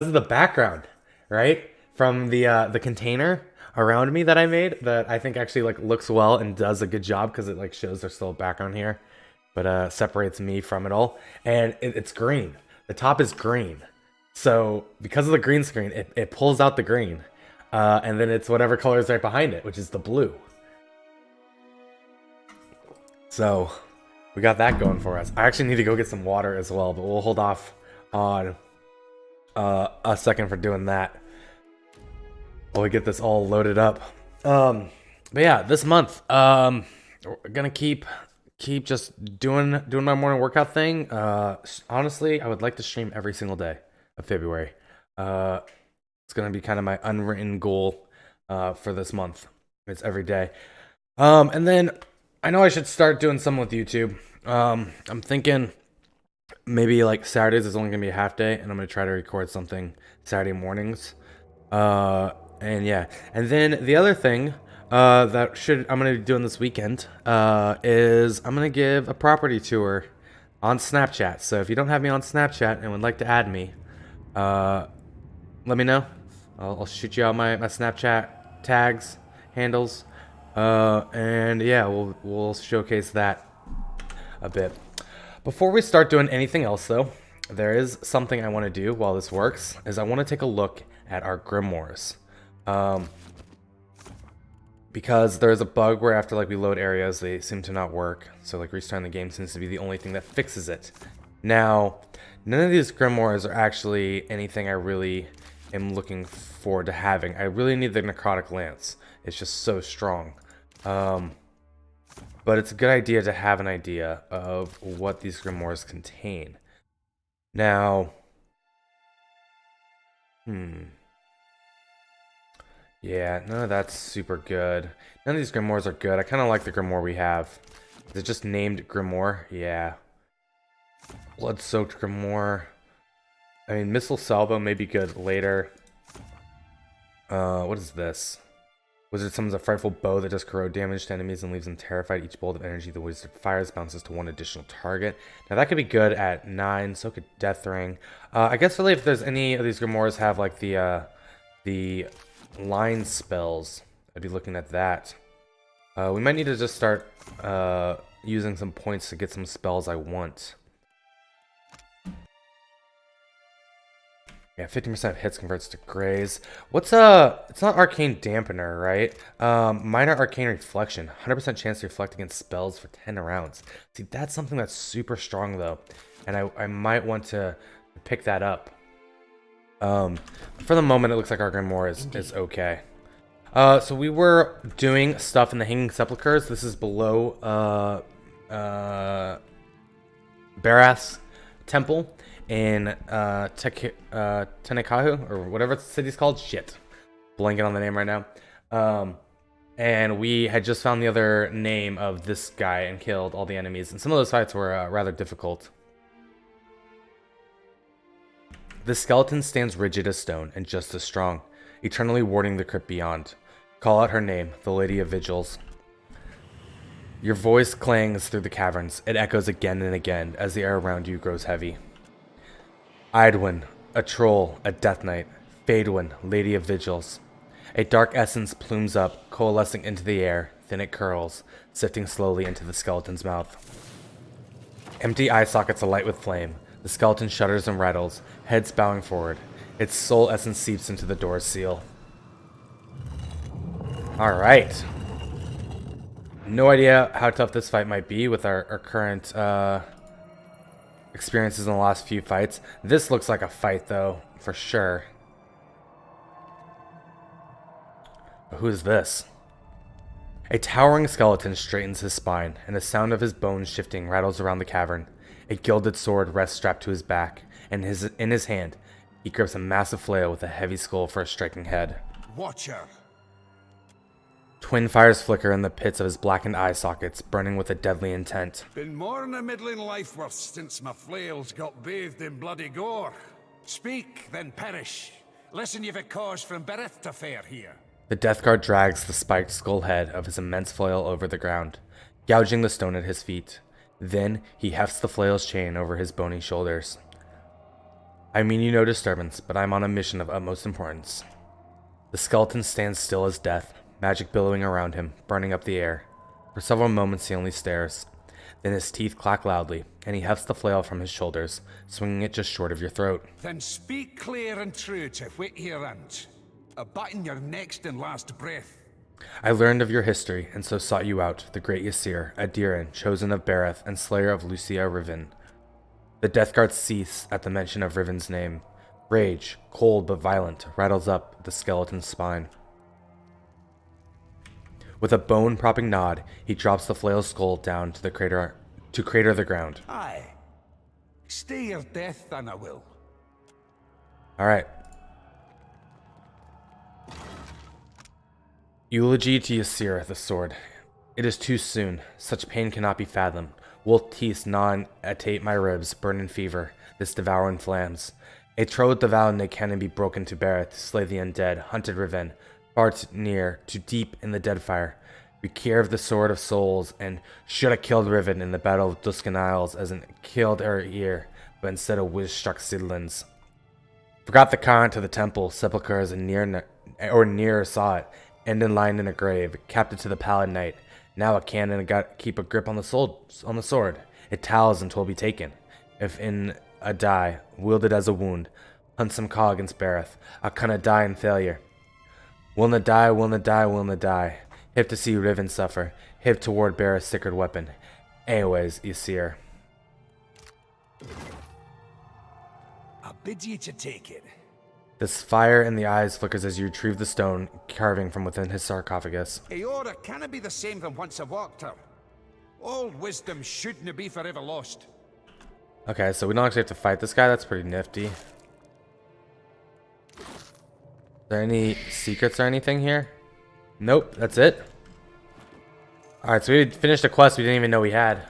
This is the background, right? From the container around me that I made that I think actually like looks well and does a good job because it like shows there's still a background here, but separates me from it all. And it's green. The top is green. So because of the green screen, it pulls out the green. And then it's whatever color is right behind it, which is the blue. So we got that going for us. I actually need to go get some water as well, but we'll hold off on a second for doing that while we get this all loaded up. But yeah, this month, we're gonna keep just doing my morning workout thing. Honestly, I would like to stream every single day of February. It's gonna be kind of my unwritten goal for this month. It's every day. And then I know I should start doing some with YouTube. I'm thinking maybe like Saturdays is only gonna be a half day, and I'm gonna try to record something Saturday mornings. And yeah, and then the other thing I'm gonna be doing this weekend is I'm gonna give a property tour on Snapchat. So if you don't have me on Snapchat and would like to add me, let me know. I'll shoot you out my Snapchat tags, handles, and yeah, we'll showcase that a bit. Before we start doing anything else, though, there is something I want to do while this works. Is I want to take a look at our grimoires, because there's a bug where after like we load areas, they seem to not work. So like restarting the game seems to be the only thing that fixes it. Now, none of these grimoires are actually anything I really am looking forward to having. I really need the Necrotic Lance. It's just so strong. But it's a good idea to have an idea of what these grimoires contain. Now, yeah, none of that's super good. None of these grimoires are good. I kind of like the grimoire we have. Is it just named grimoire? Yeah. Blood-soaked grimoire. I mean, Missile Salvo may be good later. What is this? Wizard summons a frightful bow that does corrode damage to enemies and leaves them terrified. Each bolt of energy the wizard fires bounces to one additional target. Now that could be good at 9, so could Death Ring. I guess really if there's any of these grimoires have like the line spells, I'd be looking at that. We might need to just start using some points to get some spells I want. Yeah, 15% of hits converts to graze. What's it's not Arcane Dampener, right? Minor Arcane Reflection. 100% chance to reflect against spells for 10 rounds. See, that's something that's super strong, though. And I might want to pick that up. For the moment, it looks like our Grimoire is okay. So we were doing stuff in the Hanging Sepulchres. This is below Barath's temple in Tenekahu, or whatever the city's called. Shit. Blanking on the name right now. And we had just found the other name of this guy and killed all the enemies. And some of those fights were rather difficult. The skeleton stands rigid as stone and just as strong, eternally warding the crypt beyond. Call out her name, the Lady of Vigils. Your voice clangs through the caverns. It echoes again and again as the air around you grows heavy. Idwin, a troll, a death knight. Fadewin, Lady of Vigils. A dark essence plumes up, coalescing into the air. Then it curls, sifting slowly into the skeleton's mouth. Empty eye sockets alight with flame. The skeleton shudders and rattles, heads bowing forward. Its soul essence seeps into the door's seal. Alright. No idea how tough this fight might be with our current experiences in the last few fights. This looks like a fight, though, for sure. But who is this? A towering skeleton straightens his spine, and the sound of his bones shifting rattles around the cavern. A gilded sword rests strapped to his back, and in his hand, he grips a massive flail with a heavy skull for a striking head. Watcher. Twin fires flicker in the pits of his blackened eye sockets, burning with a deadly intent. Been more than a middling life worth since my flails got bathed in bloody gore. Speak, then perish. Listen, you've a cause from Berith to fare here. The Death Guard drags the spiked skull head of his immense flail over the ground, gouging the stone at his feet. Then he hefts the flail's chain over his bony shoulders. I mean you no disturbance, but I'm on a mission of utmost importance. The skeleton stands still as death, magic billowing around him, burning up the air. For several moments he only stares. Then his teeth clack loudly, and he hefts the flail from his shoulders, swinging it just short of your throat. Then speak clear and true to what you rant. A button your next and last breath. I learned of your history, and so sought you out, the great Ysir, Adiran, chosen of Bereth, and slayer of Lucia Riven. The death guards cease at the mention of Riven's name. Rage, cold but violent, rattles up the skeleton's spine. With a bone-propping nod, he drops the flail's skull down to the crater the ground. Aye. Stay your death, then I will. Alright. Eulogy to Ysir, the sword. It is too soon. Such pain cannot be fathomed. Wolf teeth gnaw and atate my ribs, burn in fever. This devouring flames. A troth devoured they can be broken to bear to slay the undead, hunted Riven, far too near, too deep in the Deadfire. We care of the sword of souls, and should have killed Riven in the battle of Duskan Isles as in killed her ear, but instead of whiz-struck Sidlands. Forgot the current to the temple, sepulchres and nearer saw it, end in line in a grave, captive to the pallid night. Now a cannon got keep a grip on the sword. It tells and 'twill be taken. If in a die, wielded as a wound, hunt some cog against Bereth. Arcana die in failure. Willna die, willna die, willna die. Hip to see Riven suffer. Hip toward Bereth's sacred weapon. Anyways, Ysir. I bid you to take it. This fire in the eyes flickers as you retrieve the stone carving from within his sarcophagus. Eora canna be the same than once I walked her. Old wisdom shouldn't be forever lost. Okay, so we don't actually have to fight this guy. That's pretty nifty. Is there any secrets or anything here? Nope, that's it. Alright, so we finished a quest we didn't even know we had.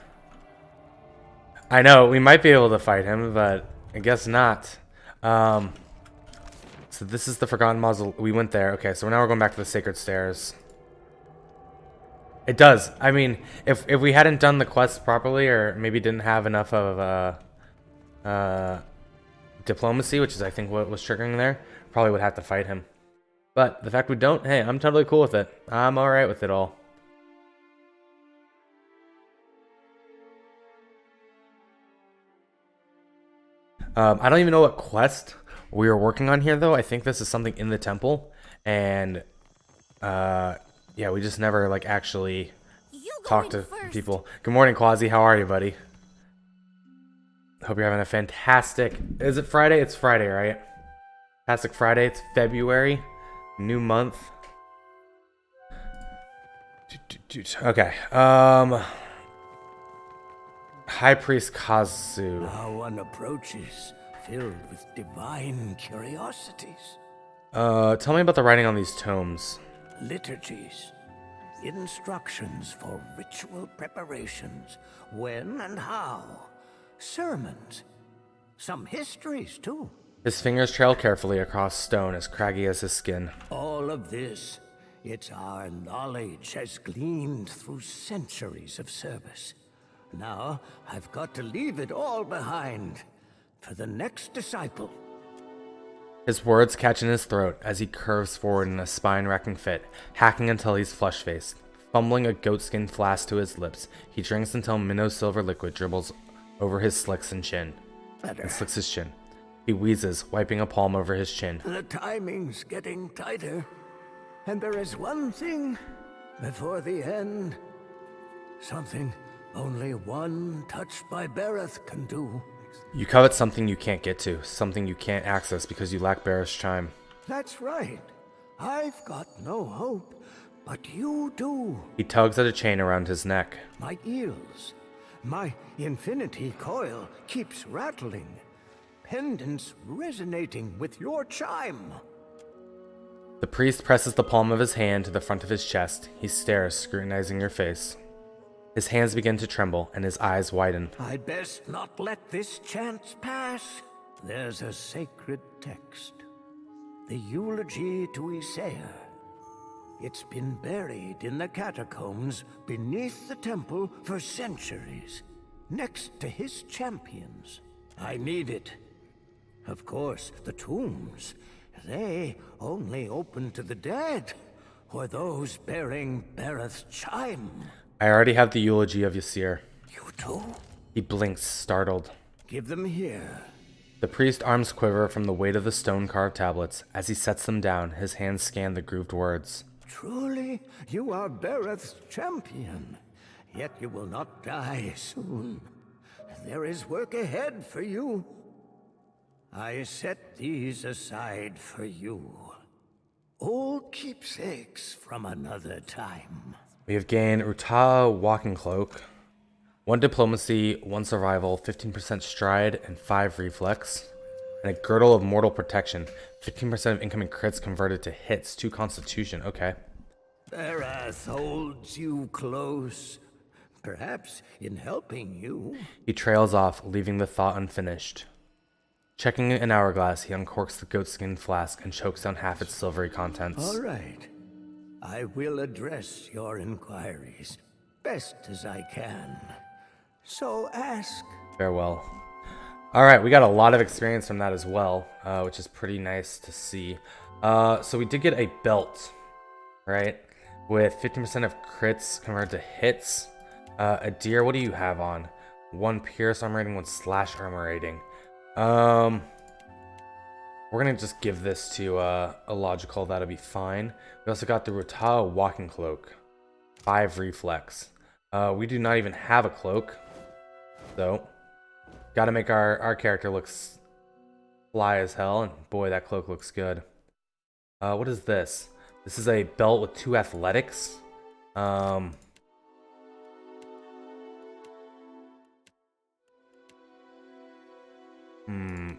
I know, we might be able to fight him, but I guess not. So this is the Forgotten Mausoleum. We went there. Okay, so now we're going back to the Sacred Stairs. It does. I mean, if we hadn't done the quest properly, or maybe didn't have enough of diplomacy, which is I think what was triggering there, probably would have to fight him. But the fact we don't, hey, I'm totally cool with it. I'm alright with it all. I don't even know what quest we were working on here, though. I think this is something in the temple, and yeah, we just never like actually talked to people. Good morning, Quasi. How are you, buddy? Hope you're having a fantastic. Is it Friday? It's Friday, right? Fantastic Friday. It's February, new month. Okay. High Priest Kazu. Now one approaches, filled with divine curiosities. Tell me about the writing on these tomes. Liturgies, instructions for ritual preparations, when and how, sermons, some histories too. His fingers trail carefully across stone as craggy as his skin. All of this, it's our knowledge has gleaned through centuries of service. Now, I've got to leave it all behind for the next disciple. His words catch in his throat as he curves forward in a spine-racking fit, hacking until he's flush-faced. Fumbling a goatskin flask to his lips, he drinks until minnow silver liquid dribbles over his slicks and chin. Better. Slicks his chin. He wheezes, wiping a palm over his chin. The timing's getting tighter. And there is one thing before the end. Something only one touched by Bereth can do. You covet something you can't get to, something you can't access because you lack Barris' chime. That's right. I've got no hope, but you do. He tugs at a chain around his neck. My eels, my infinity coil keeps rattling. Pendants resonating with your chime. The priest presses the palm of his hand to the front of his chest. He stares, scrutinizing your face. His hands begin to tremble, and his eyes widen. I'd best not let this chance pass. There's a sacred text. The eulogy to Ysir. It's been buried in the catacombs beneath the temple for centuries, next to his champions. I need it. Of course, the tombs, they only open to the dead, or those bearing Bereth's chime. I already have the eulogy of Ysir. You do? He blinks, startled. Give them here. The priest's arms quiver from the weight of the stone-carved tablets. As he sets them down, his hands scan the grooved words. Truly, you are Bereth's champion. Yet you will not die soon. There is work ahead for you. I set these aside for you. Old keepsakes from another time. We have gained Utaha Walking Cloak, 1 Diplomacy, 1 Survival, 15% Stride, and 5 Reflex. And a Girdle of Mortal Protection, 15% of incoming crits converted to hits, 2 Constitution. Okay. Bereth holds you close. Perhaps in helping you. He trails off, leaving the thought unfinished. Checking an hourglass, he uncorks the goatskin flask and chokes down half its silvery contents. All right. I will address your inquiries best as I can. So ask. Farewell. Alright, we got a lot of experience from that as well, which is pretty nice to see. So we did get a belt, right? With 15% of crits converted to hits. A deer, what do you have on? 1 pierce armor rating, 1 slash armor rating. We're gonna just give this to a logical, that'll be fine. We also got the Utaha Walking Cloak, 5 reflex. We do not even have a cloak, so gotta make our character look fly as hell, and boy, that cloak looks good. What is this? This is a belt with 2 athletics.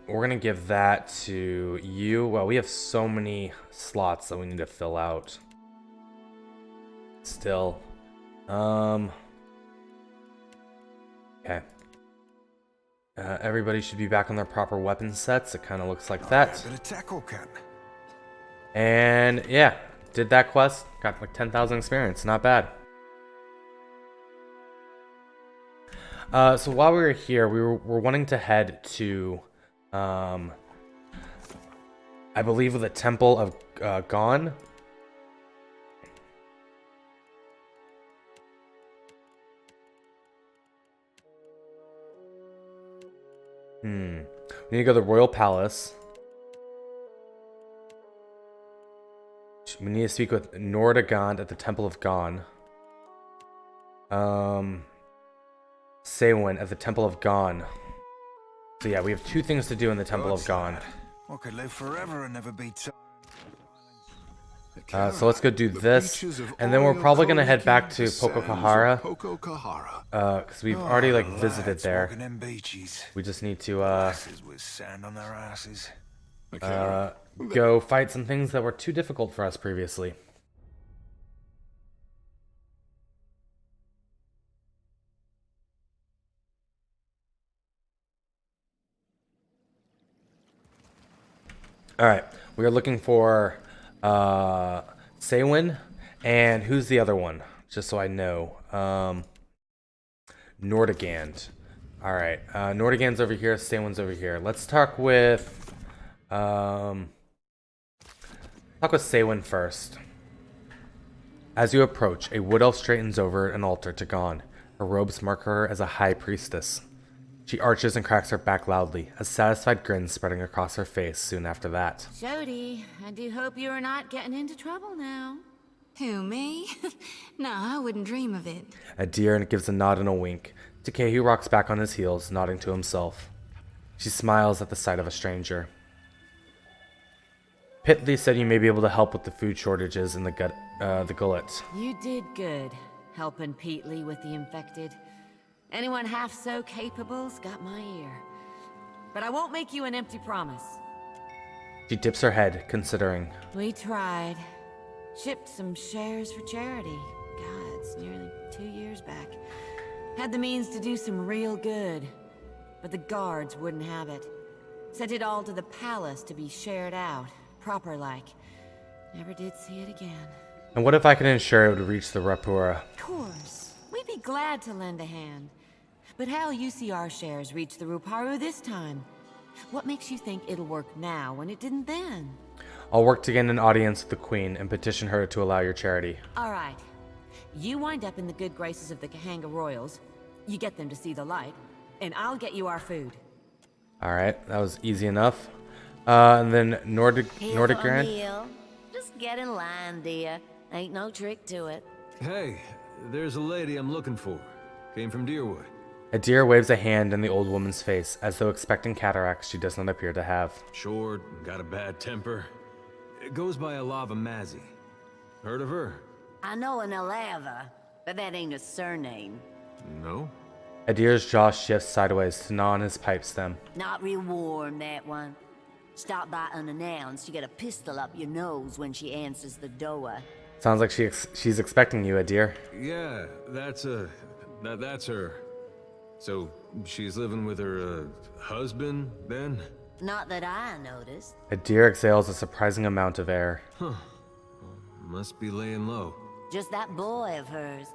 We're gonna give that to you. Well, we have so many slots that we need to fill out. Still. Okay. Everybody should be back on their proper weapon sets. It kind of looks like that. Bit of tackle, Cap. And yeah, did that quest. Got like 10,000 experience. Not bad. So while we were here, we're wanting to head to, I believe, the Temple of Gon. We need to go to the Royal Palace. We need to speak with Nordegren at the Temple of Gon. Seowyn at the Temple of Gon. So yeah, we have 2 things to do in the Temple of Gon. I could live forever and never be tired. So let's go do this, and then we're probably gonna head back to Pococahara, because we've already like visited there. We just need to go fight some things that were too difficult for us previously. All right, we are looking for Seowyn, and who's the other one? Just so I know. Nordegren. All right, Nordegren's over here. Seowyn's over here. Let's talk with Seowyn first. As you approach, a wood elf straightens over an altar to Gon. Her robes mark her as a high priestess. She arches and cracks her back loudly, a satisfied grin spreading across her face soon after that. Jody, I do hope you are not getting into trouble now. Who, me? No, I wouldn't dream of it. A deer gives a nod and a wink. Takehu rocks back on his heels, nodding to himself. She smiles at the sight of a stranger. Pitley said you may be able to help with the food shortages in the gullet. You did good, helping Petley with the infected. Anyone half so capable's got my ear. But I won't make you an empty promise. She dips her head, considering. We tried. Shipped some shares for charity. God, it's nearly 2 years back. Had the means to do some real good. But the guards wouldn't have it. Sent it all to the palace to be shared out, proper-like. Never did see it again. And what if I could ensure it would reach the Rapura? Of course. We'd be glad to lend a hand. But how'll you see our shares reach the Ruparu this time? What makes you think it'll work now when it didn't then? I'll work to gain an audience with the Queen and petition her to allow your charity. All right. You wind up in the good graces of the Kahanga Royals. You get them to see the light, and I'll get you our food. Alright, that was easy enough. And then Nordic Nordegren. meal. Just get in line, dear. Ain't no trick to it. Hey, there's a lady I'm looking for. Came from Deerwood. A deer waves a hand in the old woman's face, as though expecting cataracts she does not appear to have. Short, got a bad temper. It goes by Alava Mazzy. Heard of her? I know an Alava, but that ain't a surname. No? Adir's jaw shifts sideways to gnaw on his pipe stem. Not real warm, that one. Stop by unannounced, you get a pistol up your nose when she answers the door. Sounds like she's expecting you, Adir. Yeah, that's her. So, she's living with her, husband, then? Not that I noticed. Adir exhales a surprising amount of air. Huh. Must be laying low. Just that boy of hers.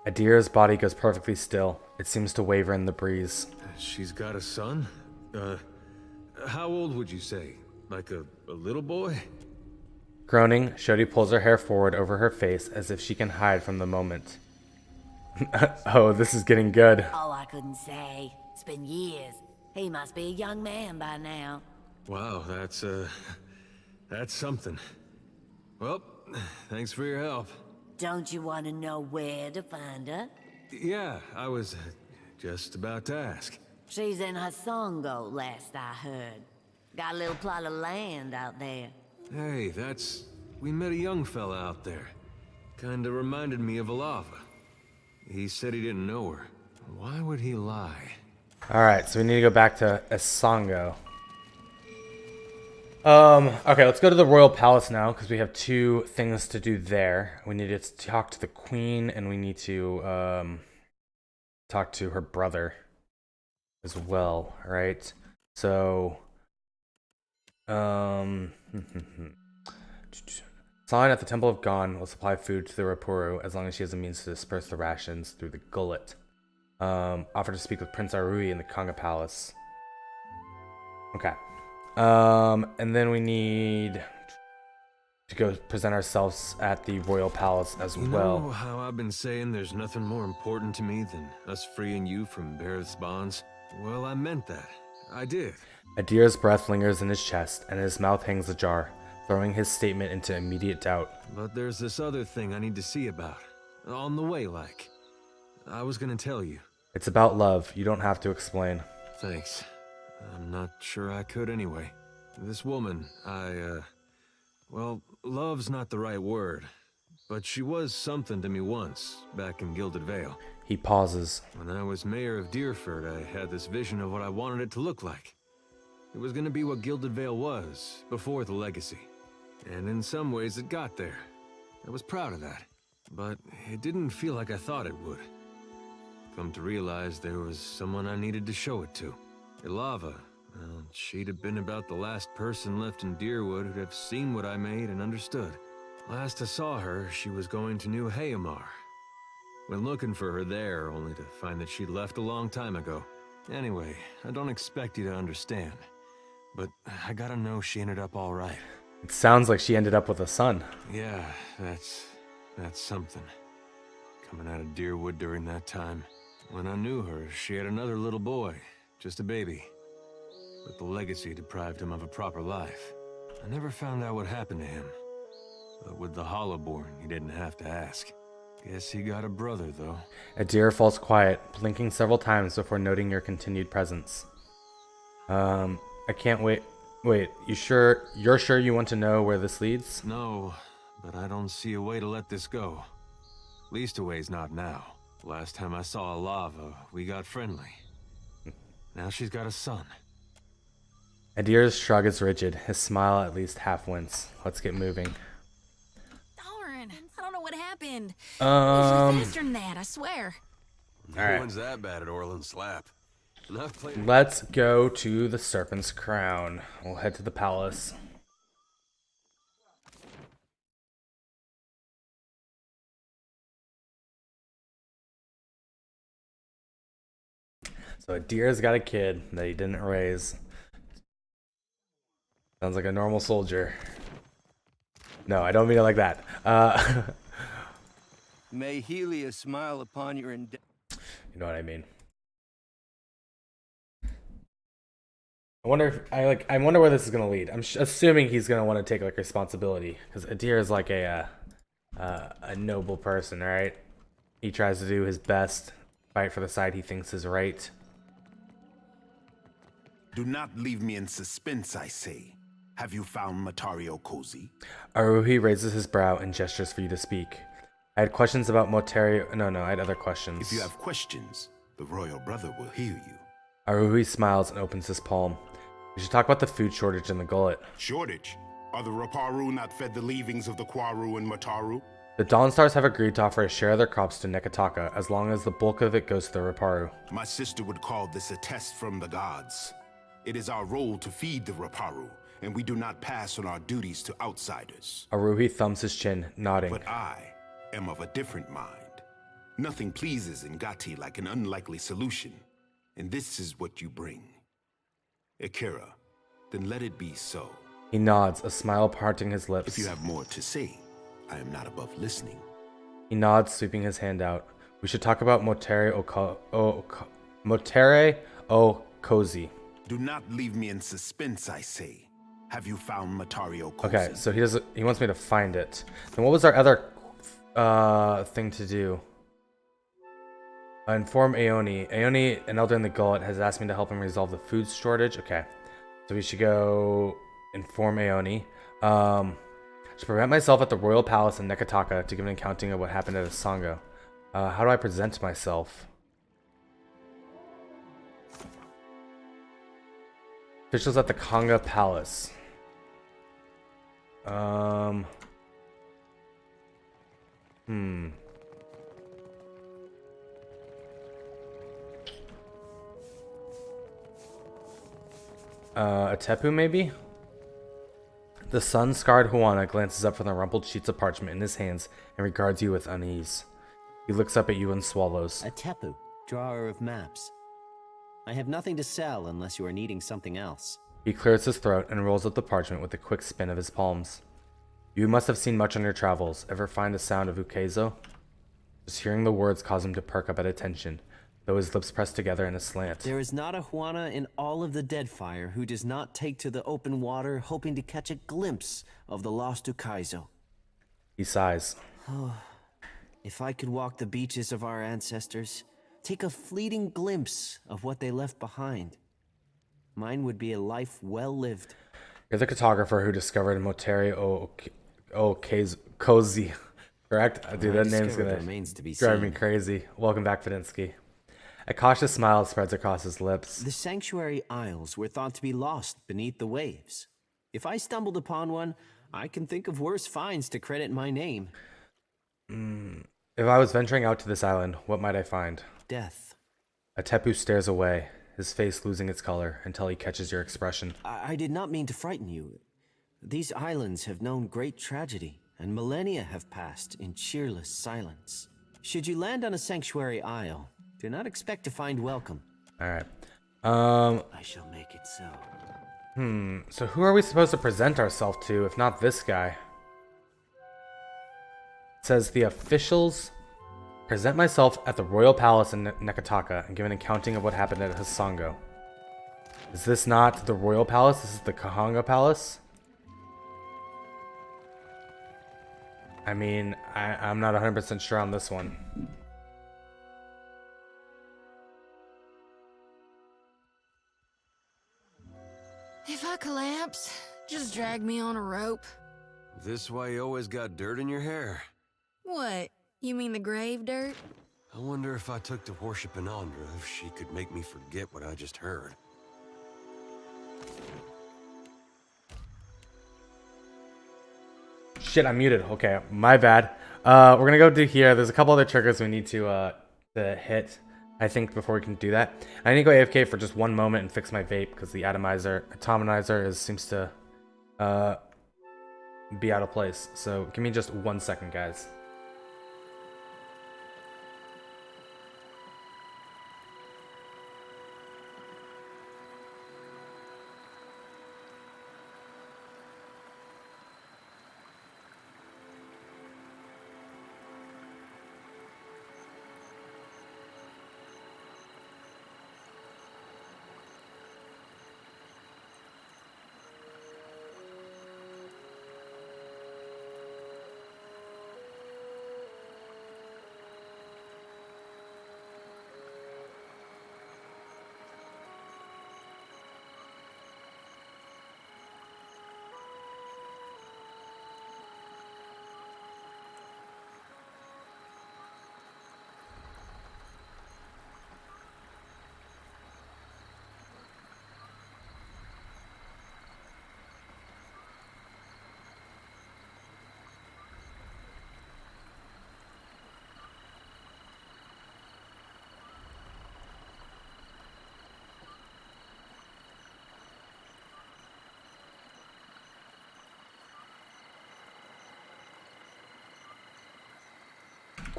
Adir's body goes perfectly still. It seems to waver in the breeze. She's got a son? How old would you say? Like a little boy? Groaning, Shodi pulls her hair forward over her face as if she can hide from the moment. Oh, this is getting good. Oh, I couldn't say. It's been years. He must be a young man by now. Wow, that's something. Well, thanks for your help. Don't you want to know where to find her? Yeah, I was just about to ask. She's in Hasongo, last I heard. Got a little plot of land out there. Hey, we met a young fella out there. Kinda reminded me of Alava. He said he didn't know her. Why would he lie? Alright, so we need to go back to Esongo. Okay, let's go to the Royal Palace now, because we have 2 things to do there. We need to talk to the Queen, and we need to, talk to her brother as well, right? So, Sign at the Temple of Gon will supply food to the Rapuru as long as she has a means to disperse the rations through the gullet. Offer to speak with Prince Arui in the Konga Palace. Okay. And then we need to go present ourselves at the Royal Palace as well. You know how I've been saying there's nothing more important to me than us freeing you from Bareth's bonds? Well, I meant that. I did. Adir's breath lingers in his chest, and his mouth hangs ajar, throwing his statement into immediate doubt. But there's this other thing I need to see about. On the way, like. I was gonna tell you. It's about love. You don't have to explain. Thanks. I'm not sure I could anyway. This woman, well, love's not the right word. But she was something to me once, back in Gilded Vale. He pauses. When I was mayor of Deerford, I had this vision of what I wanted it to look like. It was gonna be what Gilded Vale was, before the legacy. And in some ways it got there. I was proud of that. But it didn't feel like I thought it would. Come to realize there was someone I needed to show it to. Ilava, well, she'd have been about the last person left in Deerwood who'd have seen what I made and understood. Last I saw her, she was going to New Hayamar. Went looking for her there, only to find that she'd left a long time ago. Anyway, I don't expect you to understand. But I gotta know she ended up all right. It sounds like she ended up with a son. Yeah, that's something. Coming out of Deerwood during that time. When I knew her, she had another little boy, just a baby. But the legacy deprived him of a proper life. I never found out what happened to him. But with the Hollowborn, he didn't have to ask. Guess he got a brother, though. Adir falls quiet, blinking several times before noting your continued presence. I can't wait. Wait, you're sure you want to know where this leads? No, but I don't see a way to let this go. Least a way's not now. Last time I saw Alava, we got friendly. Now she's got a son. Adir's shrug is rigid, his smile at least half wince. Let's get moving. Darn, I don't know what happened. Um, Usually faster than that, I swear. All right. No one's that bad at Orland Slap. Let's go to the Serpent's Crown. We'll head to the palace. So a deer's got a kid that he didn't raise. Sounds like a normal soldier. No, I don't mean it like that. May Helia smile upon your You know what I mean. I wonder where this is gonna lead. I'm assuming he's gonna want to take like responsibility because Adir is like a noble person, right? He tries to do his best, fight for the side he thinks is right. Do not leave me in suspense, I say. Have you found Matario Cozy? Aruhi raises his brow and gestures for you to speak. I had questions about Moterio. No, I had other questions. If you have questions, the royal brother will hear you. Aruhi smiles and opens his palm. We should talk about the food shortage in the gullet. Shortage? Are the Raparu not fed the leavings of the Kwaru and Mataru? The Dawnstars have agreed to offer a share of their crops to Nekataka as long as the bulk of it goes to the Raparu. My sister would call this a test from the gods. It is our role to feed the Raparu, and we do not pass on our duties to outsiders. Aruhi thumbs his chin, nodding. But I am of a different mind. Nothing pleases Ngati like an unlikely solution, and this is what you bring. Akira, then let it be so. He nods, a smile parting his lips. If you have more to say, I am not above listening. He nods, sweeping his hand out. We should talk about Motere o Cozy. Do not leave me in suspense, I say. Have you found Matario Cozy? Okay, so he wants me to find it. Then what was our other thing to do? Inform Aoni. Aoni, an elder in the gullet, has asked me to help him resolve the food shortage. Okay, so we should go inform Aoni. To prevent myself at the royal palace in Nekataka to give an accounting of what happened at Asango. How do I present myself? Officials at the Kanga Palace. A Tepu, maybe? The sun-scarred Huana glances up from the rumpled sheets of parchment in his hands and regards you with unease. He looks up at you and swallows. A Tepu, drawer of maps. I have nothing to sell unless you are needing something else. He clears his throat and rolls up the parchment with a quick spin of his palms. You must have seen much on your travels. Ever find the sound of ukezo? Just hearing the words caused him to perk up at attention, though his lips pressed together in a slant. There is not a Juana in all of the Deadfire who does not take to the open water hoping to catch a glimpse of the lost Ukaizo. He sighs. Oh, if I could walk the beaches of our ancestors, take a fleeting glimpse of what they left behind, mine would be a life well lived. You're the cartographer who discovered Moteri o Cozy, correct? Dude, that name's gonna drive me crazy. Welcome back, Vadinsky. A cautious smile spreads across his lips. The Sanctuary Isles were thought to be lost beneath the waves. If I stumbled upon one, I can think of worse finds to credit my name. If I was venturing out to this island, what might I find? Death. A Tepu stares away, his face losing its color until he catches your expression. I did not mean to frighten you. These islands have known great tragedy, and millennia have passed in cheerless silence. Should you land on a Sanctuary Isle, do not expect to find welcome. Alright. I shall make it so. So who are we supposed to present ourselves to, if not this guy? It says the officials present myself at the royal palace in Nekataka and give an accounting of what happened at Hasango. Is this not the royal palace? This is the Kahanga palace? I mean, I'm not 100% sure on this one. If I collapse, just drag me on a rope. This why you always got dirt in your hair? What? You mean the grave dirt? I wonder if I took to worshiping Andra, if she could make me forget what I just heard. Shit, I'm muted. Okay, my bad. We're gonna go do here. There's a couple other triggers we need to hit, I think, before we can do that. I need to go AFK for just one moment and fix my vape because the atomizer seems to be out of place. So give me just 1 second, guys.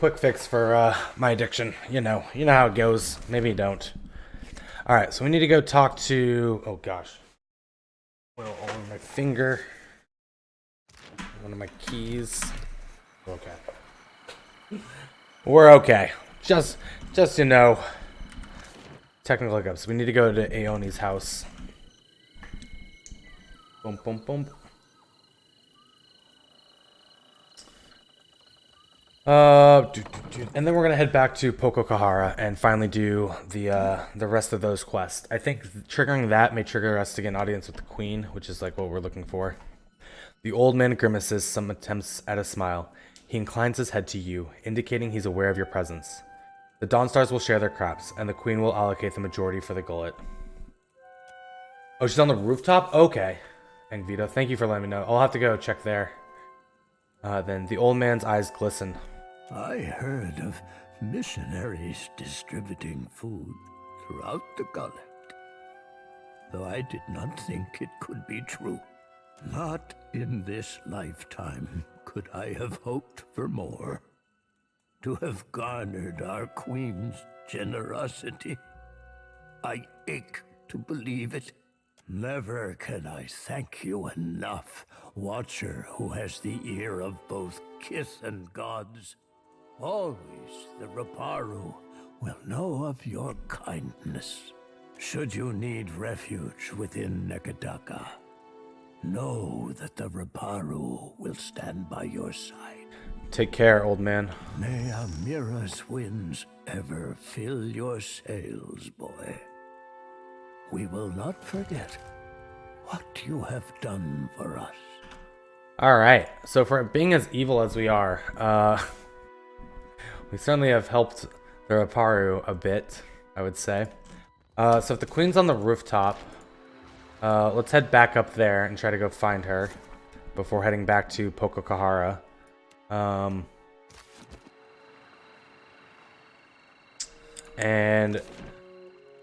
quick fix for my addiction. You know how it goes. Maybe you don't. All right, so we need to go talk to. Oh gosh, well, on my finger, one of my keys. Okay, we're okay. Just technical hiccups. We need to go to Aoni's house. Boom, boom, boom. And then we're gonna head back to Pococahara and finally do the rest of those quests. I think triggering that may trigger us to get an audience with the Queen, which is like what we're looking for. The old man grimaces some attempts at a smile. He inclines his head to you, indicating he's aware of your presence. The Dawnstars will share their crops, and the Queen will allocate the majority for the gullet. Oh, she's on the rooftop? Okay. And Vito, thank you for letting me know. I'll have to go check there. Then the old man's eyes glisten. I heard of missionaries distributing food throughout the gullet, though I did not think it could be true. Not in this lifetime could I have hoped for more. To have garnered our Queen's generosity. I ache to believe it. Never can I thank you enough, Watcher who has the ear of both kith and gods. Always the Raparu will know of your kindness. Should you need refuge within Nekadaka, know that the Raparu will stand by your side. Take care, old man. May Amira's winds ever fill your sails, boy. We will not forget what you have done for us. Alright, so for being as evil as we are, we certainly have helped the Raparu a bit, I would say. So if the Queen's on the rooftop, let's head back up there and try to go find her before heading back to Pococahara. And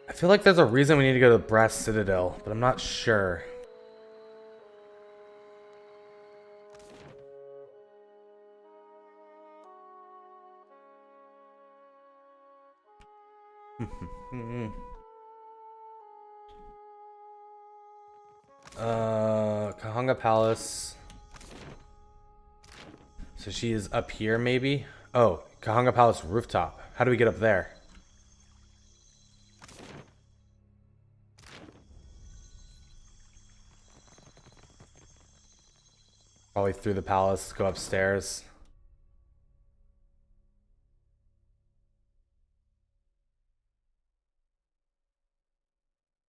I feel like there's a reason we need to go to the Brass Citadel, but I'm not sure. Kahanga Palace. So she is up here, maybe? Oh, Kahanga Palace rooftop. How do we get up there? Probably through the palace, go upstairs.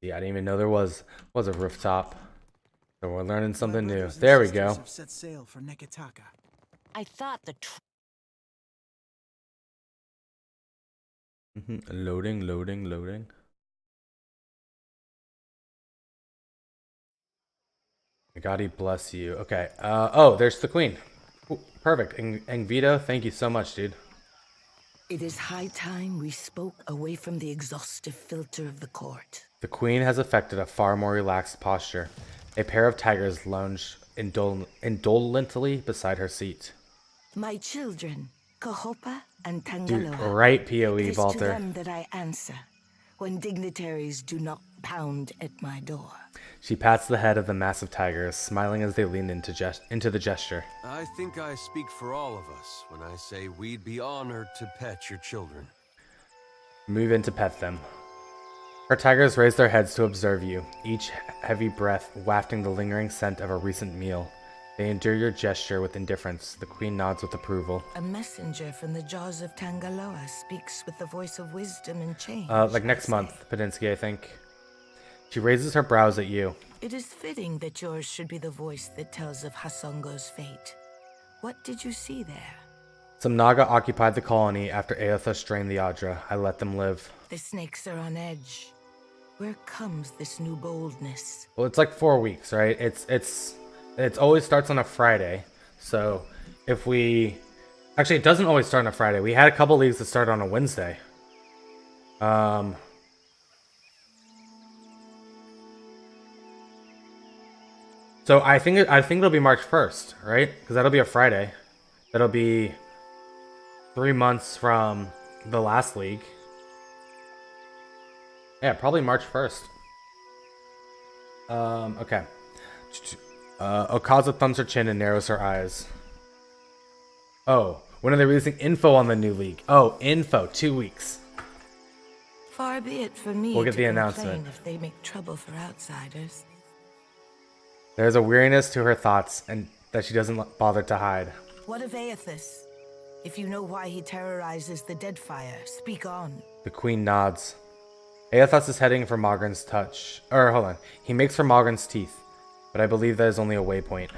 Yeah, I didn't even know there was a rooftop. So we're learning something new. There we go. Set sail for Nekataka. I thought the Loading. God he bless you. Okay. Oh, there's the Queen. Ooh, perfect. And Vito, thank you so much, dude. It is high time we spoke away from the exhaustive filter of the court. The Queen has affected a far more relaxed posture. A pair of tigers lounge indolently beside her seat. My children, Kahopa and Tangaloa. Dude, right, PoE, It is Walter. to them that I answer when dignitaries do not pound at my door. She pats the head of the massive tigers, smiling as they lean into the gesture. I think I speak for all of us when I say we'd be honored to pet your children. Move in to pet them. Her tigers raise their heads to observe you, each heavy breath wafting the lingering scent of a recent meal. They endure your gesture with indifference. The Queen nods with approval. A messenger from the jaws of Tangaloa speaks with the voice of wisdom and change. Like next month, Pedinsky, I think. She raises her brows at you. It is fitting that yours should be the voice that tells of Hasongo's fate. What did you see there? Some Naga occupied the colony after Aotha strained the Adra. I let them live. The snakes are on edge. Where comes this new boldness? Well, it's like 4 weeks, right? It always starts on a Friday. So if we... Actually, it doesn't always start on a Friday. We had a couple leagues that started on a Wednesday. So I think it'll be March 1st, right? Because that'll be a Friday. That'll be 3 months from the last league. Yeah, probably March 1st. Okay. Okaza thumbs her chin and narrows her eyes. Oh, when are they releasing info on the new league? Oh, info, 2 weeks. Far be it for me We'll get to the complain announcement. if they make trouble for outsiders. There's a weariness to her thoughts and that she doesn't bother to hide. What of Aethys? If you know why he terrorizes the Deadfire, speak on. The queen nods. Aethys is heading for Mogren's touch. Hold on. He makes for Mogren's teeth, but I believe that is only a waypoint.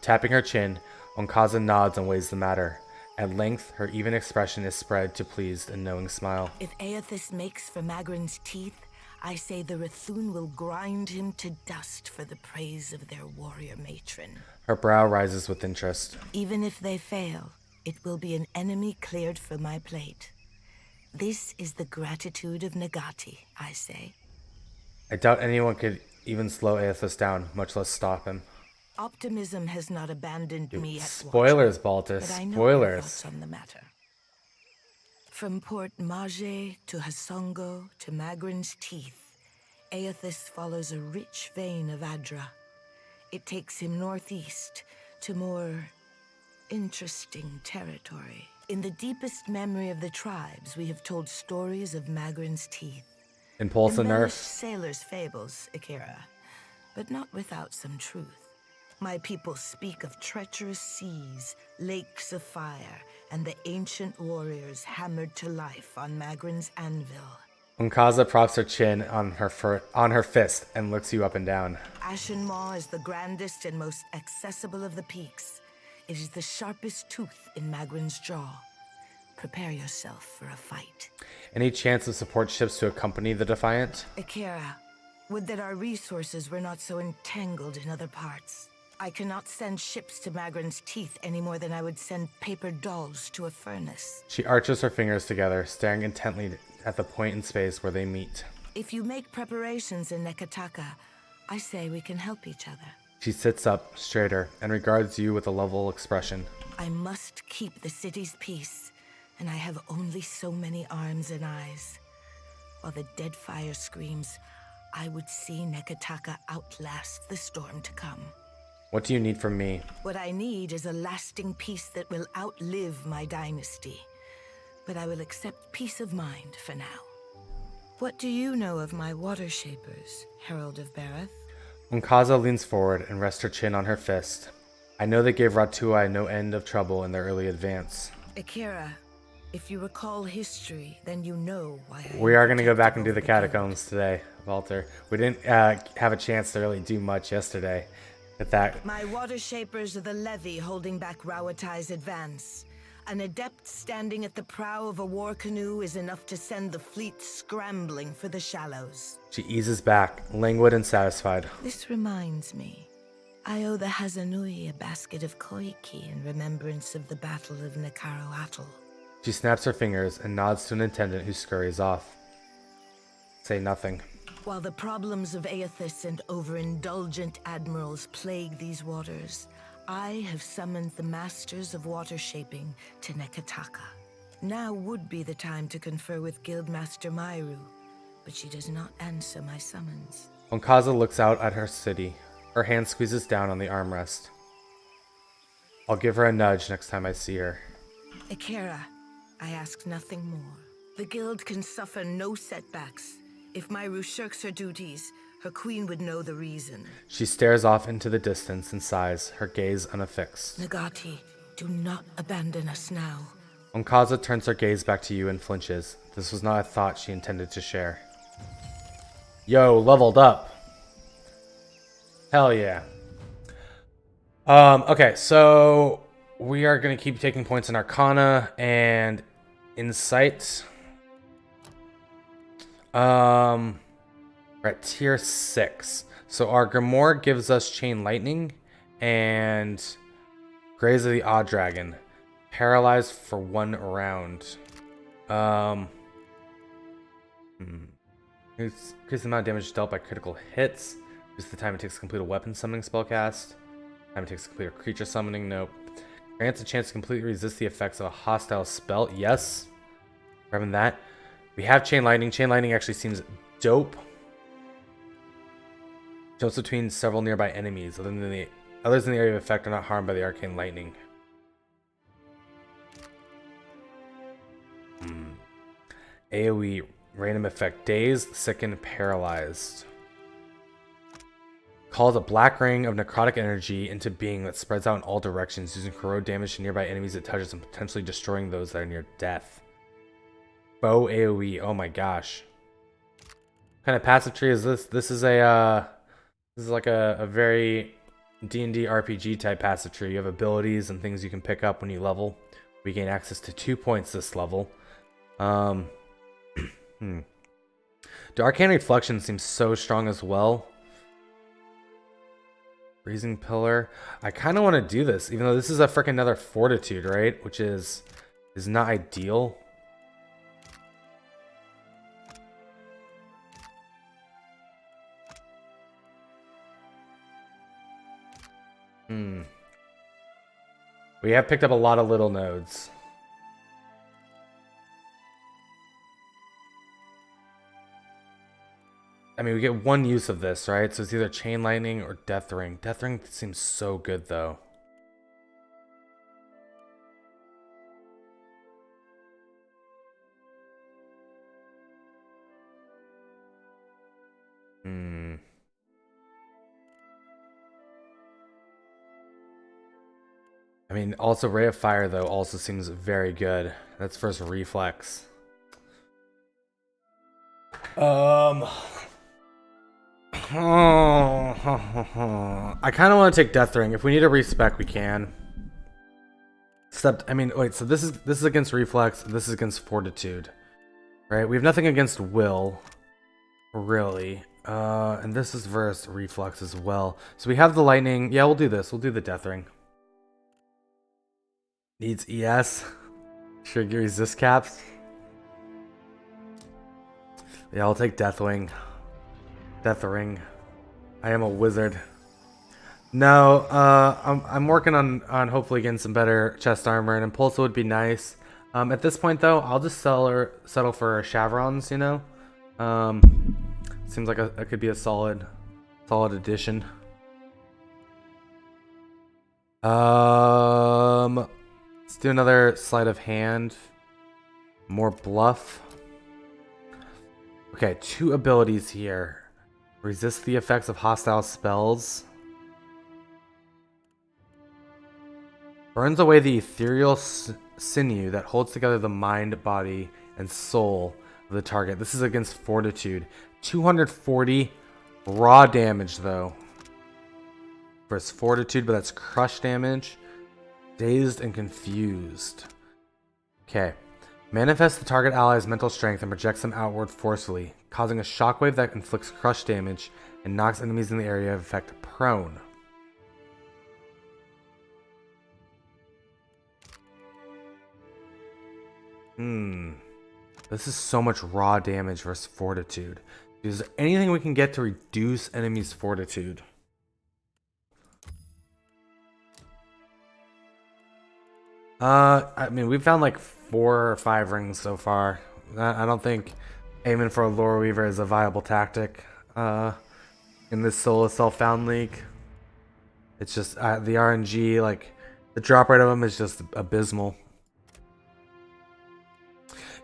Tapping her chin, Onkaza nods and weighs the matter. At length, her even expression is spread to pleased and knowing smile. If Aethys makes for Magren's teeth, I say the Rathun will grind him to dust for the praise of their warrior matron. Her brow rises with interest. Even if they fail, it will be an enemy cleared for my plate. This is the gratitude of Nagati, I say. I doubt anyone could even slow Aethys down, much less stop him. Optimism has not abandoned me at Spoilers, Watchman, Baltus. but I know Spoilers. your thoughts on the matter. From Port Mage to Hasongo to Magren's teeth, Aethys follows a rich vein of Adra. It takes him northeast to more interesting territory. In the deepest memory of the tribes, we have told stories of Magren's teeth. Impulse and Embellished nerf. sailors' fables, Akira, but not without some truth. My people speak of treacherous seas, lakes of fire, and the ancient warriors hammered to life on Magren's anvil. Onkaza props her chin on her fist and looks you up and down. Ashen Maw is the grandest and most accessible of the peaks. It is the sharpest tooth in Magren's jaw. Prepare yourself for a fight. Any chance of support ships to accompany the Defiant? Akira, would that our resources were not so entangled in other parts. I cannot send ships to Magren's teeth any more than I would send paper dolls to a furnace. She arches her fingers together, staring intently at the point in space where they meet. If you make preparations in Nekataka, I say we can help each other. She sits up, straighter, and regards you with a level expression. I must keep the city's peace, and I have only so many arms and eyes. While the Deadfire screams, I would see Nekataka outlast the storm to come. What do you need from me? What I need is a lasting peace that will outlive my dynasty. But I will accept peace of mind for now. What do you know of my water shapers, Herald of Bereth? Onkaza leans forward and rests her chin on her fist. I know they gave Ratuai no end of trouble in their early advance. Akira, if you recall history, then you know why We are going to go back and do the catacombs today, Walter. We didn't have a chance to really do much yesterday. At that. My water shapers are the levy holding back Rawatai's advance. An adept standing at the prow of a war canoe is enough to send the fleet scrambling for the shallows. She eases back, languid and satisfied. This reminds me. I owe the Hazanui a basket of koiki in remembrance of the Battle of Nekaro Atoll. She snaps her fingers and nods to an attendant who scurries off. Say nothing. While the problems of Aethys and overindulgent admirals plague these waters, I have summoned the masters of water shaping to Nekataka. Now would be the time to confer with Guildmaster Myru, but she does not answer my summons. Onkaza looks out at her city. Her hand squeezes down on the armrest. I'll give her a nudge next time I see her. Akira, I ask nothing more. The Guild can suffer no setbacks. If Myru shirks her duties, her queen would know the reason. She stares off into the distance and sighs, her gaze unaffixed. Nagati, do not abandon us now. Onkaza turns her gaze back to you and flinches. This was not a thought she intended to share. Yo, leveled up. Hell yeah. Okay, so we are going to keep taking points in Arcana and Insight. We're at tier 6. So our Grimoire gives us Chain Lightning and Graze of the Odd Dragon. Paralyzed for 1 round. Increase the amount of damage dealt by critical hits. Reduce the time it takes to complete a weapon summoning spellcast. Time it takes to complete a creature summoning. Nope. Grants a chance to completely resist the effects of a hostile spell. Yes. Grabbing that. We have Chain Lightning. Chain Lightning actually seems dope. Jumps between several nearby enemies. Others in the area of effect are not harmed by the arcane lightning. AoE random effect. Dazed, sickened, paralyzed. Calls a black ring of necrotic energy into being that spreads out in all directions, using corrode damage to nearby enemies it touches and potentially destroying those that are near death. Bow AoE. Oh my gosh. What kind of passive tree is this? This is like a very D&D RPG type passive tree. You have abilities and things you can pick up when you level. We gain access to 2 points this level. The Arcane Reflection seems so strong as well. Freezing Pillar. I kind of want to do this, even though this is a freaking another Fortitude, right? Which is not ideal. We have picked up a lot of little nodes. I mean, we get one use of this, right? So it's either Chain Lightning or Death Ring. Death Ring seems so good, though. I mean, also Ray of Fire, though, also seems very good. That's first reflex. I kind of want to take Death Ring. If we need a respec, we can. Except, I mean, wait, so this is against reflex, this is against fortitude. Right? We have nothing against will. Really. And this is versus reflex as well. So we have the lightning. Yeah, we'll do this. We'll do the Death Ring. Needs ES. Trigger resist caps. Yeah, I'll take Deathwing. Death Ring. I am a wizard. No, I'm working on hopefully getting some better chest armor, and Impulsa would be nice. At this point though, I'll just settle for Chevrons, you know? Seems like it could be a solid addition. Let's do another sleight of hand. More bluff. Okay, 2 abilities here. Resist the effects of hostile spells. Burns away the ethereal sinew that holds together the mind, body, and soul of the target. This is against fortitude. 240 raw damage though. Versus fortitude, but that's crush damage. Dazed and confused. Okay. Manifest the target ally's mental strength and projects them outward forcefully, causing a shockwave that inflicts crush damage and knocks enemies in the area of effect prone. This is so much raw damage versus fortitude. Is there anything we can get to reduce enemies' fortitude? I mean, we've found like 4 or 5 rings so far. I don't think aiming for a Lore Weaver is a viable tactic in this solo self-found league. It's just the RNG, like the drop rate of them is just abysmal.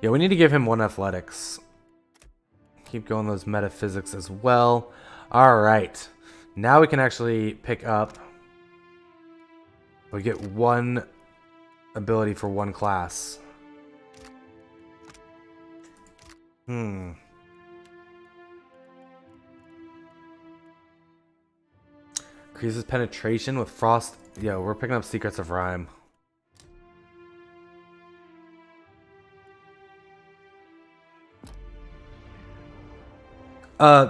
Yeah, we need to give him 1 athletics. Keep going those metaphysics as well. All right, now we can actually pick up. We get 1 ability for 1 class. Increases penetration with frost. Yo, we're picking up Secrets of Rhyme.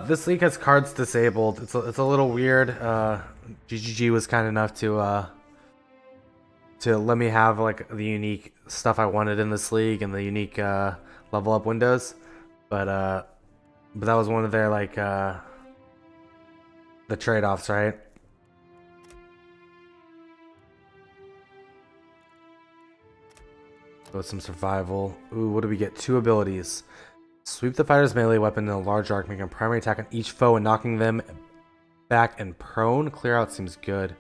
This league has cards disabled. It's a little weird. GGG was kind enough to let me have like the unique stuff I wanted in this league and the unique level up windows, but that was one of their like the trade-offs, right? Go with some survival. Ooh, what do we get? 2 abilities. Sweep the fighter's melee weapon in a large arc, making a primary attack on each foe and knocking them back and prone. Clear out seems good.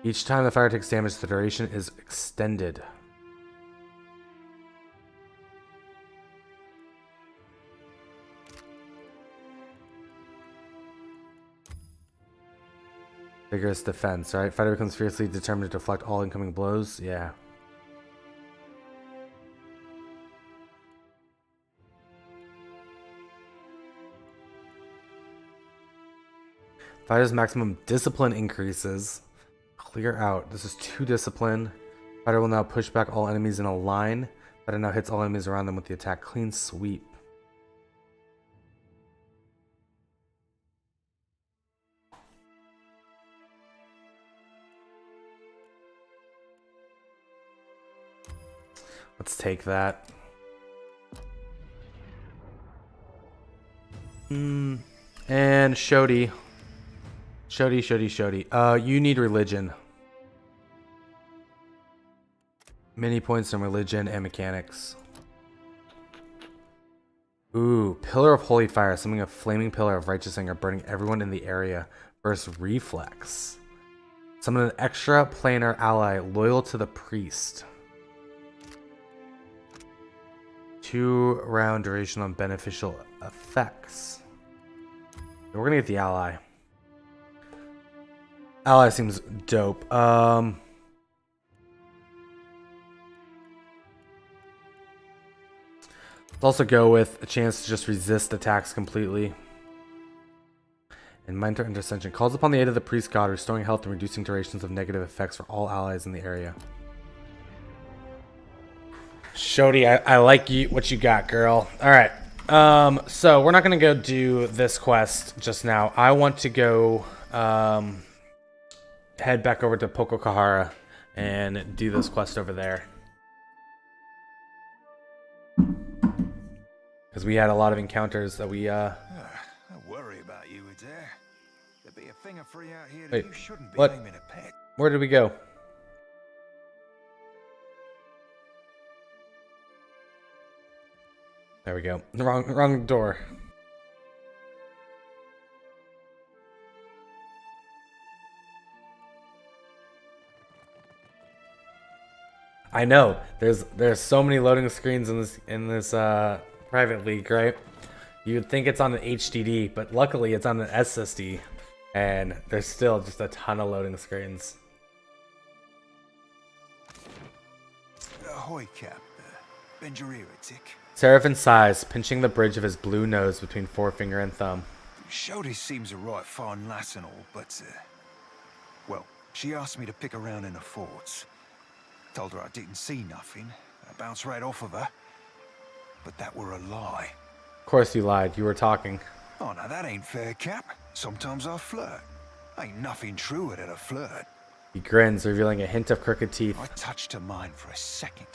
Each time the fighter takes damage, the duration is extended. Vigorous defense, right? Fighter becomes fiercely determined to deflect all incoming blows. Yeah. Fighter's maximum discipline increases. Clear out. This is 2 discipline. Fighter will now push back all enemies in a line. Fighter now hits all enemies around them with the attack clean sweep. Let's take that. And Shodi. Shodi. You need religion. Many points in religion and mechanics. Ooh, Pillar of Holy Fire. Summoning a flaming pillar of righteous anger, burning everyone in the area. Burst reflex. Summon an extra planar ally loyal to the priest. 2-round duration on beneficial effects. We're gonna get the ally. Ally seems dope. Let's also go with a chance to just resist attacks completely. And Minor Intercession calls upon the aid of the priest god, restoring health and reducing durations of negative effects for all allies in the area. Shodi, I like you what you got, girl. All right. So we're not gonna go do this quest just now. I want to go head back over to Pococahara and do this quest over there. Because we had a lot of encounters that we I worry about you, Adair. There'd be a thing of free out here that Wait, you shouldn't be what? aiming at pet. Where did we go? There we go. Wrong door. I know. There's so many loading screens in this private league, right? You'd think it's on an HDD, but luckily it's on an SSD, and there's still just a ton of loading screens. Ahoy, Cap. Bend your ear a tick. Seraphin sighs, pinching the bridge of his blue nose between forefinger and thumb. Shodi seems a right fine lass and all, but, well, she asked me to pick around in the forts. Told her I didn't see nothing. I bounced right off of her. But that were a lie. Of course you lied. You were talking. Oh, now that ain't fair, Cap. Sometimes I flirt. Ain't nothing truer than a flirt. He grins, revealing a hint of crooked teeth. I touched her mind for a second,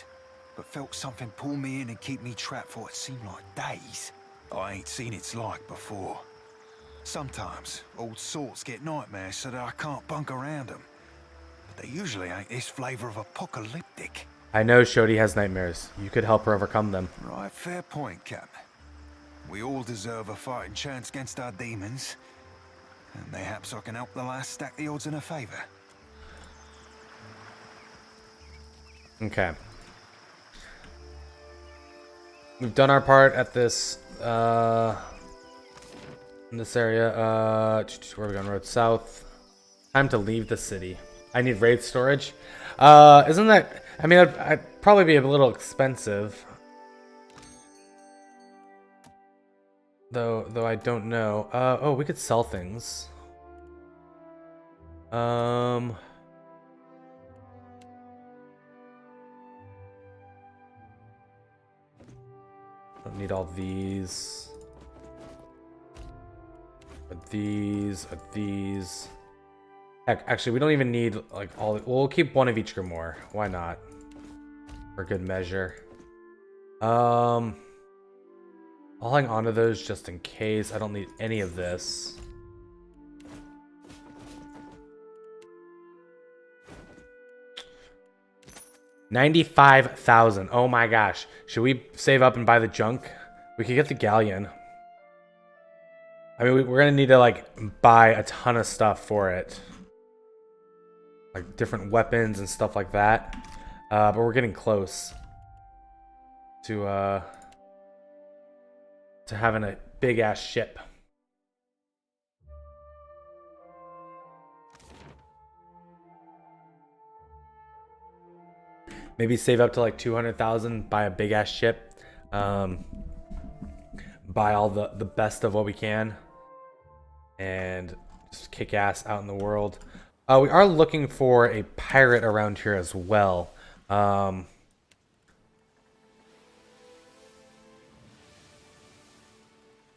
but felt something pull me in and keep me trapped for what seemed like days. I ain't seen its like before. Sometimes old sorts get nightmares so that I can't bunk around them. But they usually ain't this flavor of apocalyptic. I know Shodi has nightmares. You could help her overcome them. Right, fair point, Cap. We all deserve a fighting chance against our demons. And mayhaps I can help the lass stack the odds in her favor. Okay. We've done our part at this, in this area. Where are we going? Road south. Time to leave the city. I need raid storage. Isn't that... I mean, I'd probably be a little expensive. Though I don't know. Oh, we could sell things. Don't need all these. These. Heck, actually, we don't even need like all. We'll keep one of each grimoire. Why not? For good measure. I'll hang on to those just in case. I don't need any of this. 95,000. Oh my gosh. Should we save up and buy the junk? We could get the galleon. I mean, we're gonna need to like buy a ton of stuff for it, like different weapons and stuff like that. But we're getting close to having a big ass ship. Maybe save up to like 200,000, buy a big ass ship, buy all the best of what we can, and just kick ass out in the world. We are looking for a pirate around here as well.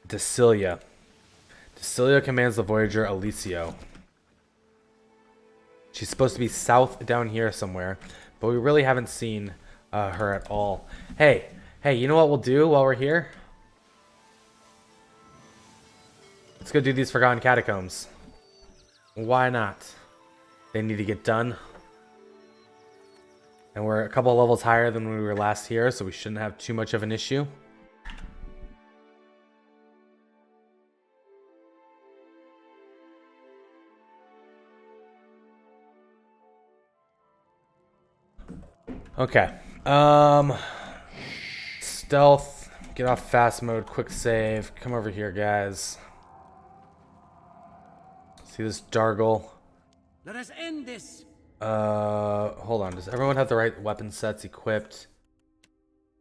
Decilia. Decilia commands the Voyager Alicio. She's supposed to be south down here somewhere, but we really haven't seen her at all. Hey, you know what we'll do while we're here? Let's go do these Forgotten Catacombs. Why not? They need to get done. And we're a couple of levels higher than when we were last here, so we shouldn't have too much of an issue. Okay. Stealth. Get off fast mode. Quick save. Come over here, guys. See this Dargle? Let us end this. Hold on. Does everyone have the right weapon sets equipped?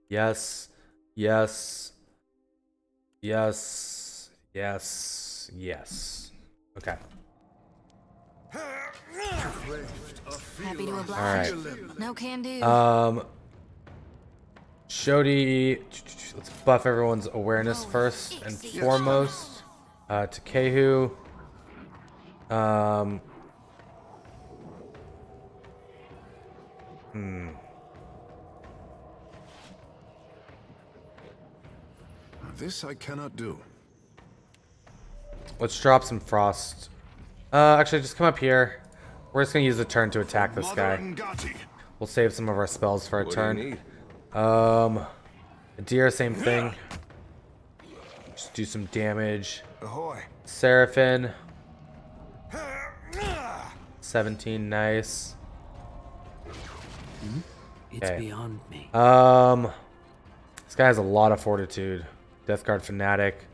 Yes. Yes. Yes. Yes. Yes. Okay. Happy to oblige. All right. No can do. Shodi, let's buff everyone's awareness first and foremost. Takehu. This I cannot do. Let's drop some frost. Actually, just come up here. We're just gonna use the turn to attack this guy. We'll save some of our spells for a turn. Deer, same thing. Just do some damage. Seraphin. 17, nice. It's beyond me. This guy has a lot of fortitude. Death Guard Fanatic.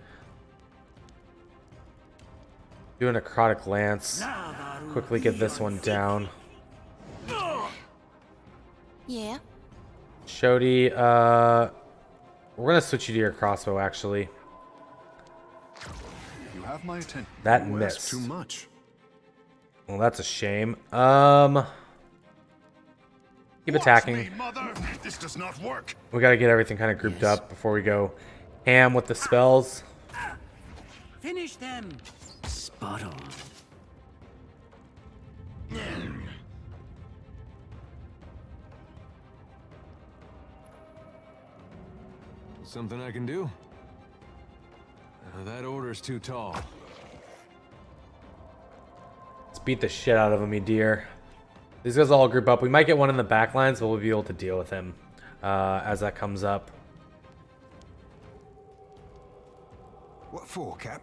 Do a Necrotic Lance. Quickly get this one down. Yeah. Shodi, we're gonna switch you to your crossbow actually. You have my attention. That You ask missed. too much. Well, that's a shame. Keep attacking. This does not work. We gotta get everything kind of grouped up before we go ham with the spells. Finish them. Spot on. Something I can do? That order's too tall. Let's beat the shit out of him, you dear. These guys all group up. We might get one in the back lines, but we'll be able to deal with him as that comes up. What for, Cap?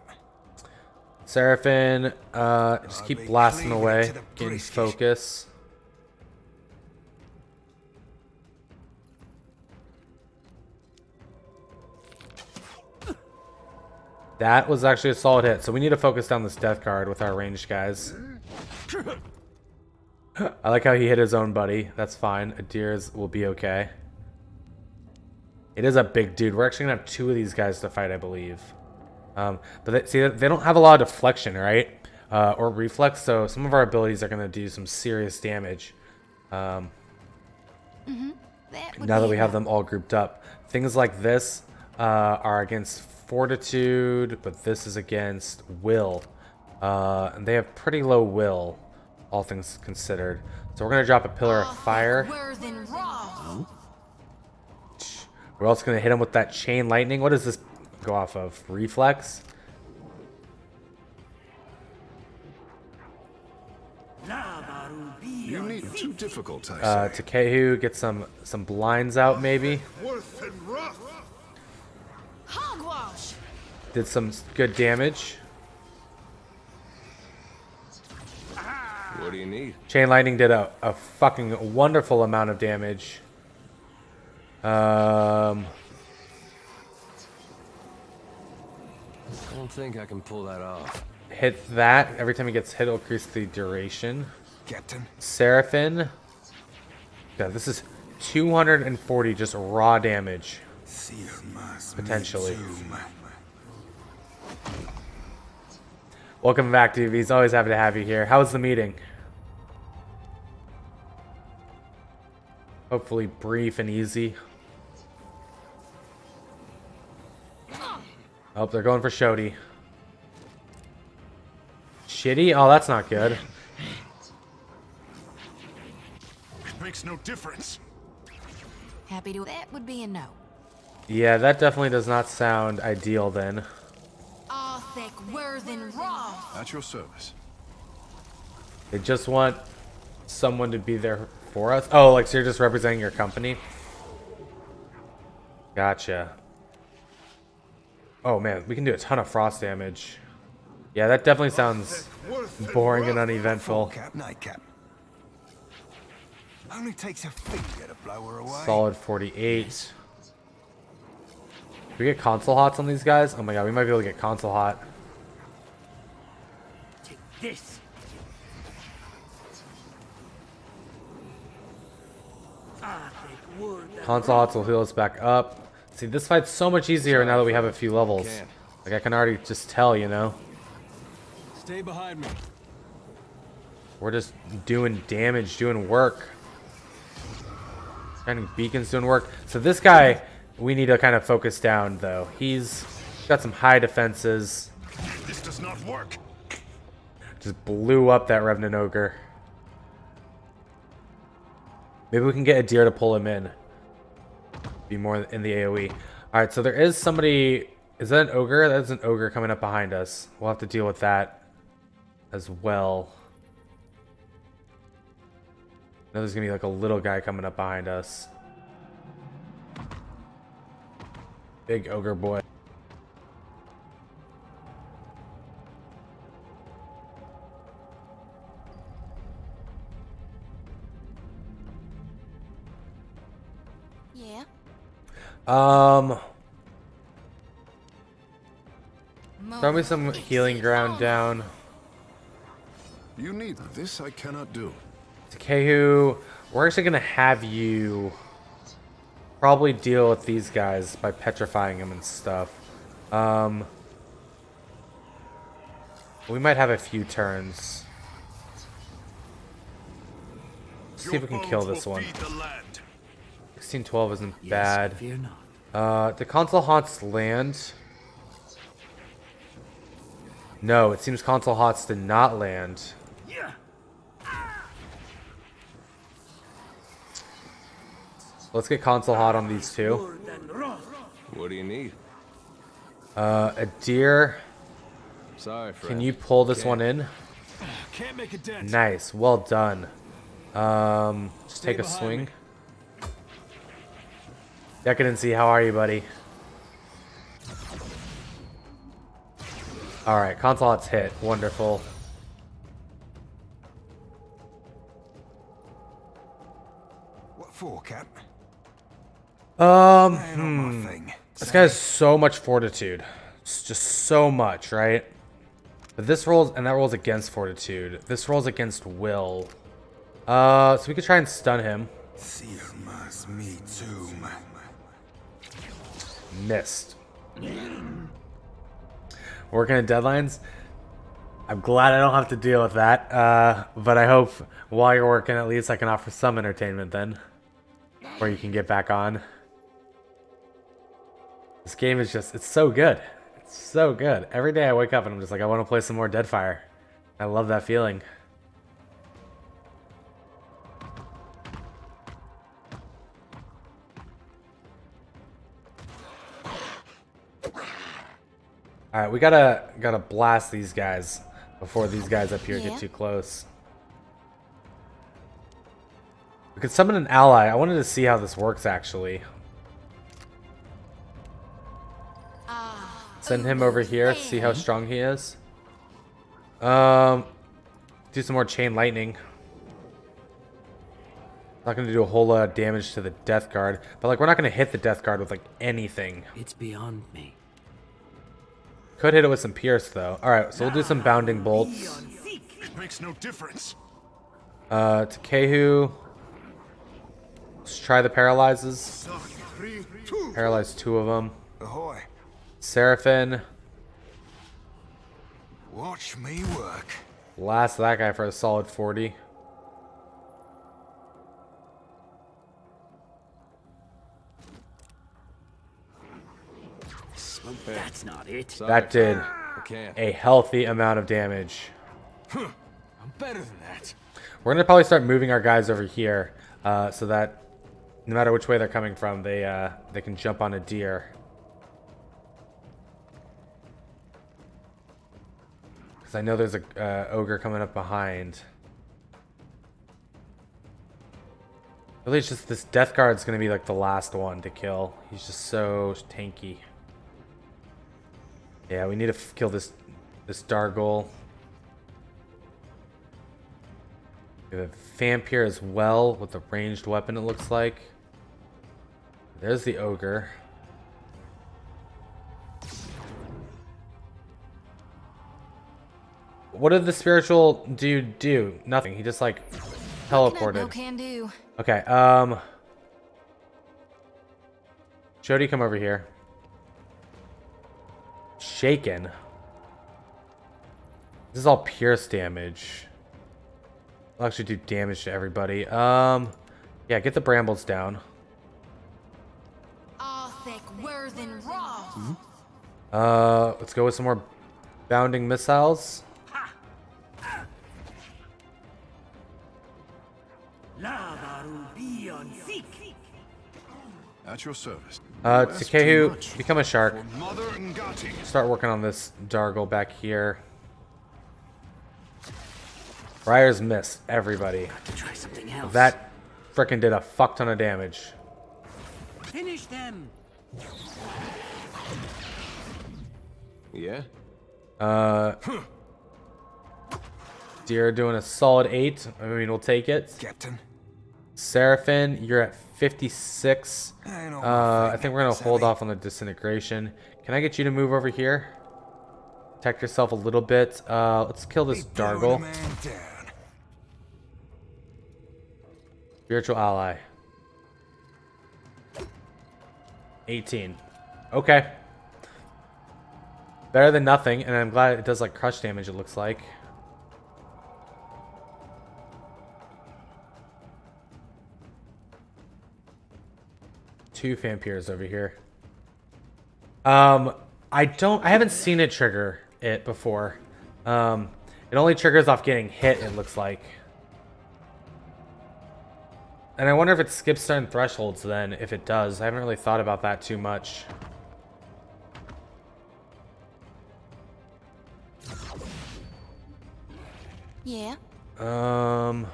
Seraphin, just keep blasting away. Gain focus. That was actually a solid hit. So we need to focus down this Death Guard with our ranged guys. I like how he hit his own buddy. That's fine. Adir's will be okay. It is a big dude. We're actually going to have two of these guys to fight, I believe. But see, they don't have a lot of deflection, right? Or reflex, so some of our abilities are going to do some serious damage. Now that we have them all grouped up. Things like this are against fortitude, but this is against will. And they have pretty low will, all things considered. So we're going to drop a pillar of fire. We're also going to hit him with that chain lightning. What does this go off of? Reflex? You need too difficult, Takehu, get some blinds out maybe. Worth and rough. Hogwash! Did some good damage. What do you need? Chain Lightning did a fucking wonderful amount of damage. I don't think I can pull that off. Hit that. Every time he gets hit, it'll increase the duration. Captain. Seraphin. Yeah, this is 240 just raw damage. Potentially. Welcome back, DVs. Always happy to have you here. How was the meeting? Hopefully brief and easy. Oh, they're going for Shody. Shitty? Oh, that's not good. It makes no difference. Happy to that would be a no. Yeah, that definitely does not sound ideal then. Thick Worthen Raw. At your service. They just want someone to be there for us? Oh, like so you're just representing your company? Gotcha. Oh man, we can do a ton of frost damage. Yeah, that definitely sounds boring and uneventful. Nightcap. Only takes a finger to blow her away. Solid 48. Can we get console hots on these guys? Oh my god, we might be able to get console hot. Take this. Console hots will heal us back up. See, this fight's so much easier now that we have a few levels. Like I can already just tell, you know. Stay behind me. We're just doing damage, doing work. Shining beacons doing work. So this guy, we need to kind of focus down though. He's got some high defenses. This does not work. Just blew up that Revenant Ogre. Maybe we can get a deer to pull him in. Be more in the AoE. Alright, so there is somebody. Is that an ogre? That's an ogre coming up behind us. We'll have to deal with that as well. Now there's gonna be like a little guy coming up behind us. Big ogre boy. Yeah. Throw me some healing ground down. You need this. I cannot do. Takehu, we're actually gonna have you probably deal with these guys by petrifying them and stuff. We might have a few turns. Let's see if we can kill this one. 1612 isn't bad. The console haunts land. No, it seems console haunts did not land. Let's get console hot on these two. What do you need? A deer. Sorry, friend. Can you pull this one in? Can't make a dent. Nice, well done. Just take a swing. Decadency, how are you, buddy? Alright, console hot's hit. Wonderful. What for, Cap? This guy has so much fortitude. It's just so much, right? But this rolls, and that rolls against fortitude. This rolls against will. So we could try and stun him. Missed. Working at deadlines. I'm glad I don't have to deal with that. But I hope while you're working, at least I can offer some entertainment then. Or you can get back on. This game is just, it's so good. It's so good. Every day I wake up and I'm just like, I want to play some more Deadfire. I love that feeling. Alright, we gotta blast these guys before these guys up here get too close. could summon an ally. I wanted to see how this works actually. Send him over here, see how strong he is. Do some more chain lightning. Not gonna do a whole lot of damage to the death guard, but like we're not gonna hit the death guard with like anything. It's beyond me. Could hit it with some pierce though. All right, so we'll do some bounding bolts. It makes no difference. To Kehu. Let's try the paralyzes. Paralyze 2 of them. Ahoy. Seraphin. Watch me work. Last that guy for a solid 40. That's not it. That did a healthy amount of damage. I'm better than that. We're gonna probably start moving our guys over here, so that no matter which way they're coming from, they can jump on a deer. Because I know there's a ogre coming up behind. Really, it's just this death guard's gonna be like the last one to kill. He's just so tanky. Yeah, we need to kill this Dargle. We have a vampire as well with a ranged weapon, it looks like. There's the ogre. What did the spiritual dude do? Nothing. He just like teleported. No can do. Okay, Jody, come over here. Shaken. This is all pierce damage. I'll actually do damage to everybody. Yeah, get the brambles down. Let's go with some more bounding missiles. At your service. Takehu, become a shark. Start working on this Dargle back here. Briar's missed everybody. Try something else. That frickin' did a fuck ton of damage. Finish them. Yeah. Deer doing a solid 8. I mean, we'll take it. Captain. Seraphin, you're at 56. I think we're gonna hold off on the disintegration. Can I get you to move over here? Protect yourself a little bit. Let's kill this Dargle. Spiritual ally. 18. Okay. Better than nothing, and I'm glad it does like crush damage, it looks like. Two vampires over here. I haven't seen it trigger it before. It only triggers off getting hit, it looks like. And I wonder if it skips certain thresholds then, if it does. I haven't really thought about that too much. Yeah. Can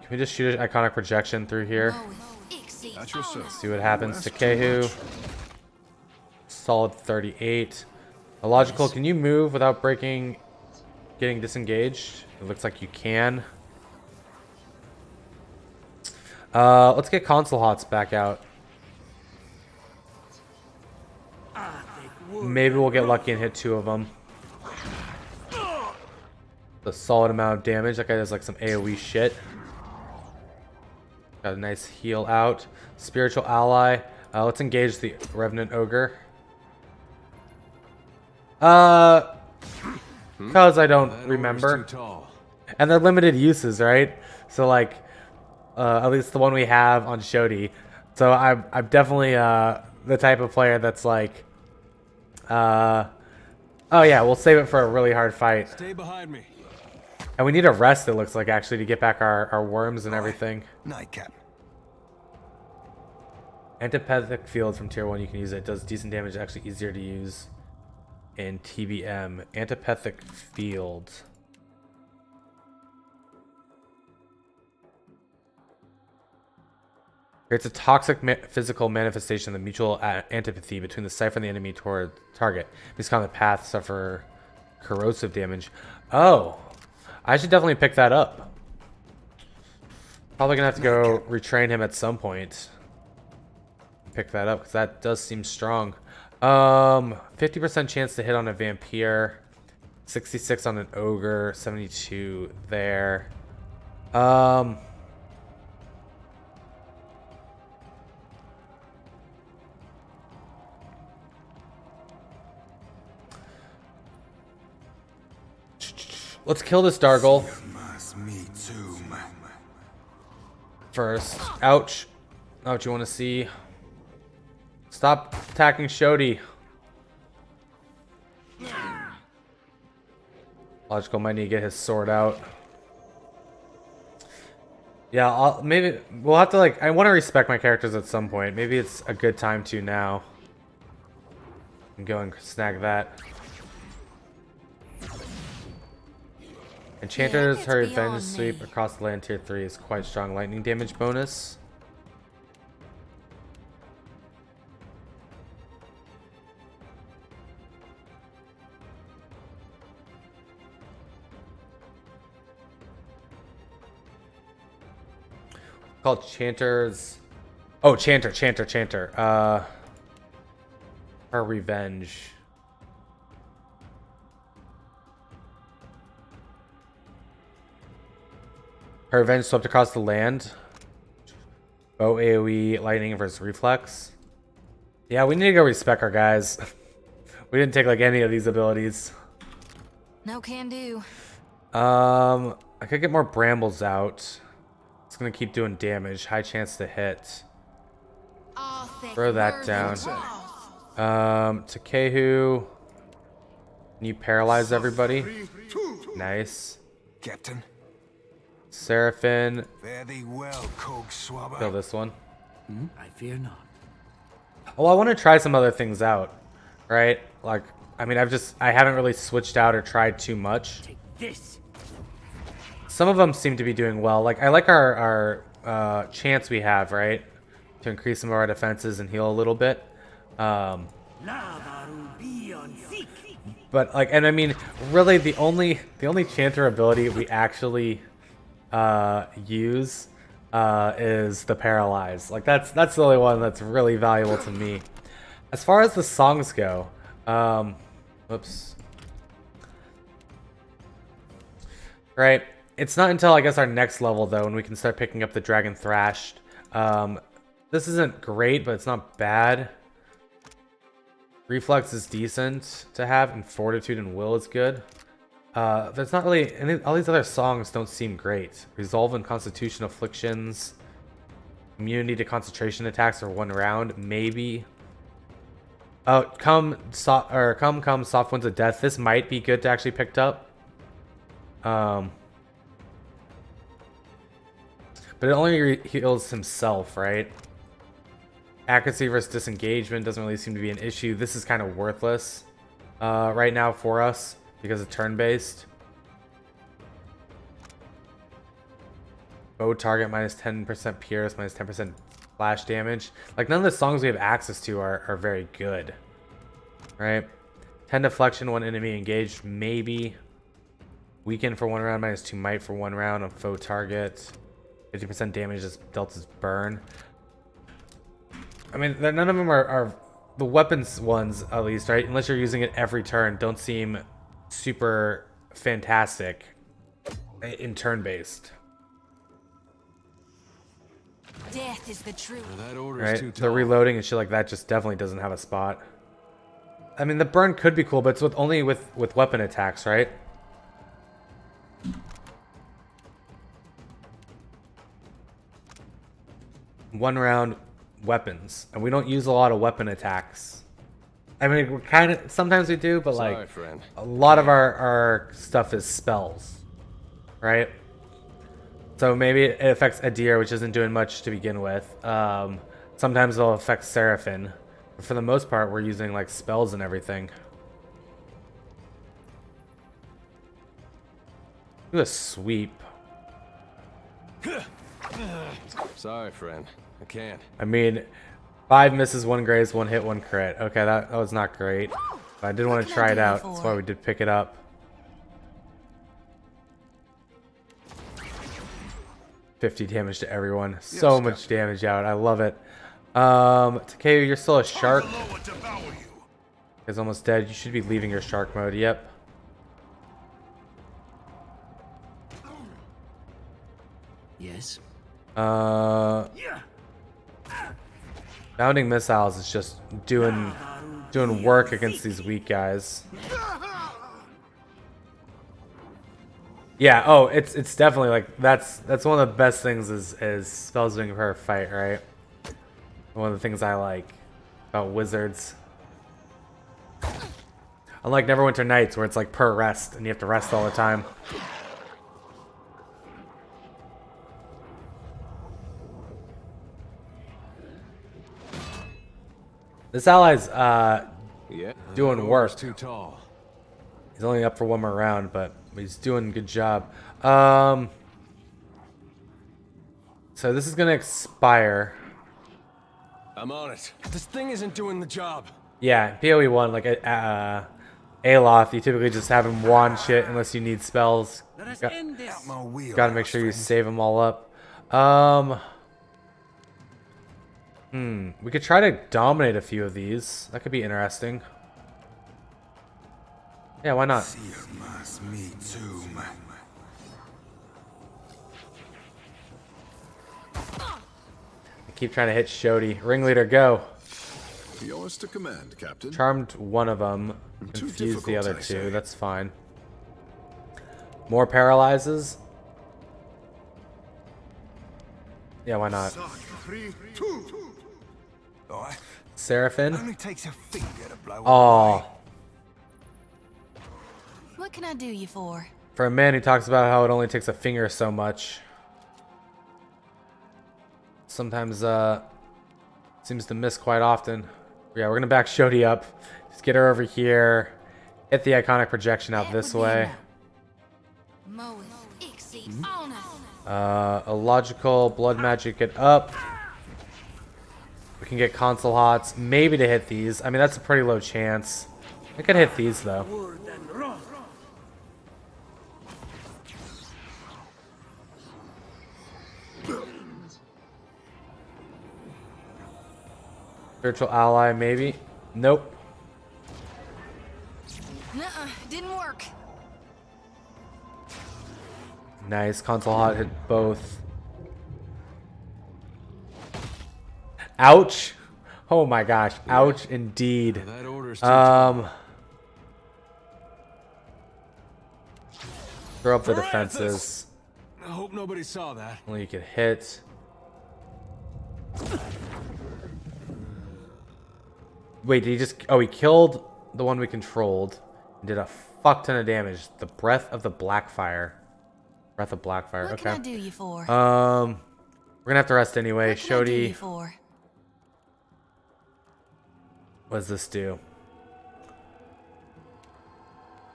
we just shoot an iconic projection through here? See what happens to Kehu. Solid 38. Illogical, can you move without getting disengaged? It looks like you can. Let's get console hots back out. Maybe we'll get lucky and hit 2 of them. A solid amount of damage. That guy does like some AoE shit. Got a nice heal out. Spiritual ally. Let's engage the Revenant Ogre. Because I don't remember. And they're limited uses, right? So like, at least the one we have on Shodi. So I'm definitely the type of player that's like, oh yeah, we'll save it for a really hard fight. Stay behind me. And we need a rest, it looks like, actually, to get back our worms and everything. Nightcap. Antipathic field from tier 1, you can use it. It does decent damage, actually easier to use in TBM. Antipathic field. Creates a toxic physical manifestation of the mutual antipathy between the cipher and the enemy toward target. These kind of paths suffer corrosive damage. Oh, I should definitely pick that up. Probably gonna have to go retrain him at some point. Pick that up because that does seem strong. 50% chance to hit on a vampire, 66 on an ogre, 72 there. Let's kill this Dargle first. Ouch. Not what you want to see. Stop attacking Shodi. Logical might need to get his sword out. Yeah, maybe we'll have to like. I want to respect my characters at some point. Maybe it's a good time to now. And go and snag that. Enchanter's her revenge sweep across the land tier 3 is quite strong. Lightning damage bonus. Called Chanter's. Oh, Chanter. Her revenge. Her revenge swept across the land. Bow AoE, lightning versus reflex. Yeah, we need to go respec our guys. We didn't take like any of these abilities. No can do. I could get more brambles out. It's gonna keep doing damage. High chance to hit. Throw that down. Takehu. Can you paralyze everybody? Nice. Captain. Seraphin. Fare thee well, Cog Swabber. Kill this one. I fear not. Well, I want to try some other things out, right? Like, I mean, I haven't really switched out or tried too much. Take this. Some of them seem to be doing well. Like, I like our chance we have, right? To increase some of our defenses and heal a little bit. But like, and I mean, really the only Chanter ability we actually use is the paralyze. Like that's the only one that's really valuable to me. As far as the songs go, whoops. Right, it's not until I guess our next level though when we can start picking up the Dragon Thrashed. This isn't great, but it's not bad. Reflex is decent to have, and Fortitude and Will is good. There's not really all these other songs don't seem great. Resolve and Constitution Afflictions, immunity to concentration attacks for 1 round, maybe. Come Soft Winds of Death. This might be good to actually pick up. But it only heals himself, right? Accuracy versus disengagement doesn't really seem to be an issue. This is kind of worthless right now for us because it's turn-based. Bow target minus 10% pierce, minus 10% flash damage. Like, none of the songs we have access to are very good. Right? 10 deflection, 1 enemy engaged, maybe. Weaken for 1 round, minus 2 might for 1 round on foe target. 50% damage is dealt as burn. I mean, none of them are the weapons ones, at least, right? Unless you're using it every turn, don't seem super fantastic in turn-based. Death is the truth. That order's Right? too The tall. reloading and shit like that just definitely doesn't have a spot. I mean, the burn could be cool, but it's only with weapon attacks, right? One round weapons, and we don't use a lot of weapon attacks. I mean, we're kind of sometimes we do, but Sorry, like friend. a lot of our stuff is spells, right? So maybe it affects Adir, which isn't doing much to begin with. Sometimes it'll affect Seraphin, but for the most part, we're using like spells and everything. Do a sweep. Sorry, friend. I can't. I mean, 5 misses, 1 graze, 1 hit, 1 crit. Okay, that was not great. But I did want to try it out. That's why we did pick it up. 50 damage to everyone. So much damage out. I love it. Takeyu, you're still a shark. He's almost dead. You should be leaving your shark mode. Yep. Yes. Bounding missiles is just doing work against these weak guys. Yeah, oh, it's definitely like that's one of the best things is spells doing per fight, right? One of the things I like about wizards. Unlike Neverwinter Nights, where it's like per rest and you have to rest all the time. This ally's doing work. Too tall. He's only up for 1 more round, but he's doing a good job. So this is gonna expire. I'm on it. This thing isn't doing the job. Yeah, PoE 1, like Aloth, you typically just have him wand shit unless you need spells. Gotta make sure you save them all up. We could try to dominate a few of these. That could be interesting. Yeah, why not? I keep trying to hit Shodi. Ringleader, go. Yours to command, Captain. Charmed one of them. Confused the other 2. That's fine. More paralyzes. Yeah, why not? Seraphin. Only takes a finger to blow Oh. What can I do you for? For a man who talks about how it only takes a finger so much. Sometimes seems to miss quite often. Yeah, we're gonna back Shodi up. Just get her over here. Hit the iconic projection out this way. A logical blood magic it up. We can get console hots, maybe to hit these. I mean, that's a pretty low chance. I could hit these though. Spiritual ally, maybe. Nope. Nuh-uh, didn't work. Nice. Console hot hit both. Ouch. Oh my gosh. Ouch indeed. Throw up the defenses. I hope nobody saw that. Only you could hit. Wait, did he just... Oh, he killed the one we controlled. And did a fuck ton of damage. The Breath of the Blackfire. Breath of Blackfire, What okay. can I do you for? We're gonna have to rest anyway. What can I do Shodi... you for? What does this do?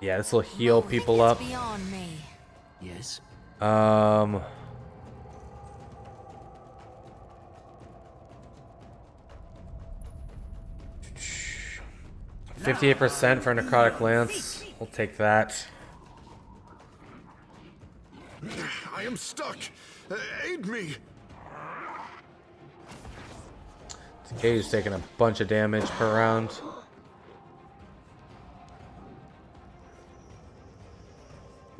Yeah, this will heal people up. Beyond me. Yes. 58% for a necrotic lance. We'll take that. I am stuck. Aid me. Takeyu's taking a bunch of damage per round.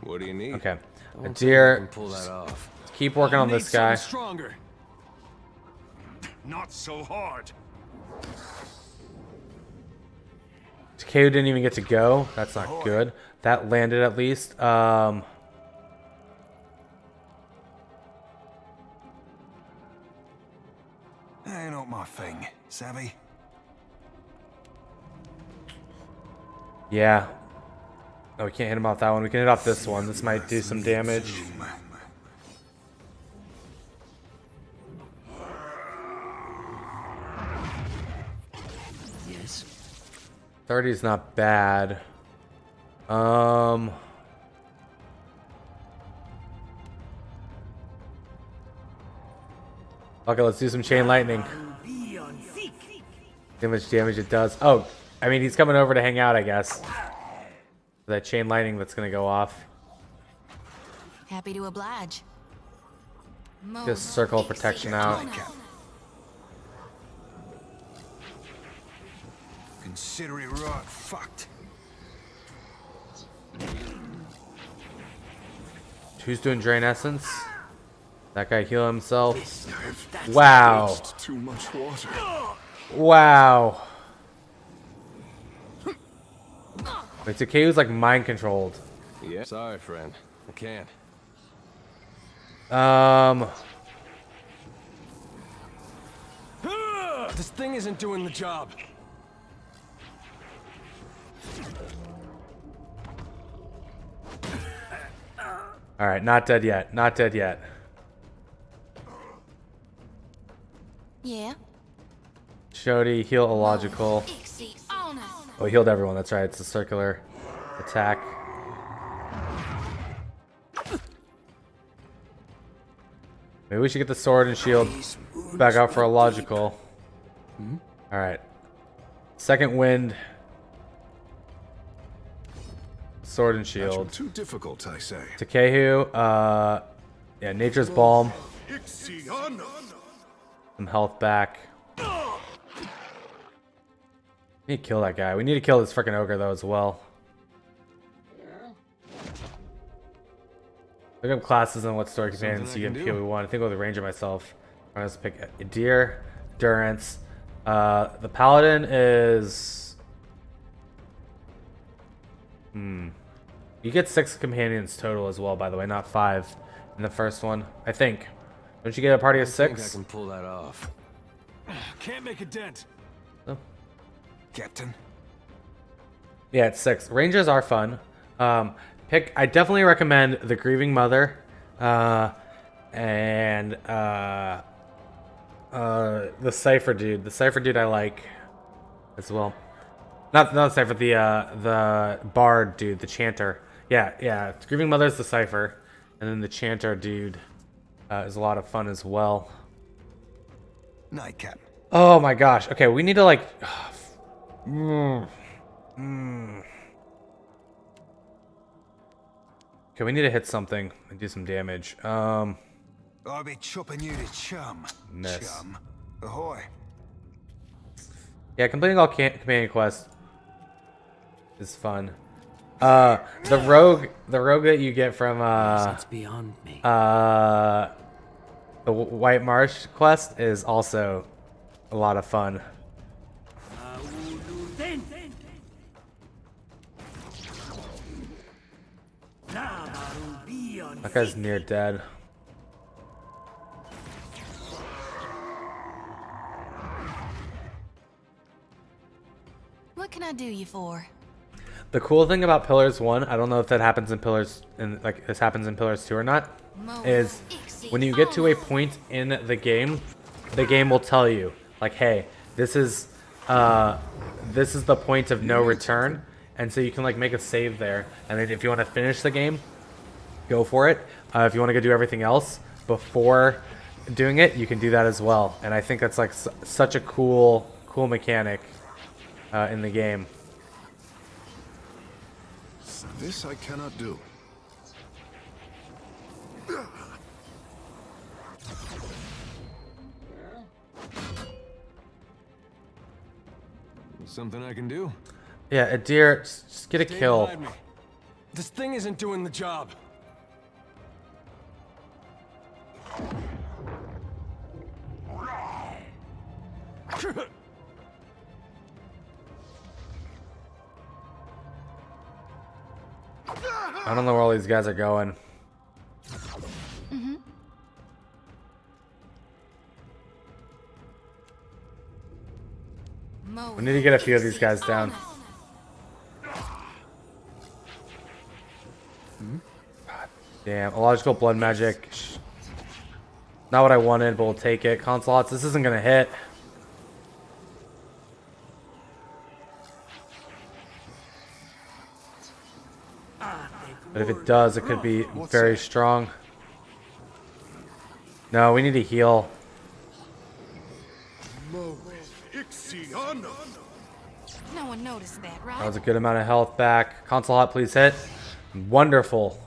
What do you need? Okay. Don't Deer, pull that off. keep working on this guy. Stronger. Not so hard. Takeyu didn't even get to go. That's not good. That landed at least. Ain't not my thing, savvy? Yeah. No, we can't hit him off that one. We can hit off this one. This might do some damage. Yes. 30 is not bad. Okay, let's do some chain lightning. See how much damage it does. Oh, I mean, he's coming over to hang out, I guess. That chain lightning that's gonna go off. Happy to oblige. Just circle protection out. Consider it right fucked. Who's doing drain essence? That guy heal himself. Wow. Too much water. Wow. Wait, Takeu's like mind controlled. Yeah. Sorry, friend. I can't. This thing isn't doing the job. All right, not dead yet. Not dead yet. Yeah. Shodi, heal illogical. Oh, he healed everyone. That's right. It's a circular attack. Maybe we should get the sword and shield back out for illogical. All right. Second wind. Sword and shield. Too difficult, I say. Takehu, yeah, Nature's Balm. Some health back. We need to kill that guy. We need to kill this freaking ogre though as well. Look up classes and what story companions you get PoE 1. I think I'll the ranger myself. I'm gonna pick a deer, endurance. The paladin is you get 6 companions total as well, by the way, not 5 in the first one. I think. Don't you get a party of 6? I think I can pull that off. Can't make a dent. Oh. Captain. Yeah, it's 6. Rangers are fun. I definitely recommend the Grieving Mother, and the Cypher dude. The Cypher dude I like as well. Not the Cypher, the Bard dude, the Chanter. Yeah. Grieving Mother's the Cypher, and then the Chanter dude is a lot of fun as well. Nightcap. Oh my gosh. Okay, we need to like. Okay, we need to hit something and do some damage. I'll be chopping you to chum. Miss. Chum. Ahoy. Yeah, completing all companion quests is fun. The rogue that you get from it's beyond me. The White Marsh quest is also a lot of fun. That guy's near dead. What can I do you for? The cool thing about Pillars 1, I don't know if that happens in Pillars, like this happens in Pillars 2 or not, is when you get to a point in the game will tell you, like, hey, this is the point of no return, and so you can like make a save there, and then if you want to finish the game, go for it. If you want to go do everything else before doing it, you can do that as well, and I think that's like such a cool mechanic in the game. This I cannot do. Something I can do? Yeah, a deer, just get a Stay kill. behind me. This thing isn't doing the job. I don't know where all these guys are going. We need to get a few of these guys down. God damn, illogical blood magic. Not what I wanted, but we'll take it. Consulates, this isn't gonna hit. But if it does, it could be very strong. No, we need to heal. No one noticed that, right? That was a good amount of health back. Console hot, please hit. Wonderful.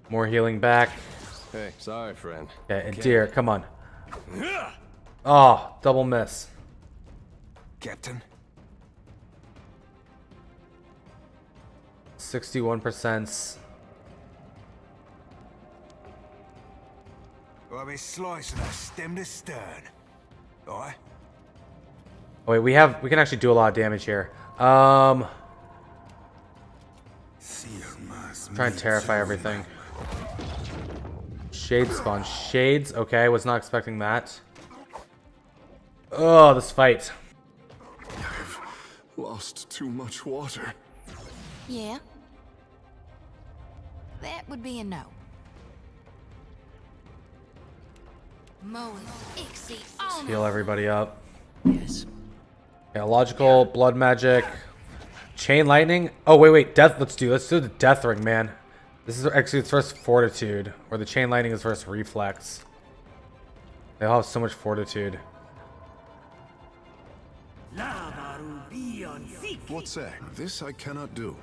More healing back. Hey, sorry, friend. Okay, and dear, come on. Oh, double miss. Captain. 61%. I'll be slicing her stem to stern. Alright? Oh wait, we can actually do a lot of damage here. Try and terrify everything. Shades spawn. Shades, okay, was not expecting that. Oh, this fight. I've lost too much water. Yeah. That would be a no. Heal everybody up. Yes. Yeah, logical, blood magic, chain lightning. Oh wait, death. Let's do the death ring, man. This is actually its first fortitude, or the chain lightning is first reflex. They all have so much fortitude. What's that? This I cannot do.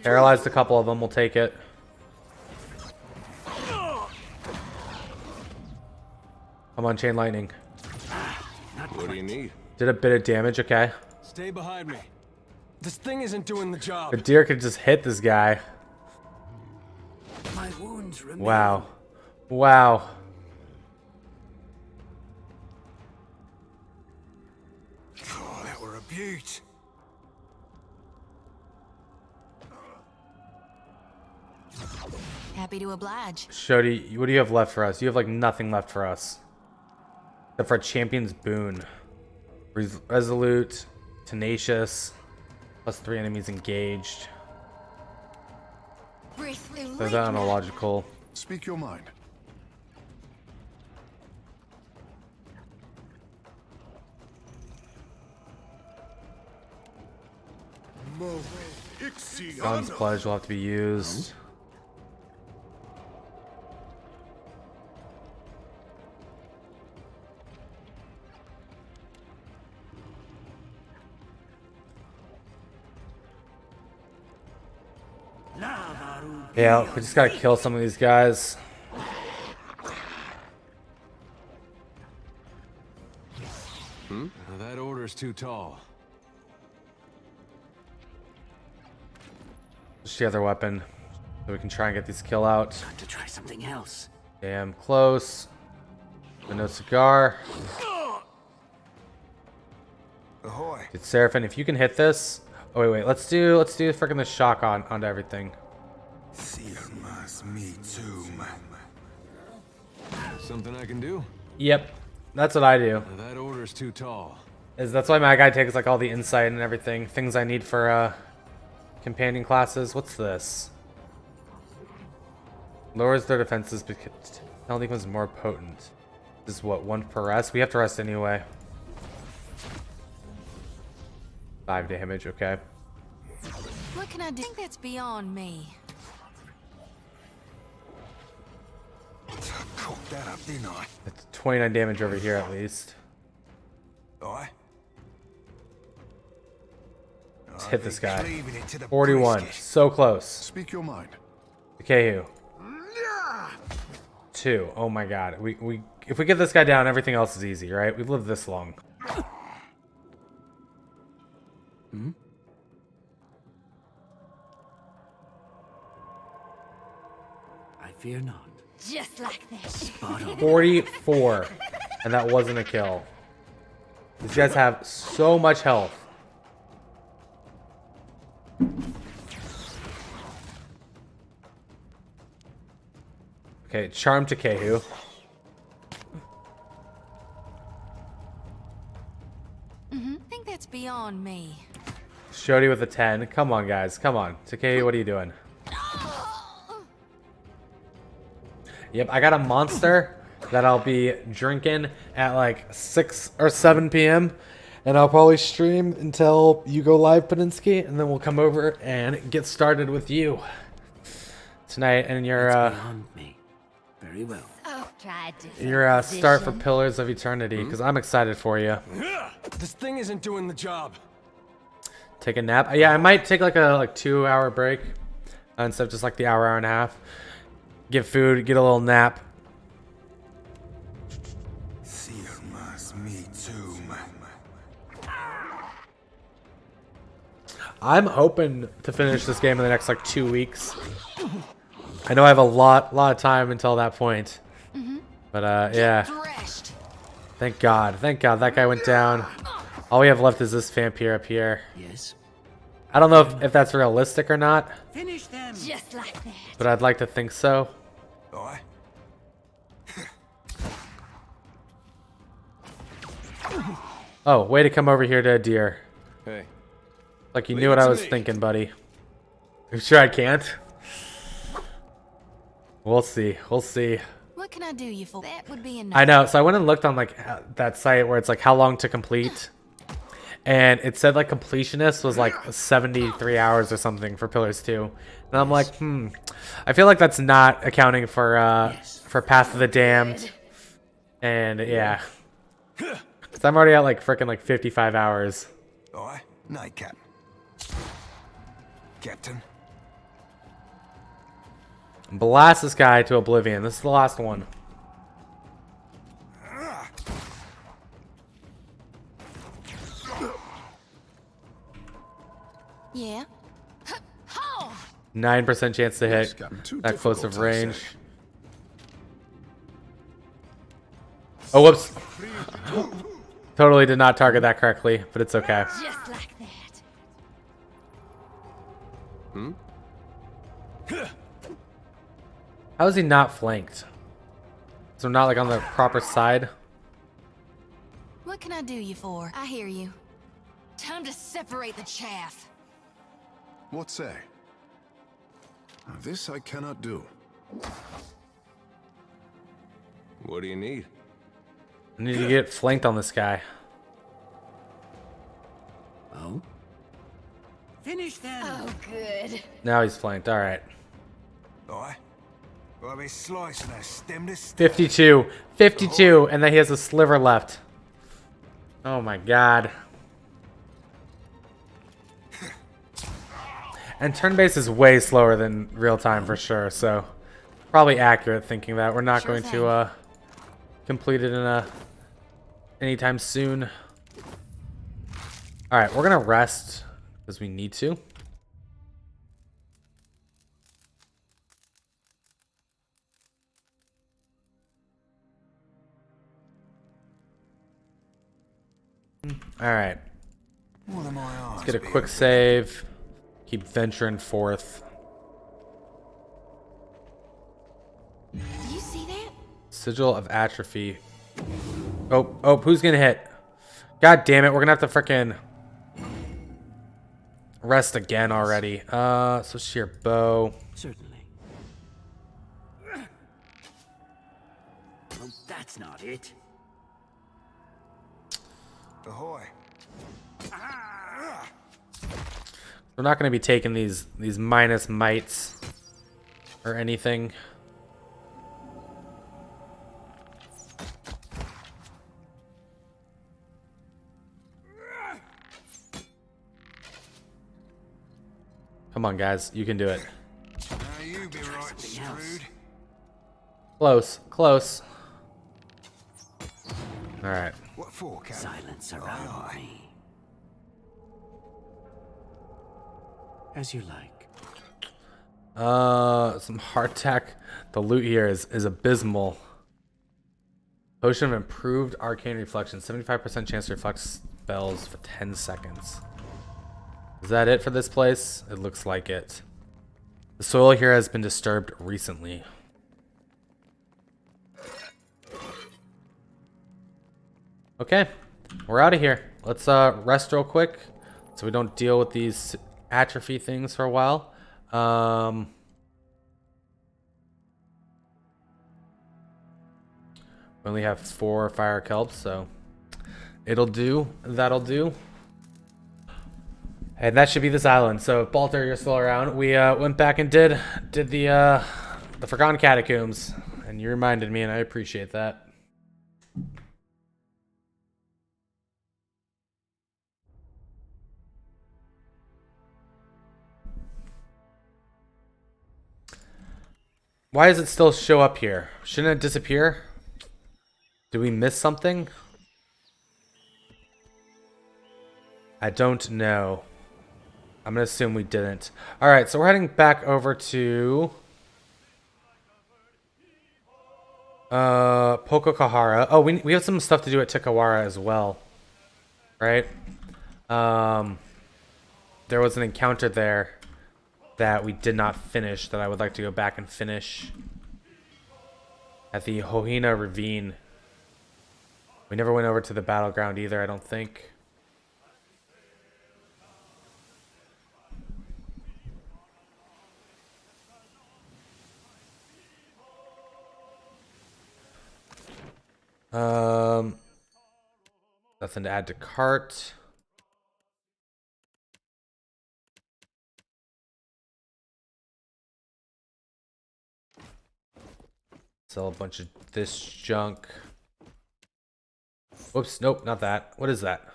Paralyzed a couple of them. We'll take it. Come on, chain lightning. What do you need? Did a bit of damage. Okay. Stay behind me. This thing isn't doing the job. The deer could just hit this guy. My wounds remain. Wow. Wow. Oh, that were a beaut. Happy to oblige. Shodi, what do you have left for us? You have like nothing left for us. Except for a champion's boon. Resolute, tenacious, +3 enemies engaged. There's that analogical. Speak your mind. Gun's pledge will have to be used. Yeah, we just gotta kill some of these guys. That order's too tall. Just the other weapon. So we can try and get these kill out. Time to try something else. Damn close. But no cigar. Ahoy. Dude, Seraphin, if you can hit this. Oh wait, let's do freaking the shock onto everything. Me too, man. Something I can do? Yep, that's what I do. That order's too tall. That's why my guy takes like all the insight and everything, things I need for companion classes. What's this? Lowers their defenses because penalty becomes more potent. This is what, 1 per rest? We have to rest anyway. 5 damage, okay. What can I do? I think that's beyond me. Cooked that up, didn't I? It's 29 damage over here at least. Alright. Let's hit this guy. 41. So close. Speak your mind. Kehu. 2. Oh my god. If we get this guy down, everything else is easy, right? We've lived this long. I fear not. Just like that. Spot on. 44. And that wasn't a kill. These guys have so much health. Okay, charm to Kehu. I think that's beyond me. Shodi with a 10. Come on, guys. Come on. Takei, what are you doing? Yep, I got a monster that I'll be drinking at like 6 or 7 p.m. And I'll probably stream until you go live, Padinsky, and then we'll come over and get started with you. tonight and your Beyond me. Very well. your start for Pillars of Eternity, because I'm excited for you. This thing isn't doing the job. Take a nap. Yeah, I might take like a 2-hour break instead of just like the hour and a half. Get food, get a little nap. I'm hoping to finish this game in the next like 2 weeks. I know I have a lot of time until that point. But yeah. Thank God that guy went down. All we have left is this vampire up here. Yes. I don't know if that's realistic or not. Finish them. Just like that. But I'd like to think so. Oh, way to come over here to a deer. Hey. Like you knew what I was thinking, buddy. You sure I can't? We'll see. We'll see. What can I do you for? That would be enough. I know. So I went and looked on like that site where it's like how long to complete. And it said like completionist was like 73 hours or something for Pillars 2. And I'm like, I feel like that's not accounting for Path of the Damned. And yeah. Cause I'm already at like freaking like 55 hours. Night, Captain. Captain. Blast this guy to oblivion. This is the last one. Yeah. 9% chance to hit that close of range. Oh, whoops. Totally did not target that correctly, but it's okay. Just like that. How is he not flanked? So not like on the proper side? What can I do you for? I hear you. Time to separate the chaff. What say? This I cannot do. What do you need? I need to get flanked on this guy. Oh? Finish them. Oh, good. Now he's flanked. All right. Well, we're slicing that stem to stem. 52. 52. And then he has a sliver left. Oh my God. And turn-based is way slower than real-time for sure, so probably accurate thinking that. We're not going to complete it in anytime soon. Alright, we're going to rest because we need to. Alright. Let's get a quick save. Keep venturing forth. You see that? Sigil of Atrophy. Oh, who's gonna hit? God damn it, we're gonna have to frickin' rest again already. So sheer bow. Certainly. Well, that's not it. Ahoy. We're not gonna be taking these minus mites or anything. Come on, guys, you can do it. You be right screwed. Close. All right. What for, Captain? Silence around me. As you like. Some hardtack. The loot here is abysmal. Potion of improved arcane reflection. 75% chance to reflect spells for 10 seconds. Is that it for this place? It looks like it. The soil here has been disturbed recently. Okay, we're out of here. Let's rest real quick so we don't deal with these atrophy things for a while. We only have 4 fire kelps, so it'll do. That'll do. And that should be this island. So if Balter, you're still around, we went back and did the Forgotten Catacombs, and you reminded me, and I appreciate that. Why does it still show up here? Shouldn't it disappear? Did we miss something? I don't know. I'm gonna assume we didn't. Alright, so we're heading back over to Pokokahara. Oh, we have some stuff to do at Tikawara as well. Right? There was an encounter there that we did not finish that I would like to go back and finish at the Hohina Ravine. We never went over to the battleground either, I don't think. Nothing to add to cart. Sell a bunch of this junk. Whoops, nope, not that. What is that?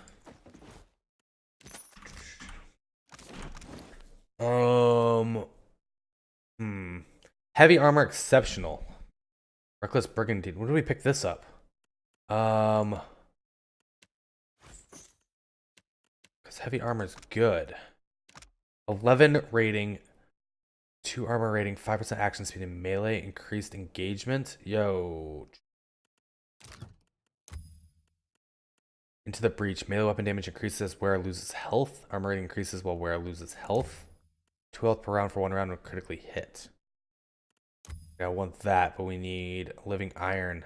Heavy armor exceptional. Reckless Brigandine. When did we pick this up? Because heavy armor is good. 11 rating, 2 armor rating, 5% action speed in melee, increased engagement. Yo. Into the breach. Melee weapon damage increases as wearer loses health. Armor rating increases while wearer loses health. 2 health per round for 1 round when critically hit. I want that, but we need living iron.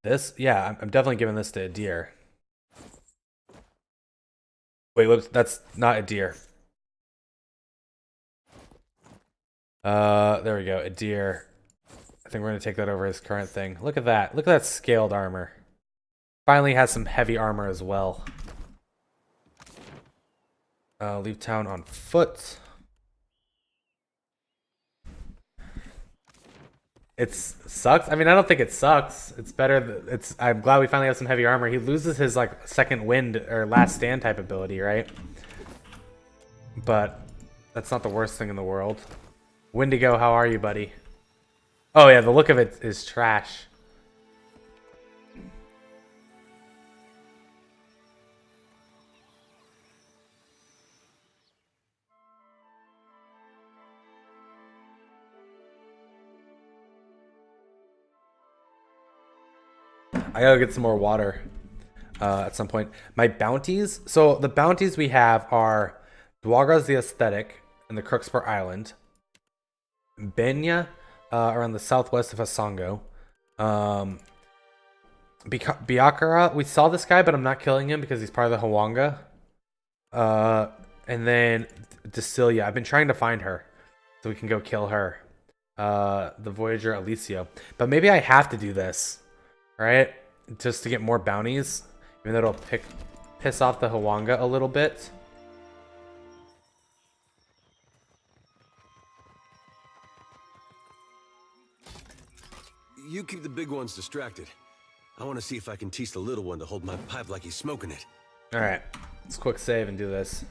This? Yeah, I'm definitely giving this to a deer. Wait, whoops, that's not a deer. There we go, a deer. I think we're gonna take that over his current thing. Look at that. Look at that scaled armor. Finally has some heavy armor as well. Leave town on foot. It sucks. I mean, I don't think it sucks. It's better. I'm glad we finally have some heavy armor. He loses his like second wind or last stand type ability, right? But that's not the worst thing in the world. Wendigo, how are you, buddy? Oh yeah, the look of it is trash. I gotta get some more water at some point. My bounties. So the bounties we have are Dwagra's the Aesthetic and the Crookspur Island. Benya around the southwest of Hasongo. Biakara, we saw this guy, but I'm not killing him because he's part of the Hawanga. And then Decilia. I've been trying to find her so we can go kill her. The Voyager Alicio. But maybe I have to do this, right? Just to get more bounties. Even though it'll piss off the Hawanga a little bit. You keep the big ones distracted. I want to see if I can teach the little one to hold my pipe like he's smoking it. Alright. Let's quick save and do this.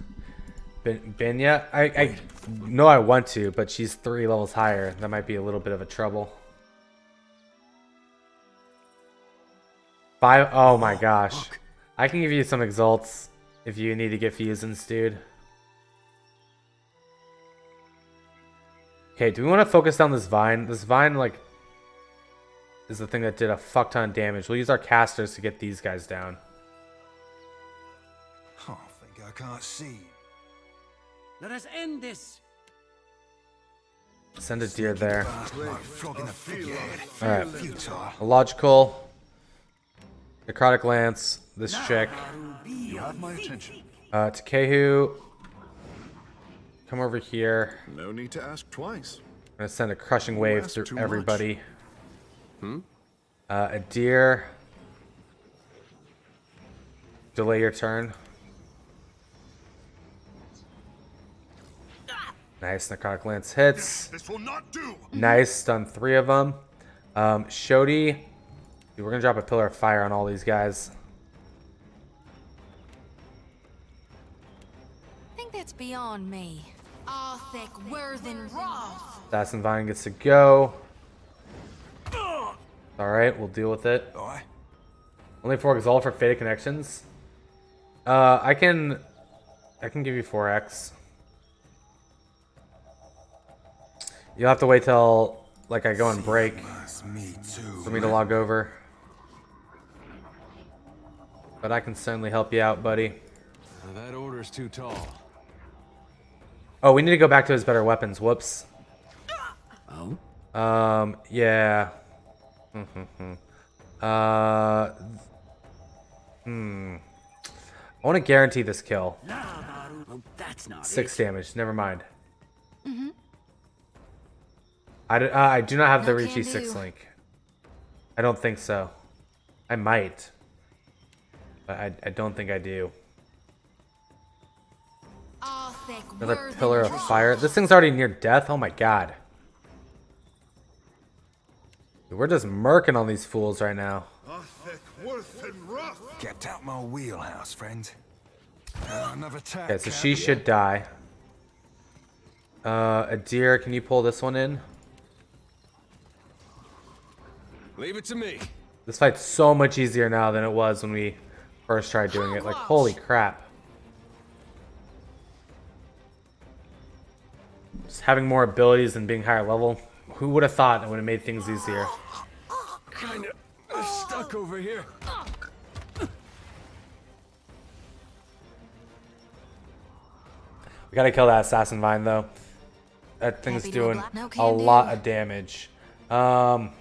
Benya? I know I want to, but she's 3 levels higher. That might be a little bit of a trouble. 5. Oh my gosh. I can give you some exalts if you need to get fusions, dude. Okay, do we want to focus down this vine? This vine, like, is the thing that did a fuck ton of damage. We'll use our casters to get these guys down. I think I can't see. Let us end this. Send a deer there. Alright. A logical. Necrotic Lance. This chick. You have my attention. Takehu. Come over here. No need to ask twice. I'm gonna send a crushing wave asked through too everybody. Hmm? A deer. delay your turn. Nice, Necrotic Lance hits. This will not do. Nice, stun 3 of them. Shodi, dude, we're gonna drop a Pillar of Fire on all these guys. I think that's beyond me. Arthek Worthen Roth. Assassin Vine gets to go. Alright, we'll deal with it. Only 4 Exalt for Fated Connections. I can give you 4x. You'll have to wait till like I go and break for me to log over. But I can certainly help you out, buddy. That order's too tall. Oh, we need to go back to his better weapons. Whoops. Oh? Yeah. I want to guarantee this kill. Oh, that's not 6 damage. Never mind. I do not have the Ricci 6 link. I don't think so. I might. But I don't think I do. Another Pillar of Fire. This thing's already near death. Oh my god. Dude, we're just murking on these fools right now. Kept out my wheelhouse, friend. Another attack. Okay, so she should die. Adir, can you pull this one in? Leave it to me. This fight's so much easier now than it was when we first tried doing it. Like, holy crap. Just having more abilities and being higher level. Who would have thought it would have made things easier? Kinda stuck over here. We gotta kill that Assassin Vine, though. That thing's doing a lot of damage. Come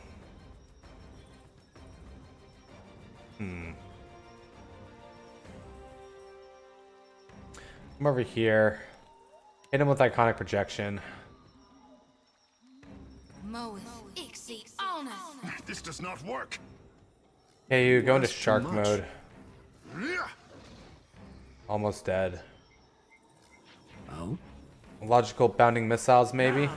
over here. Hit him with Iconic Projection. This does not work. Hey, you go into Shark mode. Almost dead. Oh? Logical Bounding Missiles, maybe?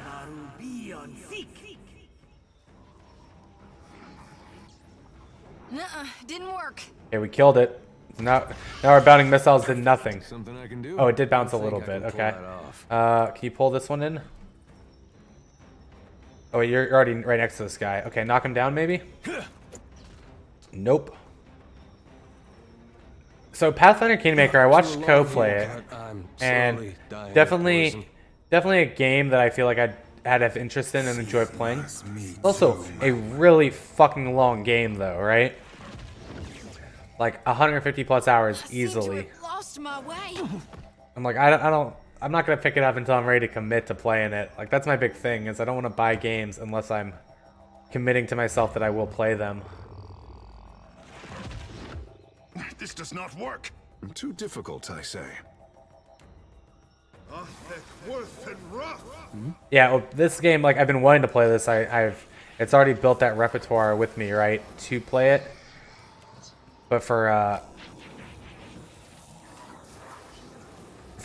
Nuh-uh, didn't work. Okay, we killed it. Now our Bounding Missiles did nothing. Something I can do. Oh, it did bounce a little bit. Okay. Can you pull this one in? Oh, wait, you're already right next to this guy. Okay, knock him down, maybe? Nope. So Pathfinder Kingmaker, I watched Co play it, and definitely a game that I feel like I'd have interest in and enjoy playing. It's also a really fucking long game, though, right? Like 150 plus hours easily. Lost my way. I'm like, I'm not gonna pick it up until I'm ready to commit to playing it. Like, that's my big thing, is I don't want to buy games unless I'm committing to myself that I will play them. This does not work. Too difficult, I say. Yeah, well, this game, like, I've been wanting to play this. It's already built that repertoire with me, right, to play it. But for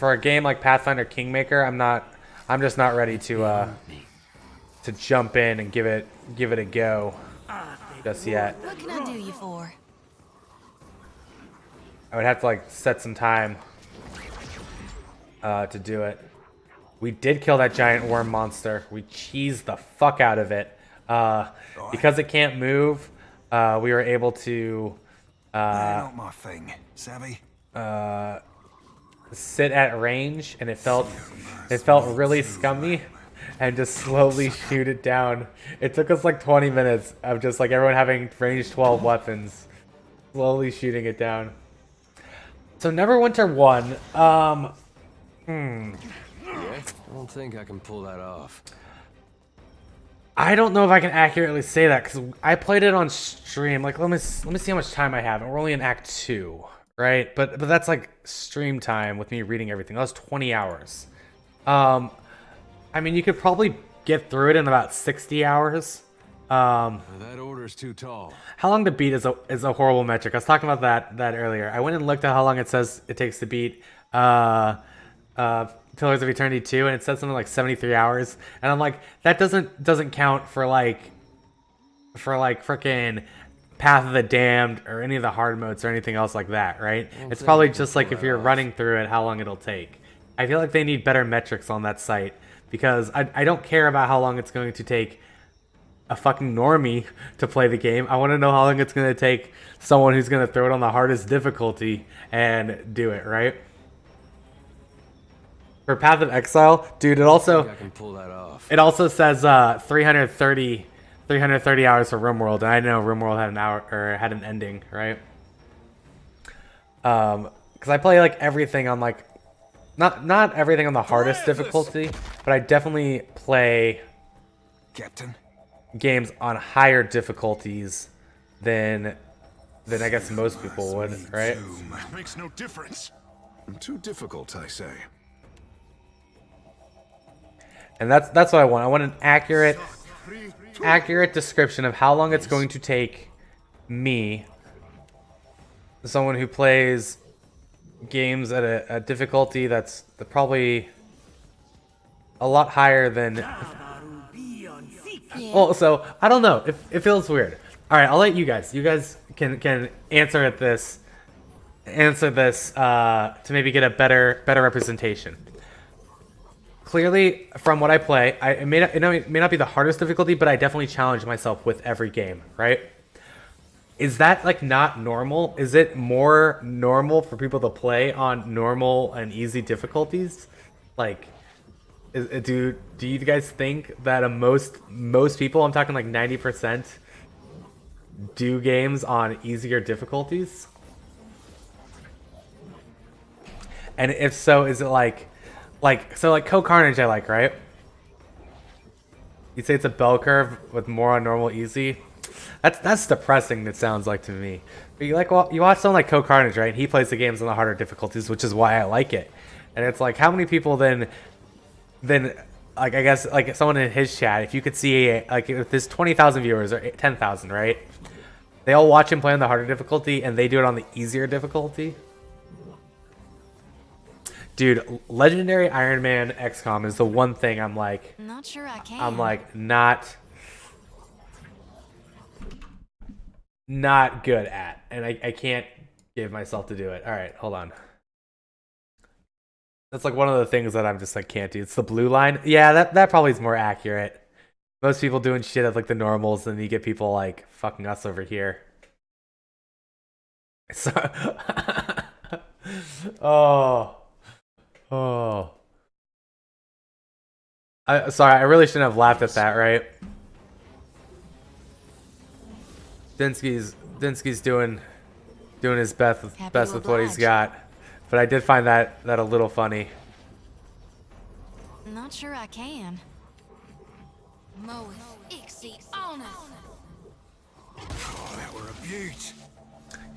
a game like Pathfinder Kingmaker, I'm just not ready to jump in and give it a go just yet. What can I do you for? I would have to like set some time to do it. We did kill that giant worm monster. We cheesed the fuck out of it. Because it can't move, we were able to not my thing, savvy. Sit at range, and it felt really scummy, and just slowly shoot it down. It took us like 20 minutes of just like everyone having range 12 weapons, slowly shooting it down. So Neverwinter 1. Yeah, I don't think I can pull that off. I don't know if I can accurately say that because I played it on stream. Like, let me see how much time I have. We're only in Act 2, right? But that's like stream time with me reading everything. That was 20 hours. I mean, you could probably get through it in about 60 hours. That order's too tall. How long to beat is a horrible metric. I was talking about that earlier. I went and looked at how long it says it takes to beat Pillars of Eternity 2, and it says something like 73 hours. And I'm like, that doesn't count for like freaking Path of the Damned or any of the hard modes or anything else like that, right? It's probably just like if you're running through it, how long it'll take. I feel like they need better metrics on that site because I don't care about how long it's going to take a fucking normie to play the game. I want to know how long it's going to take someone who's going to throw it on the hardest difficulty and do it, right? For Path of Exile, dude, I can pull that off. It also says 330 hours for RimWorld, and I know RimWorld had an ending, right? Because I play like everything on like not everything on the hardest difficulty, but I definitely play Captain games on higher difficulties than I guess most people would, right? Makes no difference. Too difficult, I say. And that's what I want. I want an accurate description of how long it's going to take me, someone who plays games at a difficulty that's probably a lot higher than. Well, so I don't know. It feels weird. All right, I'll let you guys. You guys can answer this to maybe get a better representation. Clearly, from what I play, it may not be the hardest difficulty, but I definitely challenge myself with every game, right? Is that like not normal? Is it more normal for people to play on normal and easy difficulties? Like, do you guys think that most people, I'm talking like 90%, do games on easier difficulties? And if so, is it like Co-Carnage I like, right? You'd say it's a bell curve with more on normal easy. That's depressing, it sounds like to me. But you watch someone like Co-Carnage, right? He plays the games on the harder difficulties, which is why I like it. And it's like, how many people then like, I guess like someone in his chat, if you could see like if there's 20,000 viewers or 10,000, right? They all watch him play on the harder difficulty and they do it on the easier difficulty. Dude, Legendary Iron Man XCOM is the one thing I'm like... Not sure I can. I'm like, not good at. And I can't give myself to do it. Alright, hold on. That's like one of the things that I'm just like, can't do. It's the blue line. Yeah, that probably is more accurate. Most people doing shit at like the normals, and you get people like fucking us over here. So... Oh... Sorry, I really shouldn't have laughed at that, right? Dinsky's doing his best with what he's got, but I did find that a little funny. Not sure I can. Oh, that were a beaut.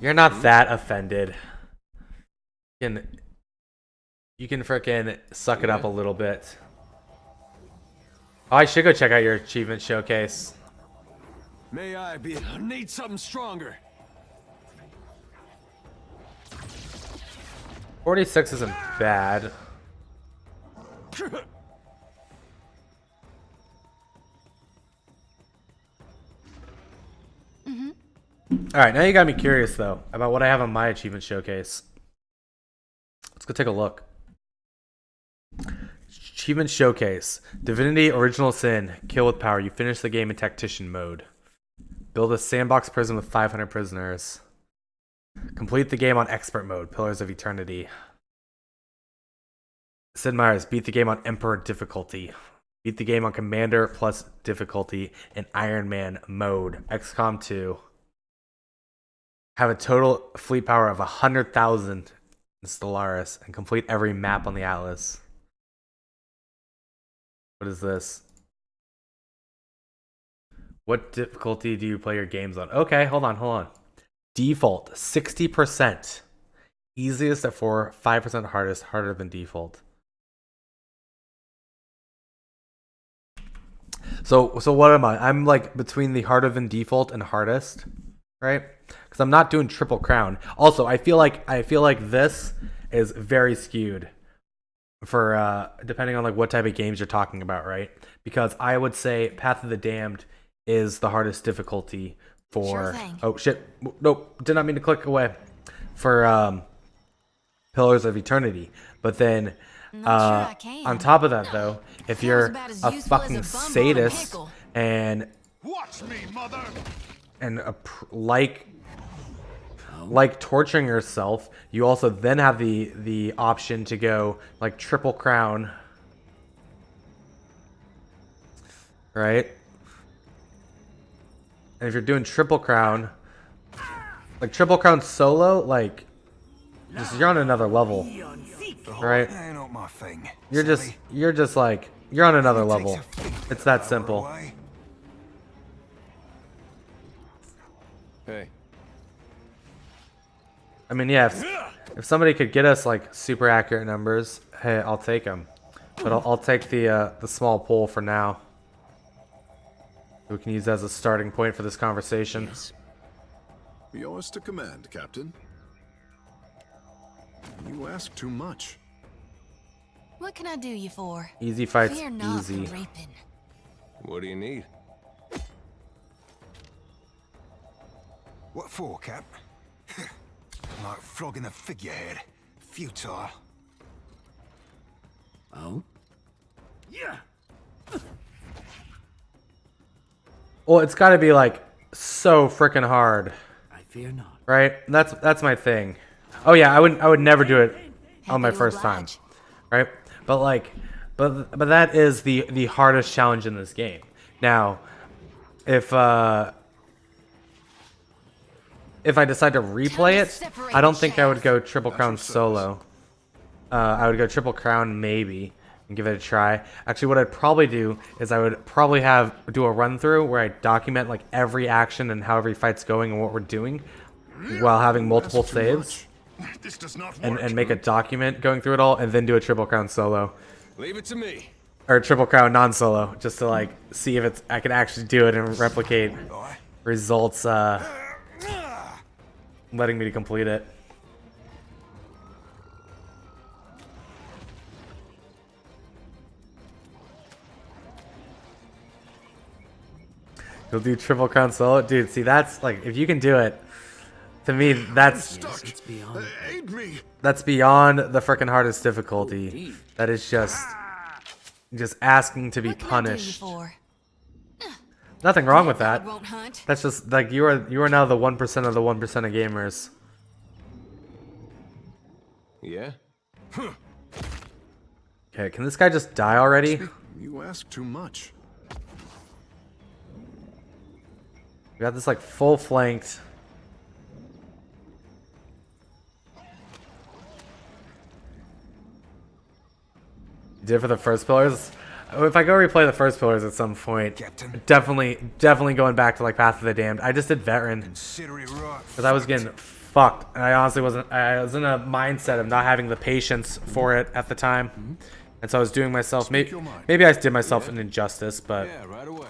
You're not that offended. You can frickin' suck it up a little bit. Oh, I should go check out your achievement showcase. May I need something stronger. 46 isn't bad. Alright, now you got me curious though about what I have on my achievement showcase. Let's go take a look. Achievement Showcase. Divinity Original Sin. Kill with power. You finish the game in Tactician mode. Build a sandbox prison with 500 prisoners. Complete the game on Expert mode. Pillars of Eternity. Sid Meier's. Beat the game on Emperor difficulty. Beat the game on Commander plus difficulty in Iron Man mode. XCOM 2. Have a total fleet power of 100,000 in Stellaris. And complete every map on the Atlas. What is this? What difficulty do you play your games on? Okay, hold on. Default, 60%. Easiest at 4, 5% hardest, harder than default. So what am I? I'm like between the harder than default and hardest, right? Because I'm not doing triple crown. Also, I feel like this is very skewed for depending on like what type of games you're talking about, right? Because I would say Path of the Damned is the hardest difficulty for. Oh shit! Nope, did not mean to click away. For Pillars of Eternity, but then on top of that though, if you're a fucking sadist and Watch me, mother. and like torturing yourself, you also then have the option to go like triple crown, right? And if you're doing triple crown, like triple crown solo, like you're on another level, right? You're just like you're on another level. It's that simple. Hey. I mean, yeah, if somebody could get us like super accurate numbers, hey, I'll take them. But I'll take the small poll for now. We can use that as a starting point for this conversation. Yes. Yours to command, Captain. You ask too much. What can I do you for? Easy fights, Fear not easy. the raping. What do you need? What for, Cap? Like flogging a figurehead. Futile. Oh? Yeah. Well, it's got to be like so freaking hard. I fear not. Right? That's my thing. Oh yeah, I would never do it on my first time. Right? But like but that is the hardest challenge in this game. Now, if I decide to replay it, I don't think I would go triple crown solo. I would go triple crown maybe and give it a try. Actually, what I'd probably do is I would probably do a run through where I document like every action and how every fight's going and what we're doing while having multiple saves. This does not And work. make a document going through it all and then do a triple crown solo. Leave it to me. Or triple crown non-solo, just to like see if I can actually do it and replicate results letting me to complete it. You'll do triple crown solo? Dude, see that's like if you can do it, to me that's Aid me. that's beyond the freaking hardest difficulty. That is just asking to be punished. Nothing wrong with that. That's just like you are now the 1% of the 1% of gamers. Yeah? Okay, can this guy just die already? You ask too much. We got this like full flanked. Did it for the first pillars? If I go replay the first pillars at some point, definitely going back to like Path of the Damned. I just did veteran because I was getting fucked, and I honestly wasn't. I was in a mindset of not having the patience for it at the time, and so I was doing myself. Maybe I did myself an injustice, but Yeah, right away.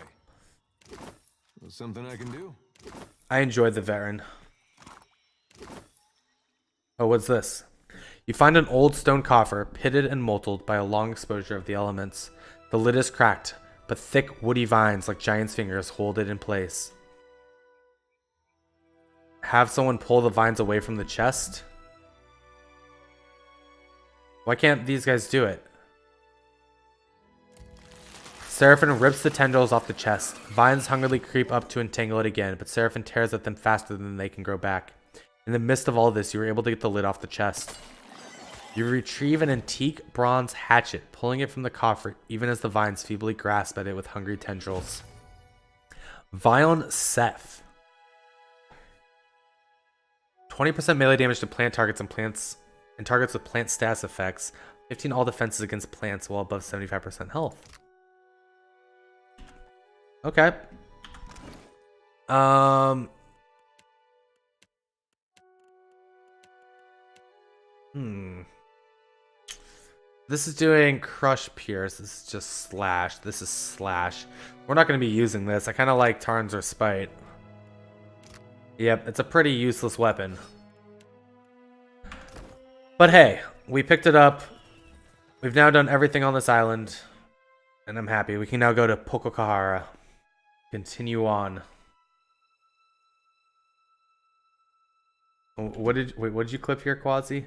There's something I can do. I enjoyed the veteran. Oh, what's this? You find an old stone coffer, pitted and mottled by a long exposure of the elements. The lid is cracked, but thick woody vines like giant's fingers hold it in place. Have someone pull the vines away from the chest? Why can't these guys do it? Seraphin rips the tendrils off the chest. Vines hungrily creep up to entangle it again, but Seraphin tears at them faster than they can grow back. In the midst of all this, you were able to get the lid off the chest. You retrieve an antique bronze hatchet, pulling it from the coffer, even as the vines feebly grasp at it with hungry tendrils. Violent Seth. 20% melee damage to plant targets and targets with plant status effects. 15 all defenses against plants while above 75% health. Okay. This is doing Crush Pierce. This is just Slash. This is Slash. We're not going to be using this. I kind of like Tarn's Respite. Yep, it's a pretty useless weapon. But hey, we picked it up. We've now done everything on this island. And I'm happy. We can now go to Pococahara. Continue on. What did you clip here, Quasi?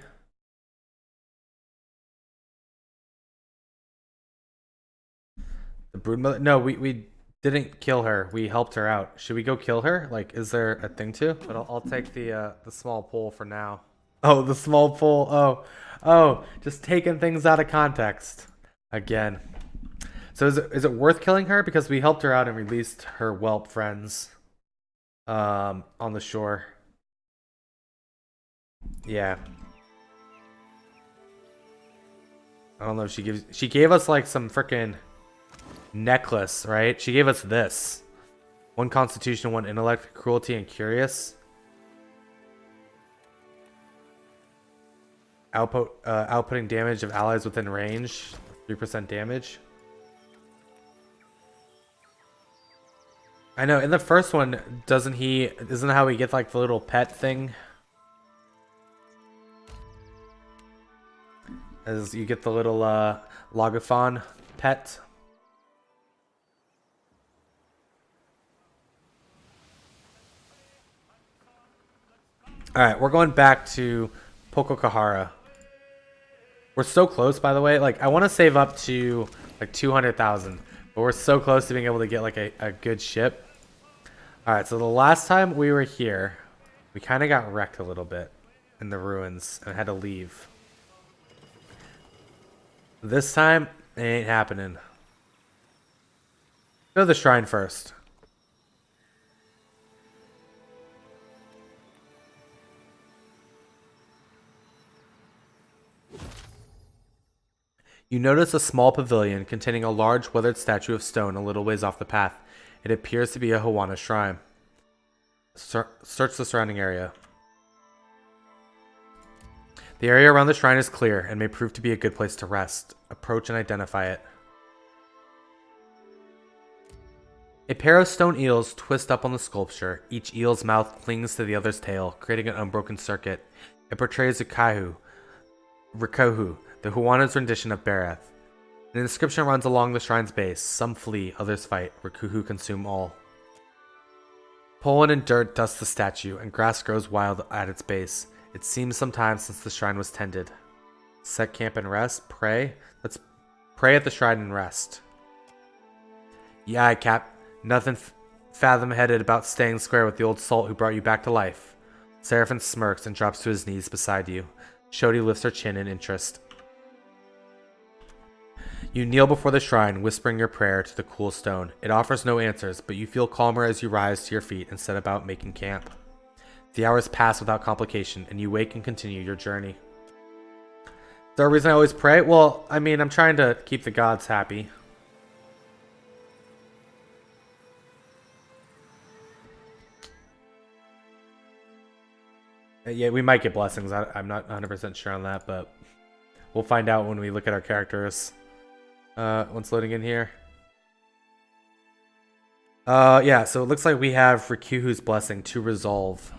The Broodmother? No, we didn't kill her. We helped her out. Should we go kill her? Like, is there a thing to? But I'll take the small pole for now. Oh, the small pole. Oh, just taking things out of context again. So is it worth killing her because we helped her out and released her whelp friends on the shore? Yeah. I don't know if she gave us like some freaking necklace, right? She gave us this. 1 constitution, 1 intellect, cruelty, and curious. Outputting damage of allies within range. 3% damage. I know, in the first one, isn't that how we get like the little pet thing? As you get the little Logophon pet. Alright, we're going back to Pococahara. We're so close, by the way. Like, I want to save up to like 200,000. But we're so close to being able to get like a good ship. Alright, so the last time we were here, we kind of got wrecked a little bit in the ruins and had to leave. This time, it ain't happening. Go to the shrine first. You notice a small pavilion containing a large weathered statue of stone a little ways off the path. It appears to be a Hawana shrine. Search the surrounding area. The area around the shrine is clear and may prove to be a good place to rest. Approach and identify it. A pair of stone eels twist up on the sculpture. Each eel's mouth clings to the other's tail, creating an unbroken circuit. It portrays Rikohu, the Huana's rendition of Barath. An inscription runs along the shrine's base. Some flee, others fight. Rikuhu consume all. Pollen and dirt dust the statue, and grass grows wild at its base. It seems some time since the shrine was tended. Set camp and rest. Pray. Let's pray at the shrine and rest. Yeah, Cap. Nothing fathom-headed about staying square with the old salt who brought you back to life. Seraphin smirks and drops to his knees beside you. Shodi lifts her chin in interest. You kneel before the shrine, whispering your prayer to the cool stone. It offers no answers, but you feel calmer as you rise to your feet and set about making camp. The hours pass without complication, and you wake and continue your journey. Is there a reason I always pray? Well, I mean, I'm trying to keep the gods happy. Yeah, we might get blessings. I'm not 100% sure on that, but we'll find out when we look at our characters. Once loading in here. Yeah, so it looks like we have Rikuhu's blessing to resolve.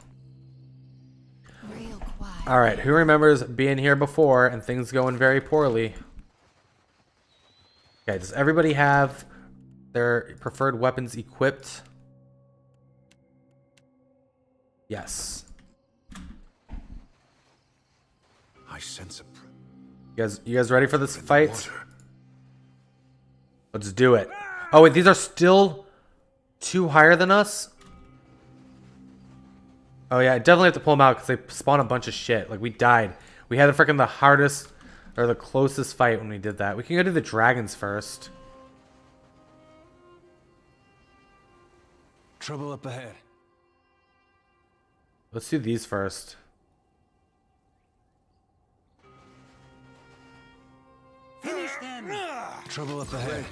Alright, who remembers being here before and things going very poorly? Okay, does everybody have their preferred weapons equipped? Yes. I sense a... You guys ready for this fight? Let's do it. Oh wait, these are still 2 higher than us? Oh yeah, I definitely have to pull them out because they spawn a bunch of shit. Like, we died. We had the hardest, or the closest fight when we did that. We can go to the dragons first. Trouble up ahead. Let's do these first. Finish them. Trouble up ahead.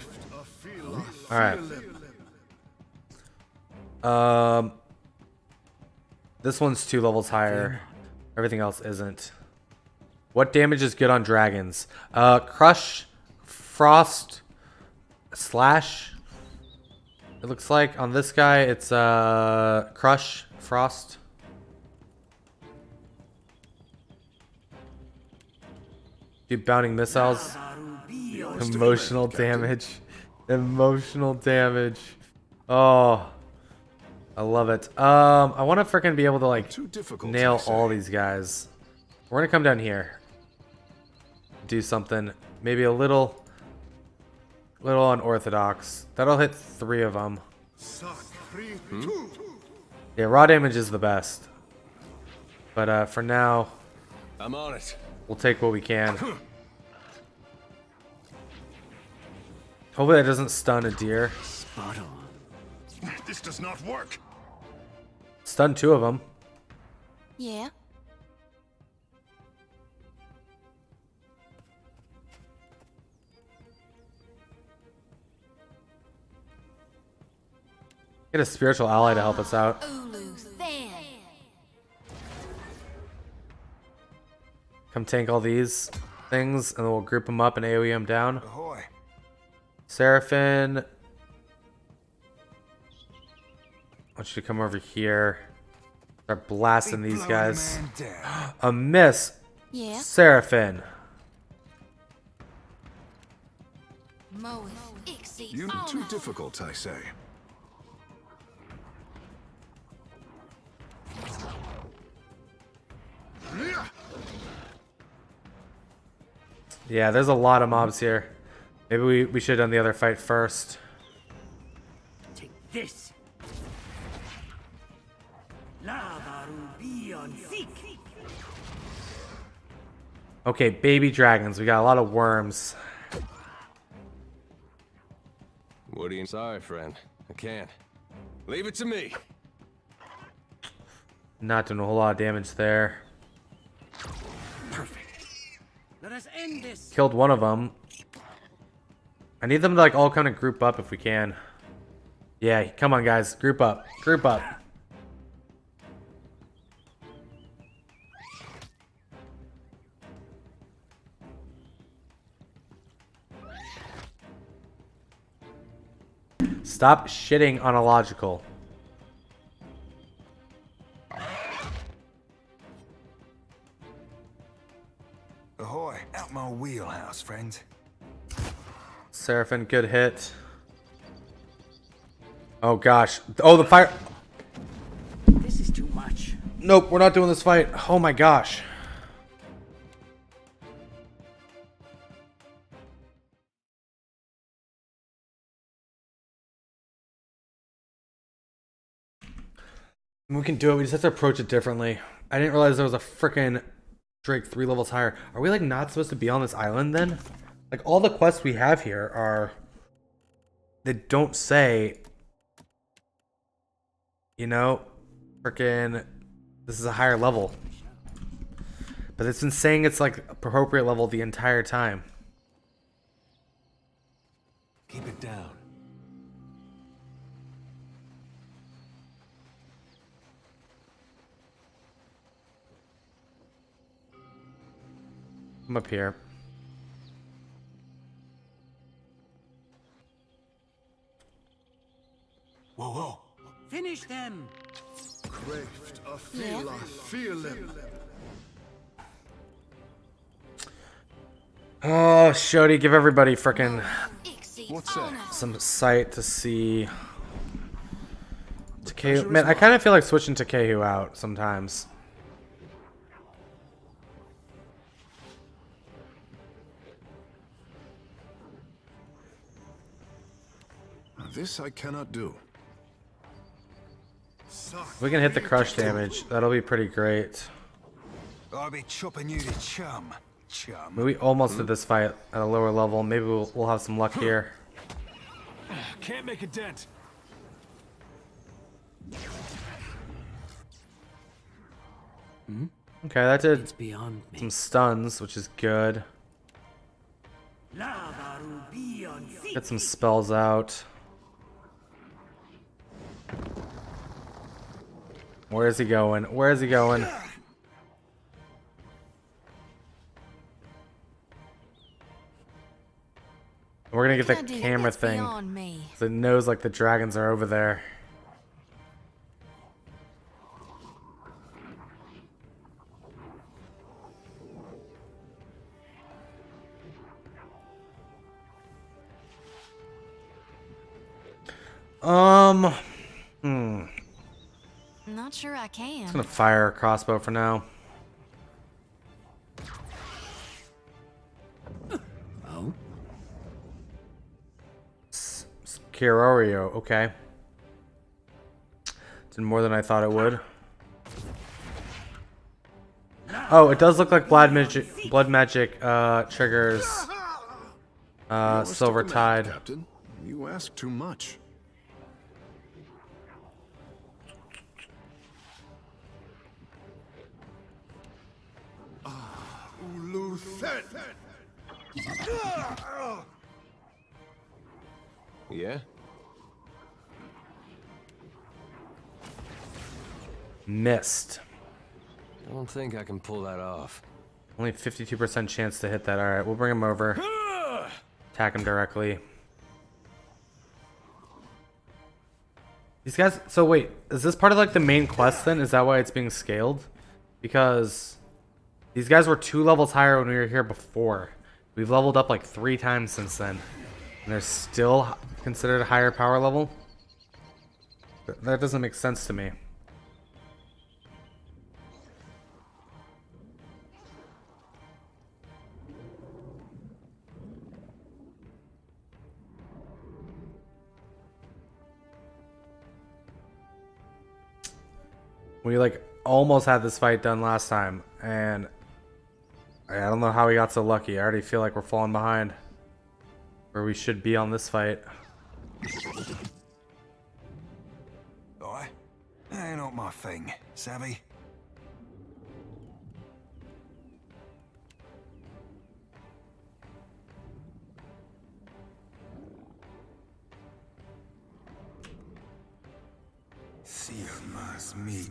Alright. This one's 2 levels higher. Everything else isn't. What damage is good on dragons? Crush, Frost, Slash. It looks like on this guy it's Crush, Frost. Keep bounding missiles. Emotional damage. Emotional damage. Oh, I love it. I want to freaking be able to like nail all these guys. We're gonna come down here. Do something. Maybe a little unorthodox. That'll hit 3 of them. Yeah, raw damage is the best. But for now, I'm on it. We'll take what we can. Hopefully that doesn't stun a deer. Spot on. This does not work. Stun 2 of them. Yeah. Get a spiritual ally to help us out. Come tank all these things, and then we'll group them up and AoE them down. Ahoy. Seraphin, I want you to come over here. Start blasting these guys. A miss. Yeah. Seraphin. You're too difficult, I say. Yeah, there's a lot of mobs here. Maybe we should have done the other fight first. Take this. Okay, baby dragons. We got a lot of worms. What do you... Sorry, friend. I can't. Leave it to me. Not doing a whole lot of damage there. Let us end this. Killed one of them. I need them to like all kind of group up if we can. Yeah, come on guys, group up. Group up. Stop shitting on illogical. Ahoy, out my wheelhouse, friend. Seraphin, good hit. Oh gosh. Oh, the fire. This is too much. Nope, we're not doing this fight. Oh my gosh. We can do it. We just have to approach it differently. I didn't realize there was a frickin' Drake 3 levels higher. Are we like not supposed to be on this island then? Like all the quests we have here are, they don't say, you know, frickin' this is a higher level. But it's been saying it's like appropriate level the entire time. Keep it down. I'm up here. Whoa, whoa. Finish them. Craved a feel feeling. Oh, Shody, give everybody frickin' What's that? some sight to see. Kehu, man, I kind of feel like switching to Kehu out sometimes. This I cannot do. If we can hit the crush damage, that'll be pretty great. I'll be chopping you to chum. I mean, we almost did this fight at a lower level. Maybe we'll have some luck here. Can't make a dent. Okay, that did It's beyond me. some stuns, which is good. Get some spells out. Where is he going? Where is he going? We're gonna get What can the I do camera that's thing. beyond me? So it knows like the dragons are over there. Not sure I can. I'm gonna fire a crossbow for now. Oh? Kirorio, okay. Did more than I thought it would. Oh, it does look like blood magic triggers Silver Tide. Captain, you ask too much. Yeah? Missed. I don't think I can pull that off. Only 52% chance to hit that. Alright, we'll bring him over. Attack him directly. These guys... So wait, is this part of like the main quest then? Is that why it's being scaled? Because these guys were 2 levels higher when we were here before. We've leveled up like 3 times since then. And they're still considered a higher power level? That doesn't make sense to me. We like almost had this fight done last time, and I don't know how we got so lucky. I already feel like we're falling behind where we should be on this fight. Aye, ain't not my thing, savvy?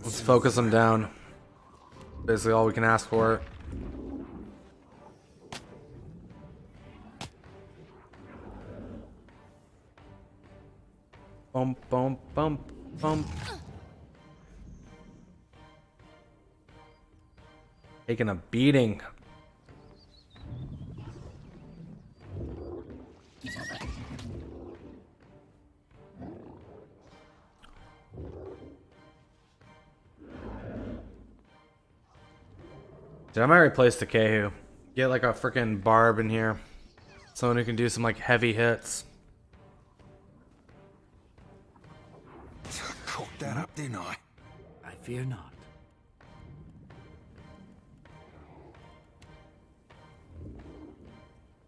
Let's focus them down. Basically all we can ask for. Bump, bump, bump, bump. Taking a beating. Dude, I might replace the Kehu. Get like a freaking barb in here. Someone who can do some like heavy hits. Cooked that up, didn't I? I fear not.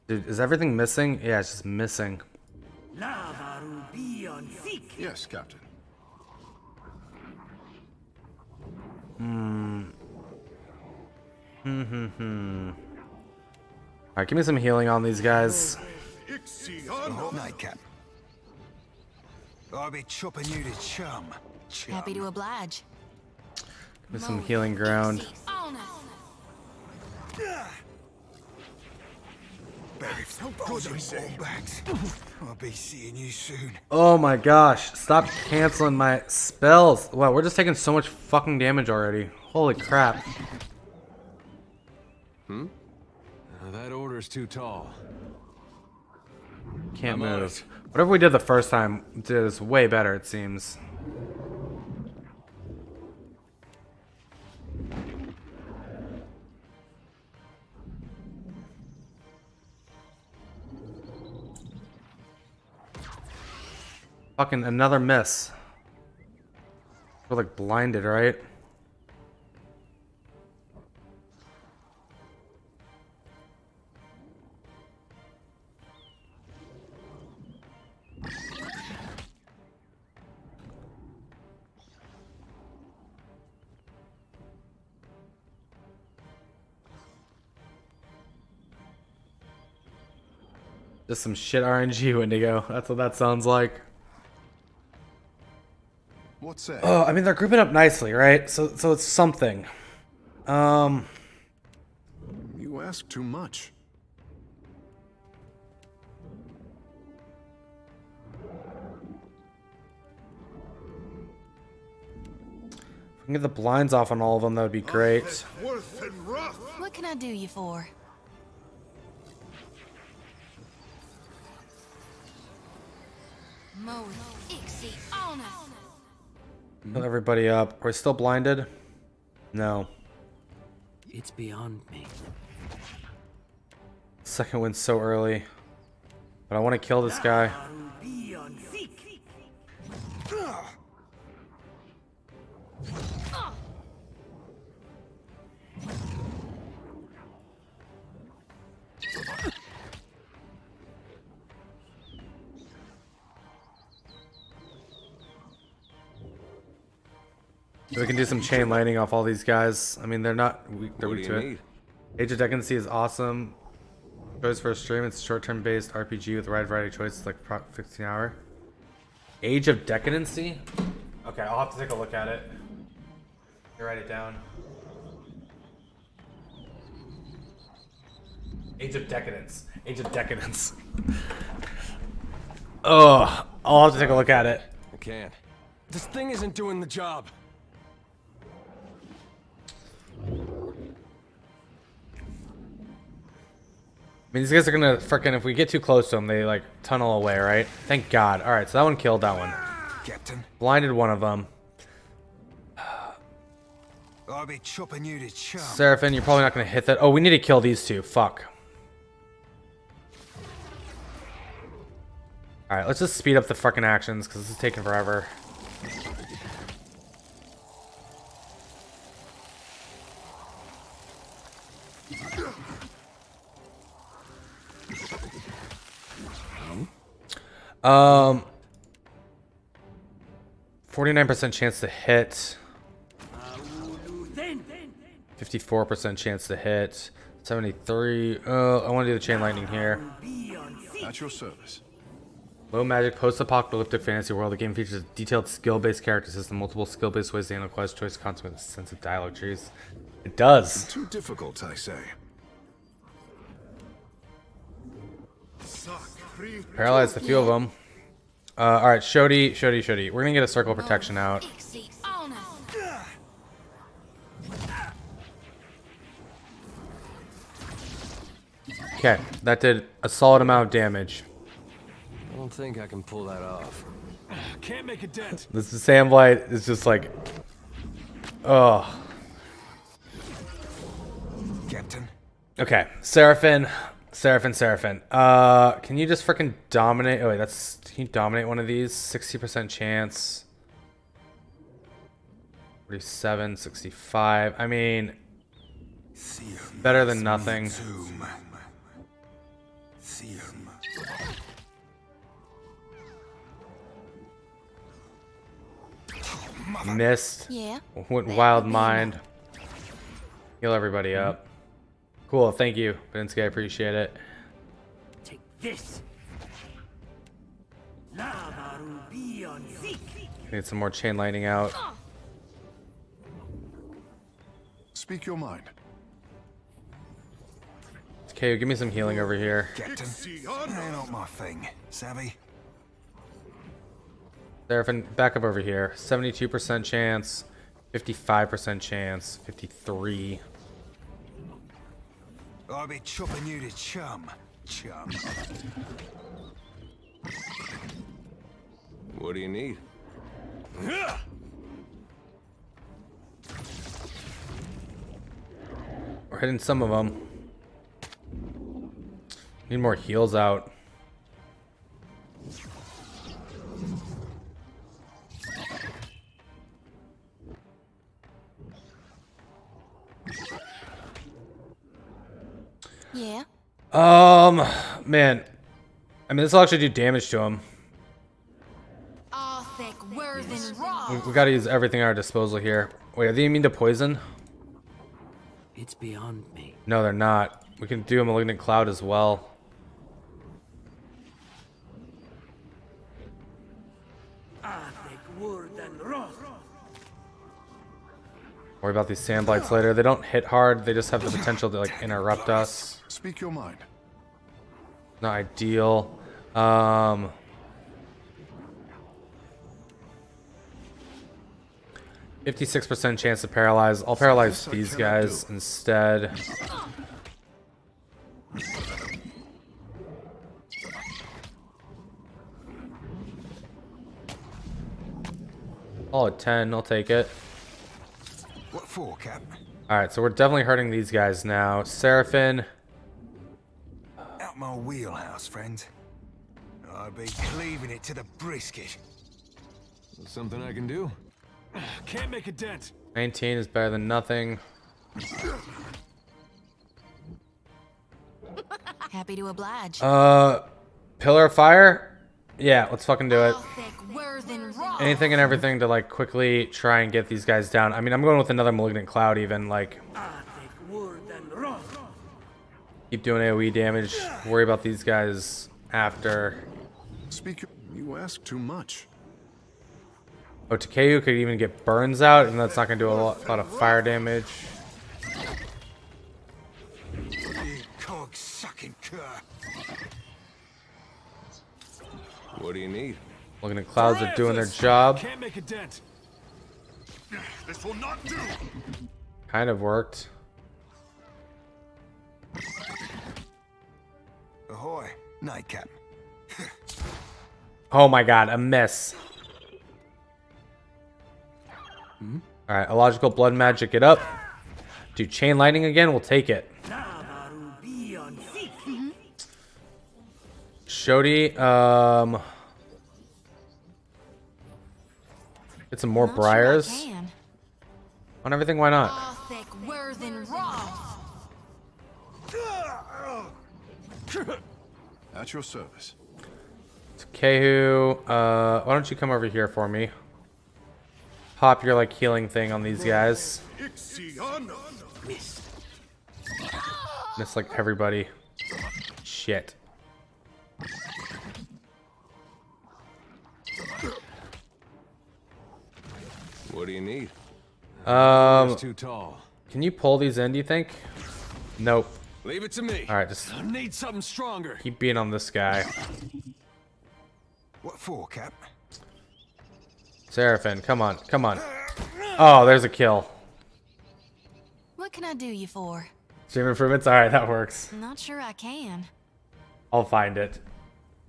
Dude, is everything missing? Yeah, it's just missing. Yes, Captain. Alright, give me some healing on these guys. Nightcap. I'll be chopping you to chum. Happy to oblige. Give me some healing ground. I'll be seeing you soon. Oh my gosh, stop canceling my spells. Wow, we're just taking so much fucking damage already. Holy crap. That order's too tall. Can't move. Whatever we did the first time did is way better, it seems. Fucking another miss. We're like blinded, right? Just some shit RNG, Wendigo. That's what that sounds like. What's that? Oh, I mean, they're grouping up nicely, right? So it's something. You ask too much. can get the blinds off on all of them, that would be great. What can I do you for? Fill everybody up. Are we still blinded? No. It's beyond me. Second win so early. But I want to kill this guy. We can do some chain lightning off all these guys. I mean, they're weak to it. Age of Decadency is awesome. Choice for a stream. It's a short-term based RPG with a wide variety of choices, like 15 hour. Age of Decadency? Okay, I'll have to take a look at it. You write it down. Age of Decadence. Age of Decadence. Oh, I'll have to take a look at it. I can't. This thing isn't doing the job. I mean, these guys are gonna frickin', if we get too close to them, they like tunnel away, right? Thank God. Alright, so that one killed that one. Captain. Blinded one of them. I'll be chopping you to chum. Seraphin, you're probably not gonna hit that. Oh, we need to kill these two. Fuck. Alright, let's just speed up the frickin' actions, because this is taking forever. Um, 49% chance to hit. 54% chance to hit. 73. Oh, I want to do the chain lightning here. At your service. Low magic post-apocalyptic fantasy world. The game features a detailed skill-based character system, multiple skill-based ways to handle quest, choice, consequence, sense of dialogue trees. It does. Too difficult, I say. Paralyzed a few of them. Alright, Shodi. We're gonna get a circle protection out. Okay, that did a solid amount of damage. I don't think I can pull that off. Can't make a dent. This Sand Blight is just like... Oh. Captain. Okay, Seraphin. Can you just freaking dominate? Oh wait, can you dominate one of these? 60% chance. 47, 65. I mean, better than nothing. Missed. Yeah. Went Wild Mind. Heal everybody up. Cool, thank you, Binsky, I appreciate it. Take this. Need some more chain lightning out. Speak your mind. Okay, give me some healing over here. Captain, that ain't my thing. Savvy? Seraphin, back up over here. 72% chance, 55% chance, 53. I'll be chopping you to chum. What do you need? We're hitting some of them. Need more heals out. Yeah. Man. I mean, this will actually do damage to him. We gotta use everything at our disposal here. Wait, are they immune to poison? It's beyond me. No, they're not. We can do a Malignant Cloud as well. Worry about these Sand Blights later. They don't hit hard. They just have the potential to like interrupt us. Speak your mind. Not ideal. 56% chance to paralyze. I'll paralyze these guys instead. All at 10, I'll take it. What for, Cap? Alright, so we're definitely hurting these guys now. Seraphin. Out my wheelhouse, friend. I'd be cleaving it to the brisket. Something I can do? Can't make a dent. 19 is better than nothing. Happy to oblige. Pillar of Fire? Yeah, let's fucking do it. Word than raw. Anything and everything to like quickly try and get these guys down. I mean, I'm going with another Malignant Cloud even, like. Keep doing AoE damage. Worry about these guys after. Speak. You ask too much. Oh, Takeu could even get burns out, and that's not going to do a lot of fire damage. You cog-sucking cur. What do you need? Looking at Clouds are doing their job. Can't make a dent. This will not do. Kind of worked. Ahoy, Nightcap. Oh my god, a miss. Alright, Illogical Blood Magic it up. Do Chain Lightning again, we'll take it. Shodi, get some more briars. On everything, why not? At your service. Kehu, why don't you come over here for me? Pop your like healing thing on these guys. Miss like everybody. Shit. What do you need? It's too tall. Can you pull these in, do you think? Nope. Leave it to me. Alright, just I need something stronger. keep being on this guy. What for, Cap? Seraphin, come on, come on. Oh, there's a kill. What can I do you for? Stream improvements? Alright, that works. Not sure I can. I'll find it.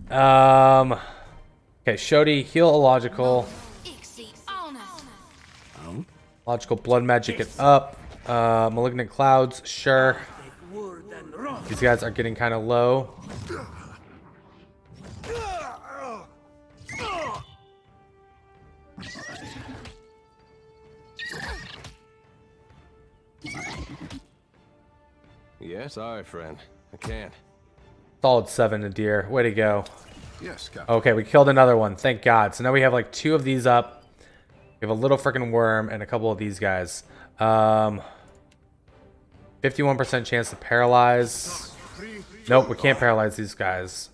Okay, Shodi, heal Illogical. Logical Blood Magic it up. Malignant Clouds, sure. These guys are getting kind of low. Yeah, sorry, friend. I can't. Solid 7 to deer. Way to go. Yes, Captain. Okay, we killed another one. Thank God. So now we have like 2 of these up. We have a little freaking worm and a couple of these guys. 51% chance to paralyze. Nope, we can't paralyze these guys.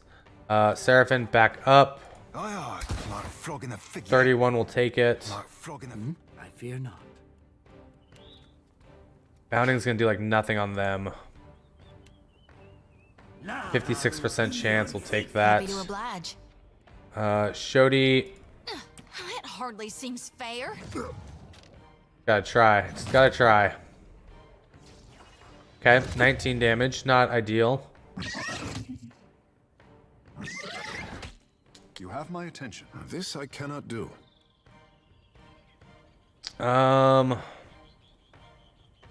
Seraphin, back up. 31 will take it. I fear not. Bounding's gonna do like nothing on them. 56% chance, we'll take that. Happy to oblige. Shodi, That hardly seems fair. gotta try. Just gotta try. Okay, 19 damage, not ideal. You have my attention. This I cannot do.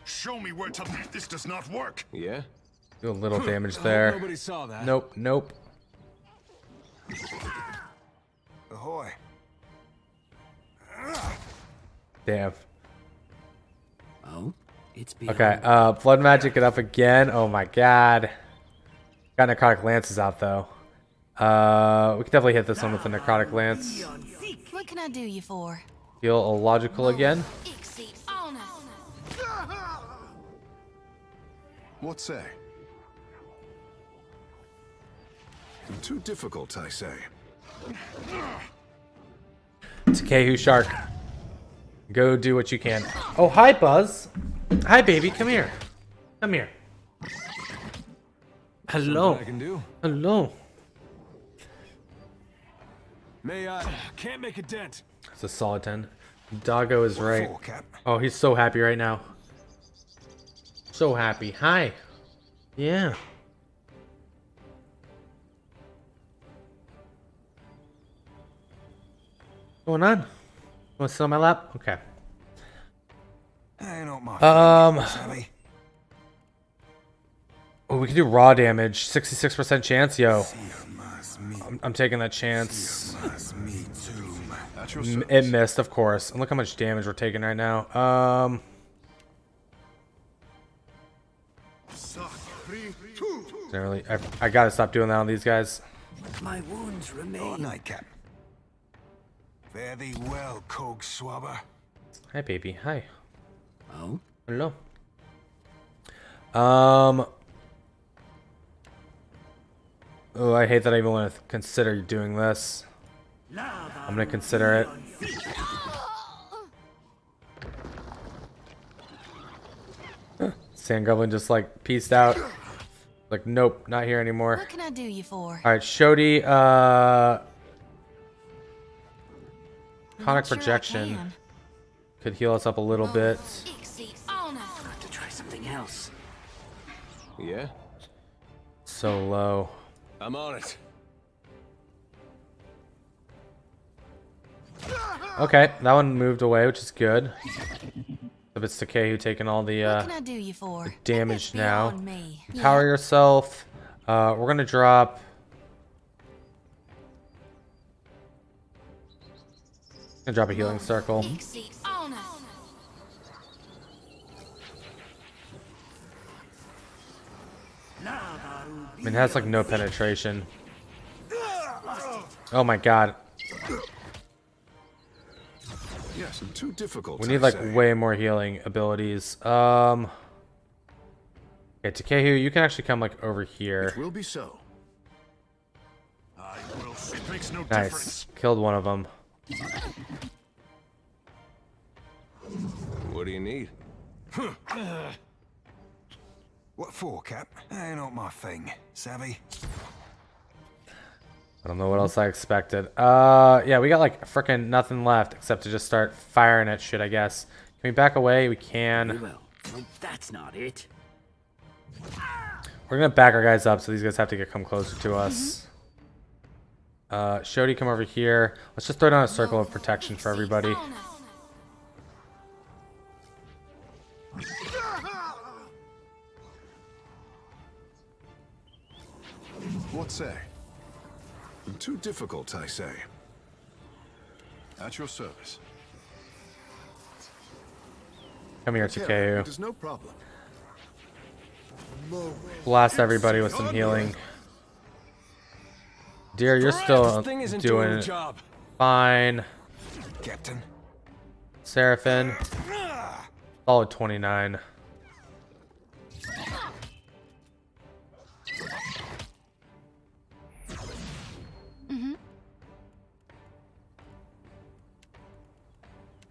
Show me where to. This does not work. Yeah? Do a little damage there. Nobody saw that. Nope, nope. Ahoy. Damn. Oh, it's beyond. Okay, Blood Magic it up again. Oh my god. Got Necrotic Lances out though. We could definitely hit this one with a Necrotic Lance. What can I do you for? Heal Illogical again. What say? Too difficult, I say. Takehu Shark. Go do what you can. Oh, hi, Buzz. Hi, baby. Come here. Come here. Hello. Something I can do? Hello. May I? Can't make a dent. It's a solid 10. Doggo is right. Oh, he's so happy right now. So happy. Hi. Yeah. What's going on? Want to sit on my lap? Okay. Ain't my Savvy. Oh, we can do raw damage. 66% chance, yo. I'm taking that chance. It missed, of course. And look how much damage we're taking right now. Really, I gotta stop doing that on these guys. My wounds remain. Nightcap. Fare thee well, Cog Swabber. Hi, baby. Hi. Oh? Hello. Oh, I hate that I even want to consider doing this. I'm gonna consider it. Sand Goblin just like peaced out. Like, nope, not here anymore. What can I do you for? Alright, Shodi, Conic Projection could heal us up a little bit. I'll have to try something else. Yeah? So low. I'm on it. Okay, that one moved away, which is good. If it's Takehu taking all the What can I do you for? damage now. Me. Empower yourself. We're gonna drop. Gonna drop a healing circle. I mean, it has like no penetration. Oh my god. Yes, I'm too difficult. We need like way more healing abilities. Okay, Takehu, you can actually come like over here. It will be so. It makes no Nice. difference. Killed one of them. What do you need? What for, Cap? Ain't not my thing. Savvy? I don't know what else I expected. Yeah, we got like frickin' nothing left except to just start firing at shit, I guess. Can we back away? We can. Well, that's not it. We're gonna back our guys up so these guys have to come closer to us. Shodi, come over here. Let's just throw down a circle of protection for everybody. What say? I'm too difficult, I say. At your service. Come here, Takehu. There's no problem. Blast everybody with some healing. Dear, you're still doing fine. Captain. Seraphin. Solid 29.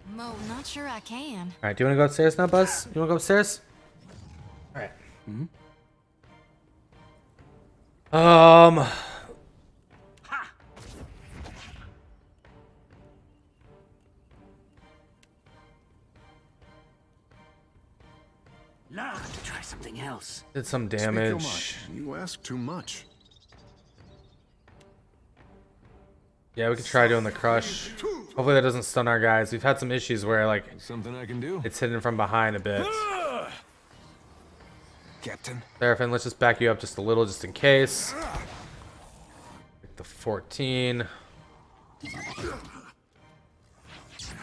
Mo, not sure I can. Alright, do you want to go upstairs now, Buzz? You want to go upstairs? Alright. Now I have to try something else. Did some Speak your damage. mind. You ask too much. Yeah, we could try doing the crush. Hopefully that doesn't stun our guys. We've had some issues where like Something I can do. it's hidden from behind a bit. Captain. Seraphin, let's just back you up just a little just in case. The 14.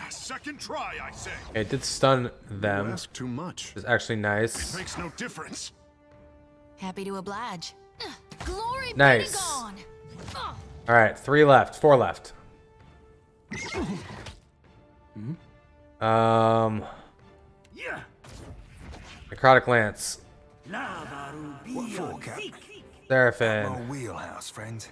Second try, I say. Okay, it did stun them. You ask too much. Which is actually nice. Makes no difference. Happy to oblige. Glory Nice. be gone. Alright, 3 left. 4 left. Necrotic Lance. What for, Cap? Seraphin. My wheelhouse, friend.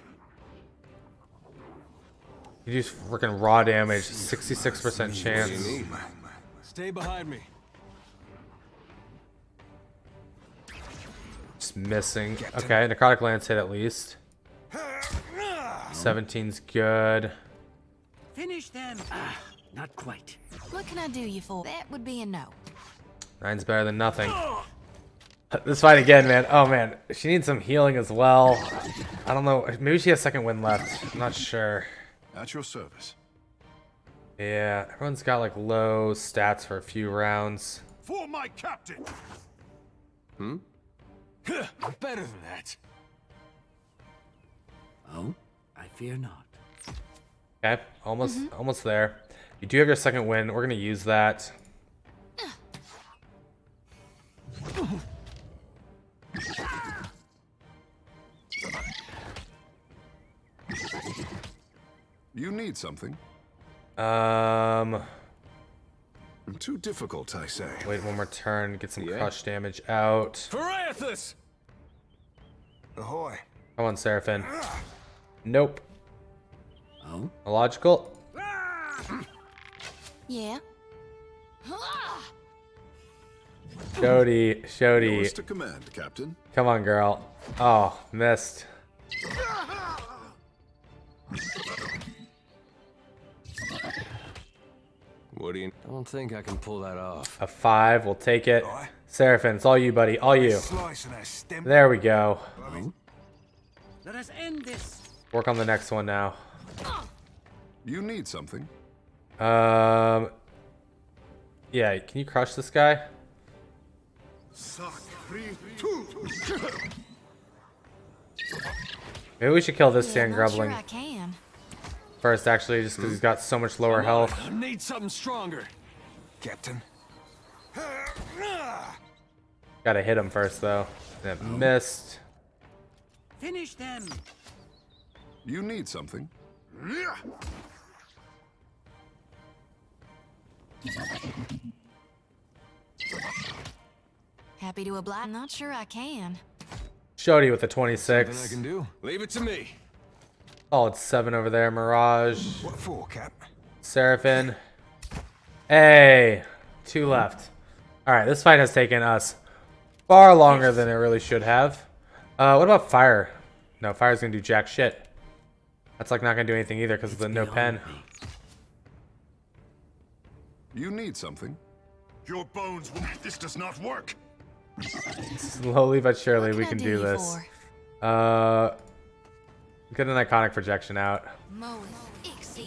You do freaking raw damage. 66% chance. Stay behind me. Just missing. Okay, Necrotic Lance hit at least. 17's good. Finish them. not quite. What can I do you for? That would be a no. 9's better than nothing. This fight again, man. Oh man, she needs some healing as well. I don't know. Maybe she has second wind left. I'm not sure. At your service. Yeah, everyone's got like low stats for a few rounds. For my captain. Hmm? Better than that. Oh, I fear not. Okay, almost there. You do have your second wind. We're gonna use that. You need something? Too difficult, I say. Wait one more turn, get some crush damage out. Vytas! Ahoy. Come on, Seraphin. Nope. Oh? Illogical? Yeah. Shody. Yours to command, Captain. Come on, girl. Oh, missed. What do you... I don't think I can pull that off. A 5, we'll take it. Seraphin, it's all you, buddy. All you. There we go. Let us end this. Work on the next one now. You need something? Yeah, can you crush this guy? Maybe we should kill this Sand Grubbling Sure I can. first, actually, just because he's got so much lower health. I need something stronger. Captain. Gotta hit him first, though. That missed. Finish them. You need something? Happy to oblige. Not sure I can. Shody with the 26. Something I can do. Leave it to me. Solid 7 over there. Mirage. What for, Cap? Seraphin. Hey! 2 left. Alright, this fight has taken us far longer than it really should have. What about fire? No, fire's gonna do jack shit. That's like not gonna do anything either because of the no pen. You need something? Your bones will... This does not work. Slowly but surely we can do this. Get an iconic projection out.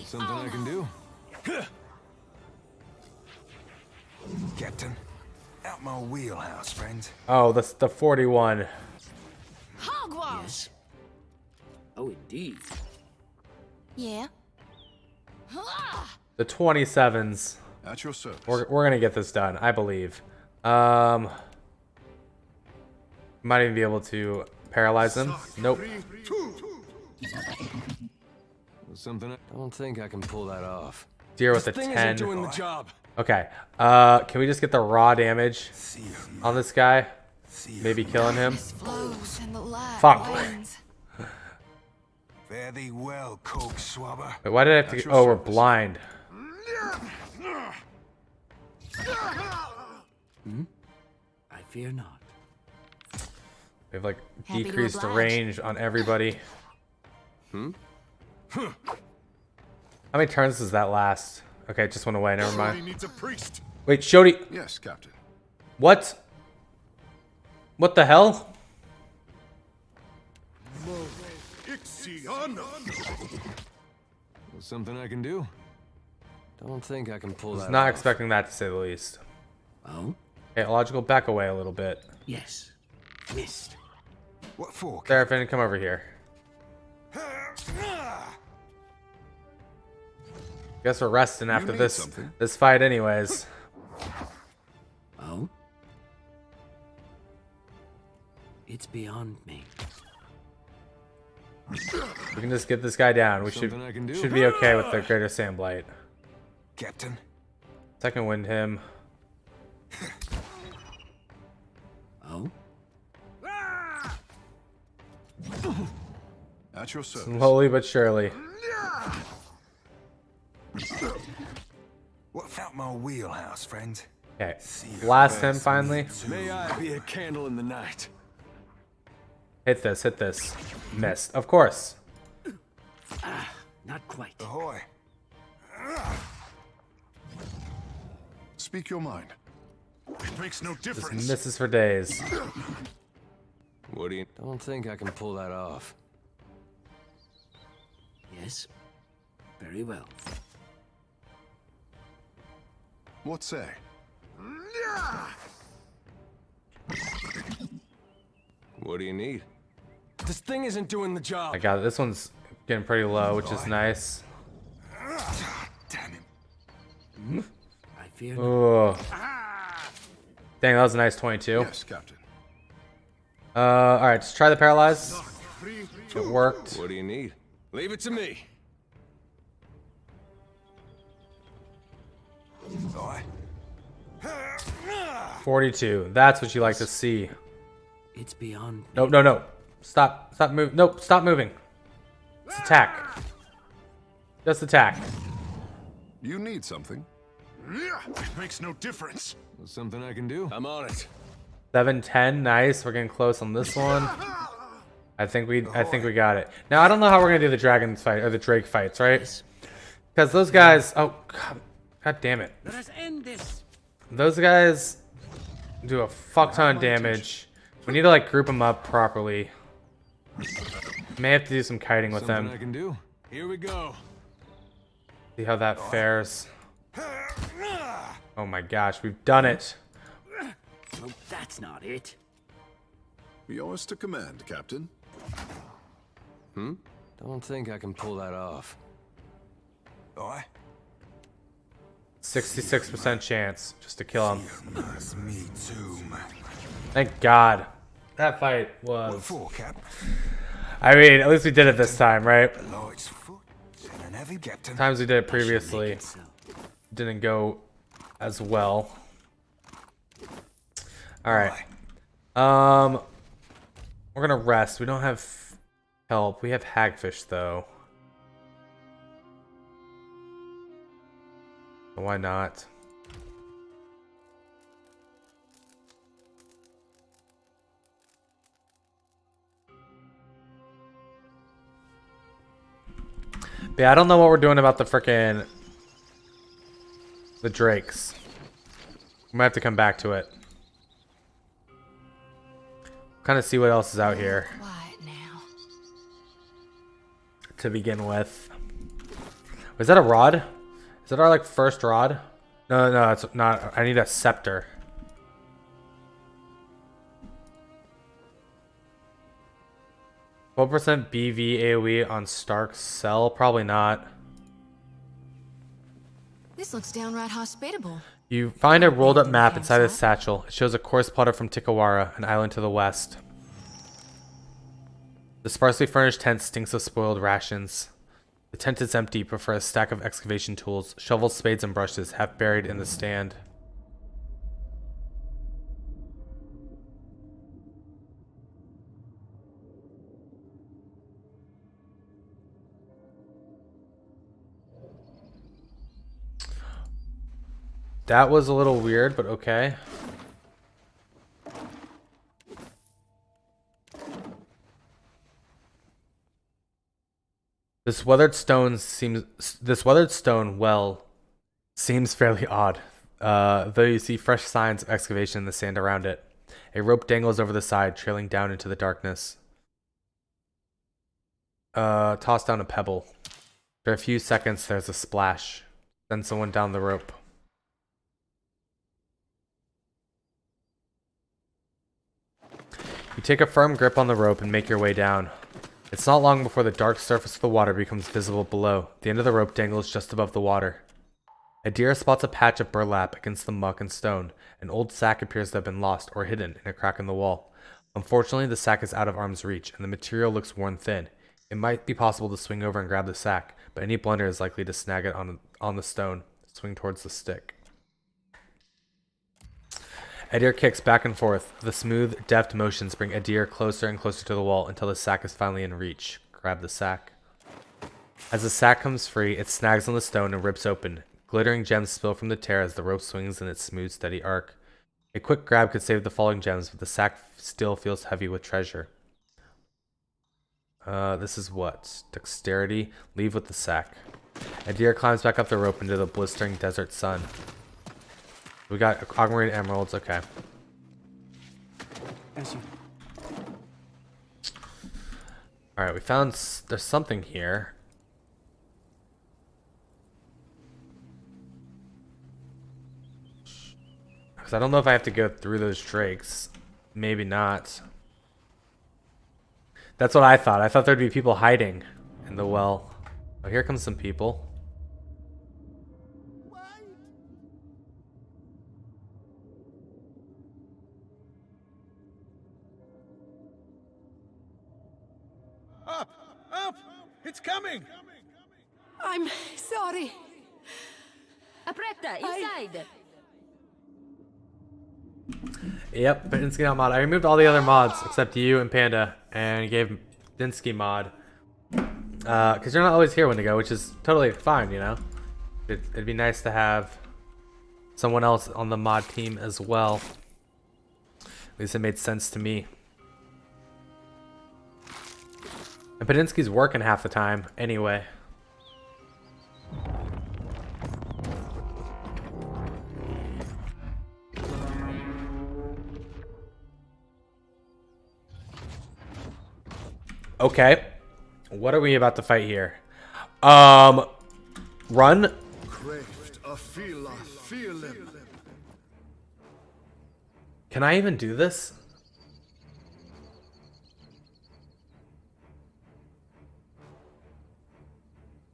Something I can do. Captain, out my wheelhouse, friend. Oh, the 41. Hogwash. Oh, indeed. Yeah. The 27s. At your service. We're gonna get this done, I believe. Might even be able to paralyze them. Nope. Something I don't think I can pull that off. Deer with a This thing 10. isn't doing the job. Okay. Can we just get the raw damage on this guy? Maybe killing him. Fuck. Fare thee well, coke swabber. Wait, why did I have to? Oh, we're blind. I fear not. We have like Happy to decreased oblige. range on everybody. How many turns does that last? Okay, it just went away. Never mind. Needs a priest. Wait, Shody. Yes, Captain. What? What the hell? Something I can do. Don't think I can pull I was that not off. expecting that, to say the least. Oh? Okay, logical, back away a little bit. Yes. Missed. What for? Seraphin, come over here. Guess we're resting after need this something? this fight, anyways. Oh? It's beyond me. We can just get this guy down. We Something I can do. should be okay with the Greater Sand Blight. Captain. Second wind him. Oh? At your service. Slowly but surely. What out my wheelhouse, friend? Okay, blast him finally. May I be a candle in the night. Hit this, hit this. Missed, of course. Not quite. Ahoy. Speak your mind. It makes no difference. Just misses for days. What do you... Don't think I can pull that off. Yes. Very well. What say? What do you need? This thing isn't doing the job. I got it. This one's getting pretty low, which is nice. Damn it. I fear Oh. Dang, that was a nice 22. Yes, Captain. Alright, just try the paralyze. It worked. What do you need? Leave it to me. 42. That's what you like to see. It's beyond. No, no, no. Stop. Stop moving. Nope. Stop moving. Just attack. Just attack. You need something. It makes no difference. Something I can do? I'm on it. 7-10. Nice. We're getting close on this one. I think we got it. Now I don't know how we're gonna do the dragon fight or the Drake fights, right? Because those guys. Oh, God damn it. Let us end this. Those guys do a fuck ton of damage. We need to like group them up properly. May have to do some kiting with them. I can do. Here we go. See how that fares. Oh my gosh, we've done it. So that's not it. Yours to command, Captain. Don't think I can pull that off. 66% chance just to kill him. Me too, man. Thank God. That fight was... What for, Cap? I mean, at least we did it this time, right? Light's foot and an heavy captain. Times we did it previously didn't go as well. Alright. We're gonna rest. We don't have help. We have hagfish though. Why not? But yeah, I don't know what we're doing about the frickin' the drakes. We might have to come back to it. Kind of see what else is out here. Quiet now. To begin with. Was that a rod? Is that our like first rod? No, no, it's not. I need a scepter. What percent BV AoE on Stark's cell? Probably not. This looks downright hospitable. You find a rolled up map inside his satchel. It shows a course plotter from Tikawara, an island to the west. The sparsely furnished tent stinks of spoiled rations. The tent is empty, but for a stack of excavation tools, shovels, spades, and brushes half buried in the stand. That was a little weird, but okay. This weathered stone well seems fairly odd, though you see fresh signs of excavation in the sand around it. A rope dangles over the side, trailing down into the darkness. Toss down a pebble. For a few seconds, there's a splash. Send someone down the rope. You take a firm grip on the rope and make your way down. It's not long before the dark surface of the water becomes visible below. The end of the rope dangles just above the water. A deer spots a patch of burlap against the muck and stone. An old sack appears to have been lost or hidden in a crack in the wall. Unfortunately, the sack is out of arm's reach, and the material looks worn thin. It might be possible to swing over and grab the sack, but any blunder is likely to snag it on the stone. Swing towards the stick. Adir kicks back and forth. The smooth, deft motions bring Adir closer and closer to the wall until the sack is finally in reach. Grab the sack. As the sack comes free, it snags on the stone and rips open. Glittering gems spill from the tear as the rope swings in its smooth, steady arc. A quick grab could save the falling gems, but the sack still feels heavy with treasure. This is what? Dexterity? Leave with the sack. Adir climbs back up the rope into the blistering desert sun. We got aquamarine emeralds. Okay. As you... All right, we found there's something here. Because I don't know if I have to go through those drakes. Maybe not. That's what I thought. I thought there'd be people hiding in the well. Oh, here comes some people. Up! Up! It's coming! I'm sorry. Apretta, inside! Yep, Padinsky not mod. I removed all the other mods except you and Panda and gave Dinsky mod. Because you're not always here, Wendigo, which is totally fine, you know? It'd be nice to have someone else on the mod team as well. At least it made sense to me. And Padinsky's working half the time anyway. Okay. What are we about to fight here? Run. Can I even do this?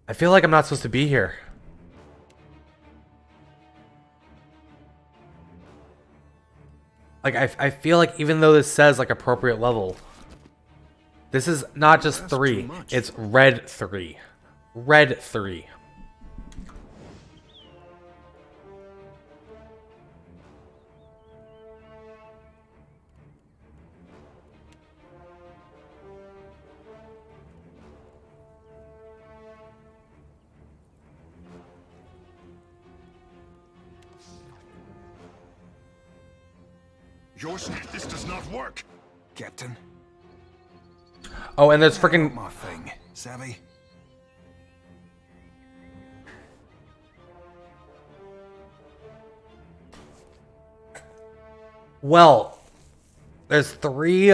I feel like I'm not supposed to be here. Like, I feel like even though this says, like, appropriate level, this is not just 3. It's red 3. Red 3. This does not work. Captain. Oh, and there's freaking my thing, savvy? Well, there's 3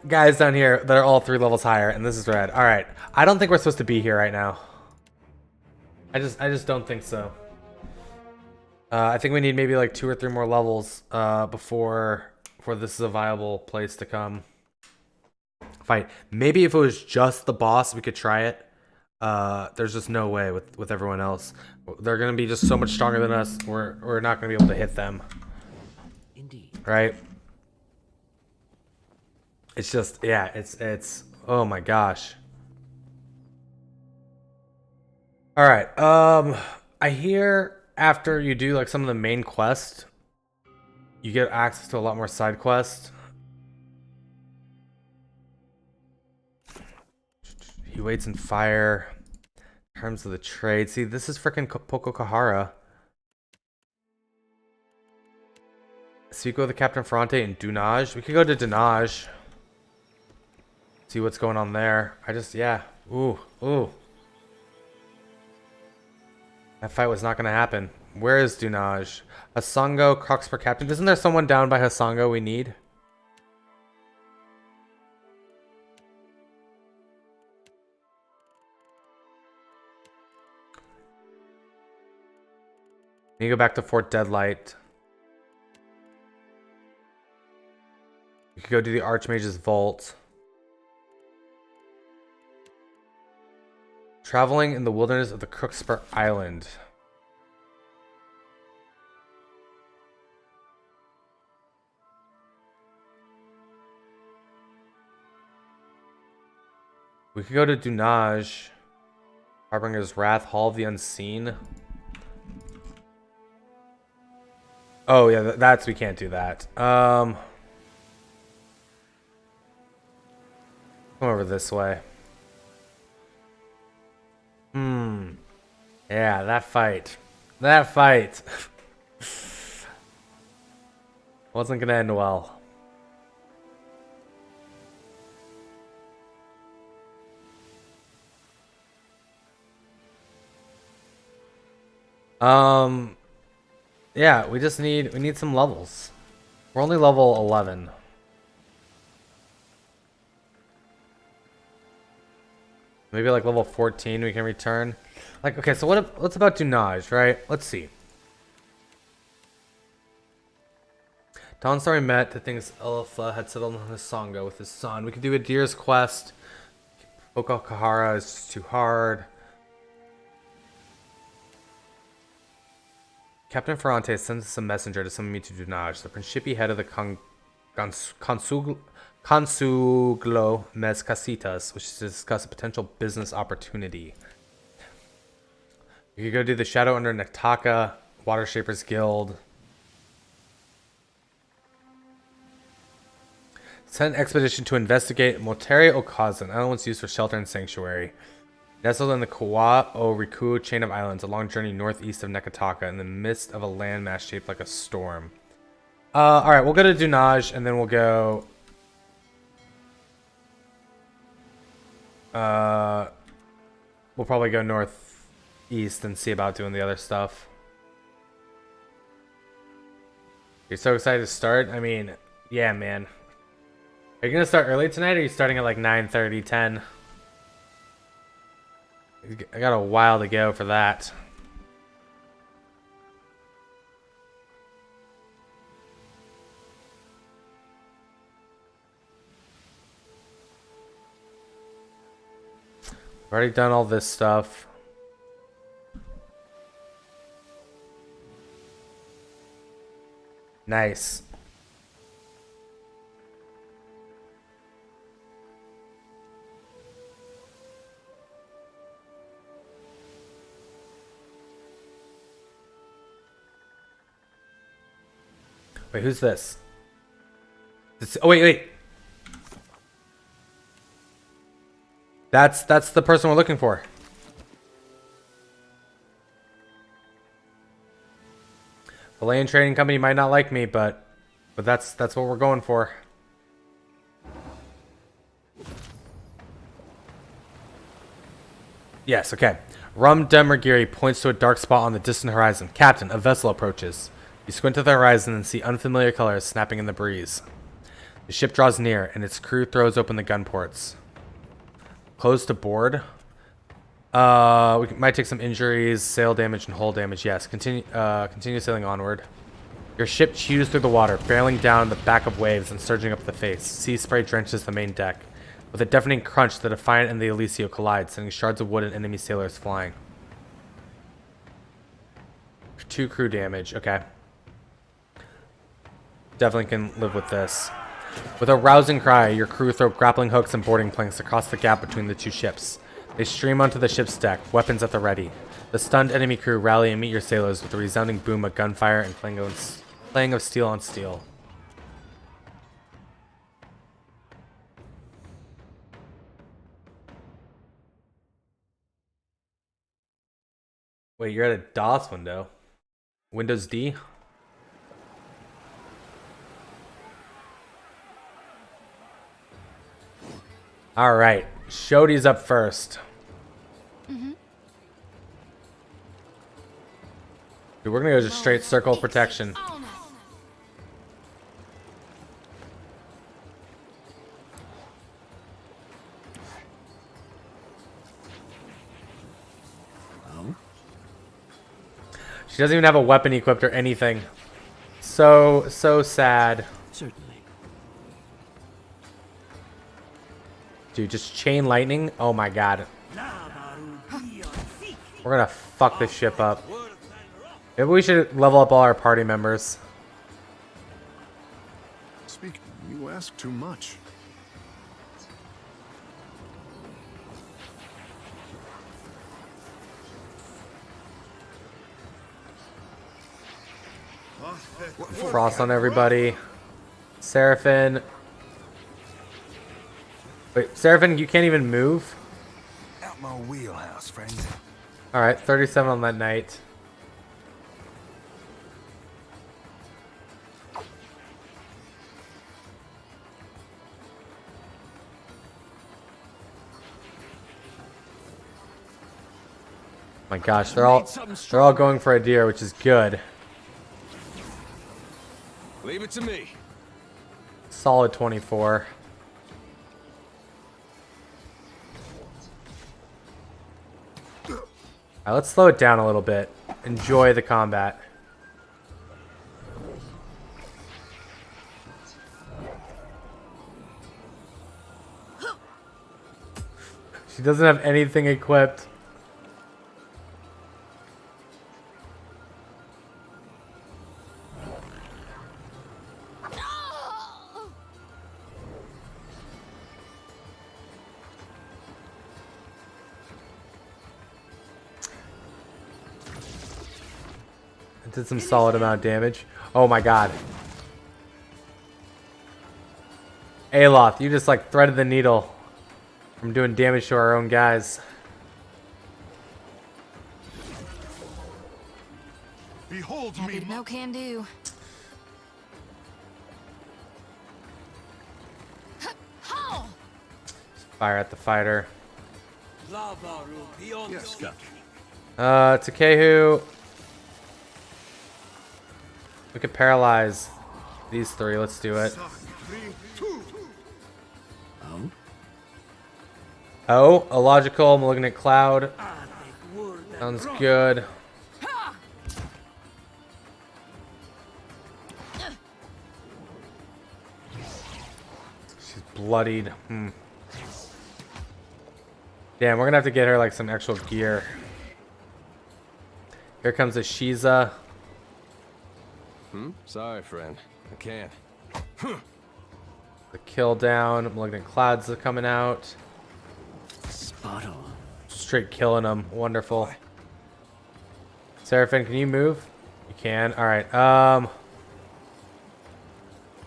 guys down here that are all 3 levels higher, and this is red. All right, I don't think we're supposed to be here right now. I just don't think so. I think we need maybe like 2 or 3 more levels before this is a viable place to come fight. Maybe if it was just the boss, we could try it. There's just no way with everyone else. They're gonna be just so much stronger than us. We're not gonna be able to hit them. Indeed. Right? It's just, yeah, it's oh my gosh. All right. I hear after you do like some of the main quests, you get access to a lot more side quests. He waits in fire. Terms of the trade. See, this is freaking Poco Kahara. Speak with the Captain Ferrante and Dunaj. We could go to Dunaj. See what's going on there. Yeah. Ooh. That fight was not going to happen. Where is Dunaj? Hasango, Crocs per Captain. Isn't there someone down by Hasango we need? Need to go back to Fort Deadlight. We could go to the Archmage's Vault. Traveling in the wilderness of the Crookspur Island. We could go to Dunaj. Harbinger's Wrath, Hall of the Unseen. Oh yeah, that's we can't do that. Come over this way. Yeah, that fight. That fight. Wasn't gonna end well. Yeah, we need some levels. We're only level 11. Maybe like level 14 we can return. Like, okay, so what's about Dunaj, right? Let's see. Dawnstar we met, the things Elfa had settled on Hisonga with his son. We could do a Deer's Quest. Okakahara is too hard. Captain Ferrante sends us a messenger to summon me to Dunaj, the Principi head of the Consuglo Mes Casitas, which is to discuss a potential business opportunity. We could go do the Shadow under Nataka, Water Shapers Guild. Send an expedition to investigate Motere Okazan, an island used for shelter and sanctuary. Nestled in the Kawa o Riku chain of islands, a long journey northeast of Nekataka in the midst of a landmass shaped like a storm. Alright, we'll go to Dunaj and then we'll go... we'll probably go northeast and see about doing the other stuff. You're so excited to start? I mean, yeah, man. Are you gonna start early tonight, or are you starting at like 9:30, 10? I got a while to go for that. I've already done all this stuff. Nice. Wait, who's this? Oh, wait. That's the person we're looking for. The Lane Trading Company might not like me, but that's what we're going for. Yes, okay. Rum Demergiri points to a dark spot on the distant horizon. Captain, a vessel approaches. You squint at the horizon and see unfamiliar colors snapping in the breeze. The ship draws near, and its crew throws open the gun ports. Close to board. We might take some injuries, sail damage, and hull damage. Yes, continue sailing onward. Your ship chews through the water, barreling down the back of waves and surging up the face. Sea spray drenches the main deck. With a deafening crunch, the Defiant and the Elisio collide, sending shards of wood and enemy sailors flying. 2 crew damage. Okay. Definitely can live with this. With a rousing cry, your crew throw grappling hooks and boarding planks across the gap between the 2 ships. They stream onto the ship's deck, weapons at the ready. The stunned enemy crew rally and meet your sailors with a resounding boom of gunfire and clang of steel on steel. Wait, you're at a DOS window? Windows D? Alright, Shodi's up first. Dude, we're gonna go just straight circle protection. She doesn't even have a weapon equipped or anything. So sad. Certainly. Dude, just chain lightning? Oh my god. We're gonna fuck this ship up. Maybe we should level up all our party members. Speak, you ask too much. Frost on everybody. Seraphin. Wait, Seraphin, you can't even move? Out my wheelhouse, friend. Alright, 37 on that night. My gosh, they're all going for a deer, which is good. Leave it to me. Solid 24. Alright, let's slow it down a little bit. Enjoy the combat. She doesn't have anything equipped. It did some solid amount of damage. Oh my god. Aloth, you just like threaded the needle from doing damage to our own guys. Behold Happy me. to know can do. Fire at the fighter. Yes, Captain. Takehu. We could paralyze these three. Let's do it. Oh, a logical malignant cloud. Sounds good. She's bloodied. Damn, we're gonna have to get her like some actual gear. Here comes a Shiza. Sorry, friend. I can't. The kill down. Malignant clouds are coming out. Spot on. Straight killing them. Wonderful. Seraphin, can you move? You can. All right.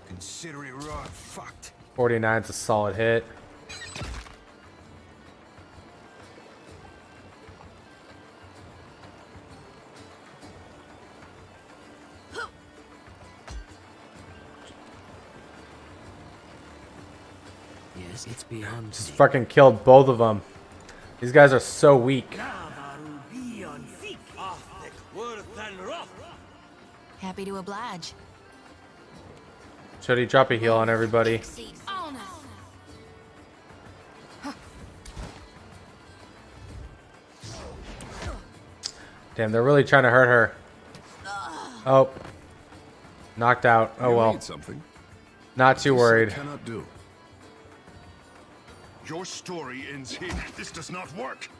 Consider it right fucked. 49's a solid hit. Yes, it's beyond. Just fucking killed both of them. These guys are so weak. Happy to oblige. Should he drop a heal on everybody? Damn, they're really trying to hurt her. Oh. Knocked out. Oh well. Not too worried. Cannot do. Your story ends here. This does not work.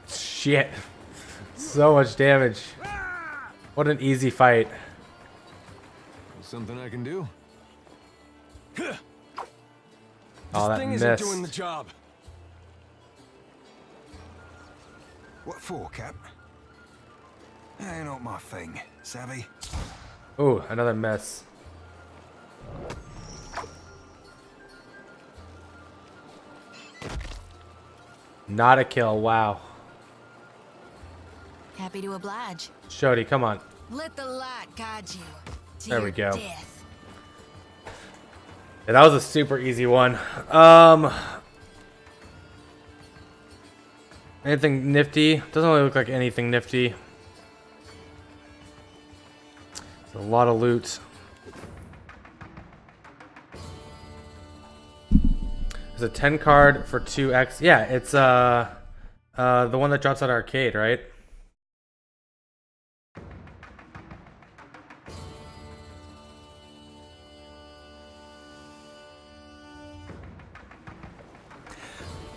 Shit. So much damage. What an easy fight. Something I can do. Oh, that thing isn't missed. doing the job. What for, Cap? Ain't not my thing, savvy? Ooh, another miss. Not a kill, wow. Happy to oblige. Shodi, come on. Let the light guide you. To There we your go. death. Yeah, that was a super easy one. Anything nifty? Doesn't really look like anything nifty. It's a lot of loot. There's a 10 card for 2x. Yeah, it's the one that drops out of arcade, right?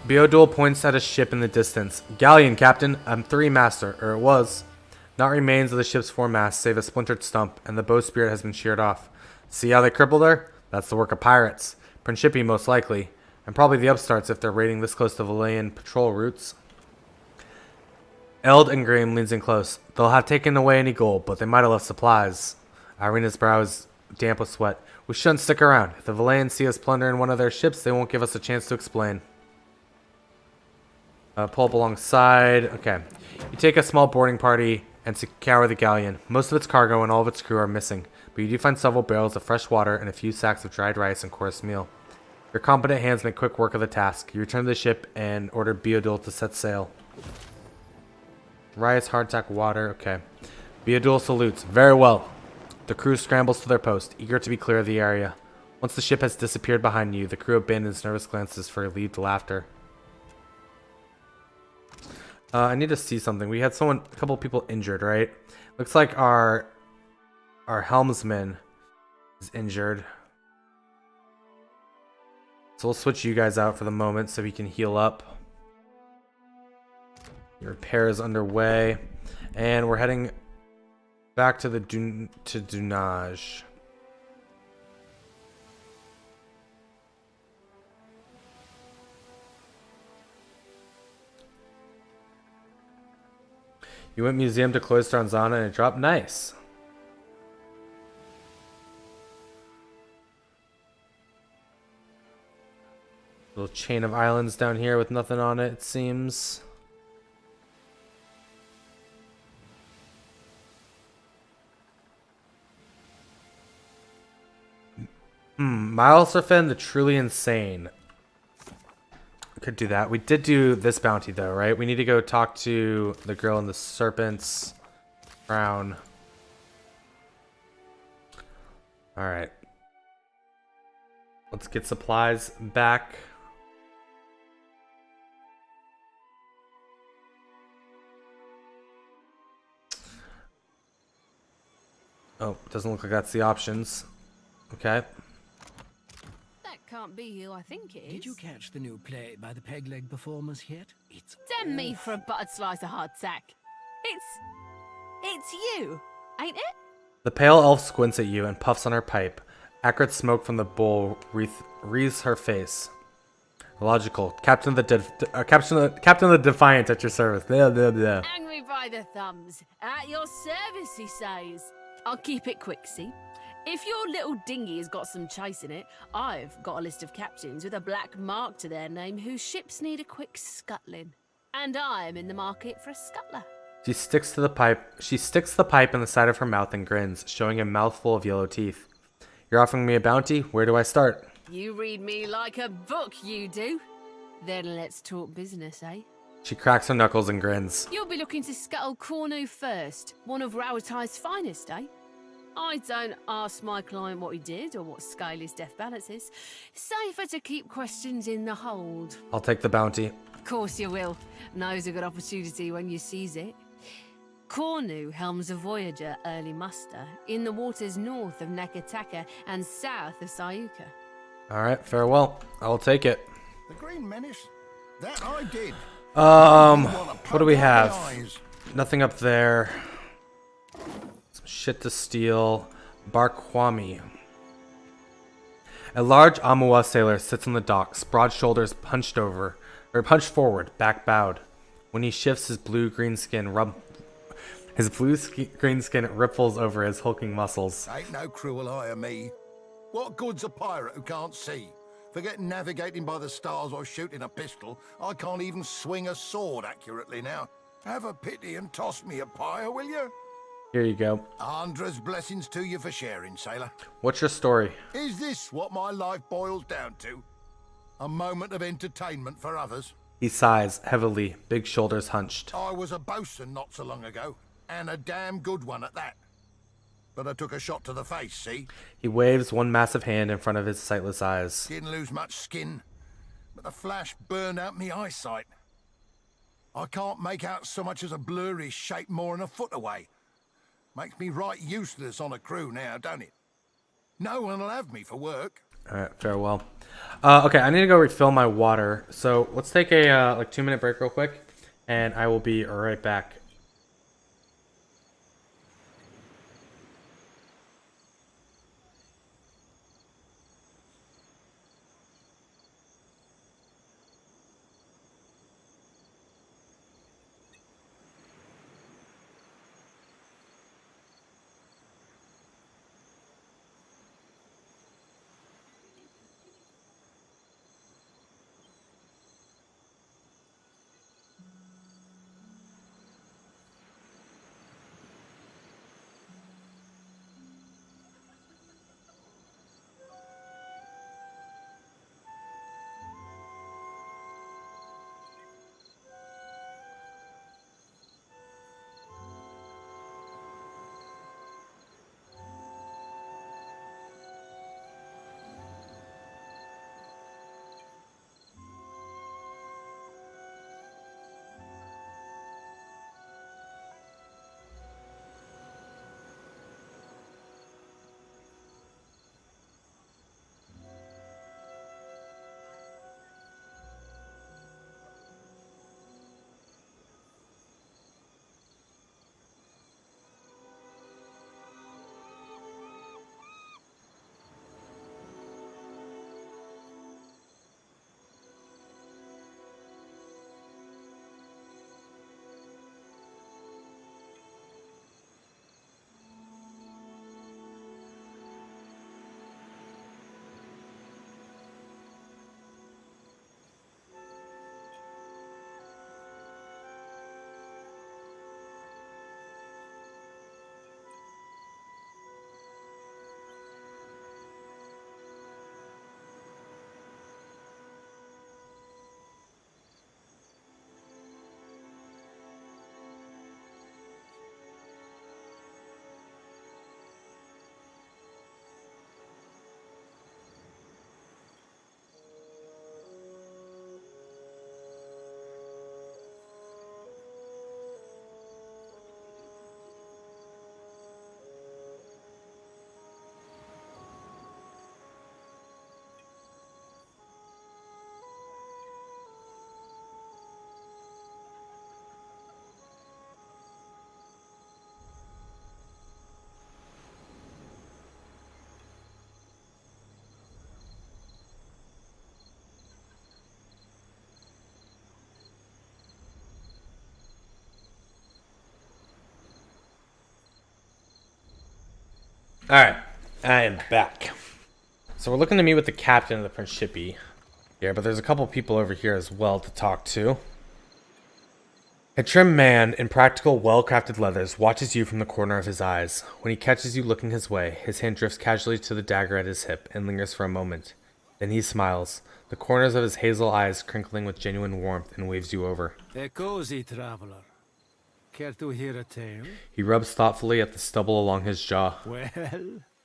Beodul points at a ship in the distance. Galleon, Captain. I'm 3 master, or it was. Not remains of the ship's foremast, save a splintered stump, and the bowsprit has been sheared off. See how they crippled her? That's the work of pirates. Principi, most likely. And probably the upstarts if they're raiding this close to Valayan patrol routes. Eld and Graham leans in close. They'll have taken away any gold, but they might have left supplies. Irina's brow is damp with sweat. We shouldn't stick around. If the Valayans see us plundering one of their ships, they won't give us a chance to explain. Pull up alongside. Okay. You take a small boarding party and scour the galleon. Most of its cargo and all of its crew are missing, but you do find several barrels of fresh water and a few sacks of dried rice and coarse meal. Your competent hands make quick work of the task. You return to the ship and order Beodul to set sail. Rice, hardtack, water. Okay. Beadul salutes. Very well. The crew scrambles to their post, eager to be clear of the area. Once the ship has disappeared behind you, the crew abandons nervous glances for relieved laughter. I need to see something. We had a couple people injured, right? Looks like our helmsman is injured. So we'll switch you guys out for the moment so we can heal up. Your repair is underway. And we're heading back to the Dunaj. You went museum to Cloister on Zana and it dropped. Nice. Little chain of islands down here with nothing on it seems. Seraphin, the truly insane. Could do that. We did do this bounty though, right? We need to go talk to the girl in the serpent's crown. Alright. Let's get supplies back. Oh, doesn't look like that's the options. Okay. That can't be who I think it is. Did you catch the new play by the Peg Leg performers yet? It's Damn me for a buttered slice of hardtack. It's you, ain't it? The pale elf squints at you and puffs on her pipe. Acrid smoke from the bowl wreathes her face. Logical. Captain of the Defiant at your service. Blah, blah, blah. Angry by the thumbs. At your service, he says. I'll keep it quick, see? If your little dinghy has got some chase in it, I've got a list of captains with a black mark to their name whose ships need a quick scuttling. And I'm in the market for a scuttler. She sticks the pipe in the side of her mouth and grins, showing a mouthful of yellow teeth. You're offering me a bounty? Where do I start? You read me like a book, you do. Then let's talk business, eh? She cracks her knuckles and grins. You'll be looking to scuttle Cornu first, one of Rauatai's finest, eh? I don't ask my client what he did or what scale his death balance is. Safer to keep questions in the hold. I'll take the bounty. Of course you will. Now's a good opportunity when you seize it. Cornu helms a Voyager early muster in the waters north of Nakataka and south of Sayuka. Alright, farewell. I'll take it. The Green Menace? That I did. What do we have? Nothing up there. Some shit to steal. Barkwami. A large Amua sailor sits on the docks, broad shoulders punched forward, back bowed. When he shifts, his blue-green skin ripples over his hulking muscles. Ain't no cruel eye of me. What good's a pirate who can't see? Forget navigating by the stars or shooting a pistol. I can't even swing a sword accurately now. Have a pity and toss me a pyre, will you? Here you go. Andra's blessings to you for sharing, sailor. What's your story? Is this what my life boils down to? A moment of entertainment for others? He sighs heavily, big shoulders hunched. I was a bosun not so long ago, and a damn good one at that. But I took a shot to the face, see? He waves one massive hand in front of his sightless eyes. Didn't lose much skin, but the flash burned out me eyesight. I can't make out so much as a blurry shape more than a foot away. Makes me right useless on a crew now, don't it? No one'll have me for work. Alright, farewell. Okay, I need to go refill my water. So let's take a 2-minute break real quick, and I will be right back. Alright, I am back. So we're looking to meet with the captain of the Principi here, but there's a couple people over here as well to talk to. A trim man in practical, well-crafted leathers watches you from the corner of his eyes. When he catches you looking his way, his hand drifts casually to the dagger at his hip and lingers for a moment. Then he smiles, the corners of his hazel eyes crinkling with genuine warmth, and waves you over. A cozy traveler. Care to hear a tale? He rubs thoughtfully at the stubble along his jaw. Well,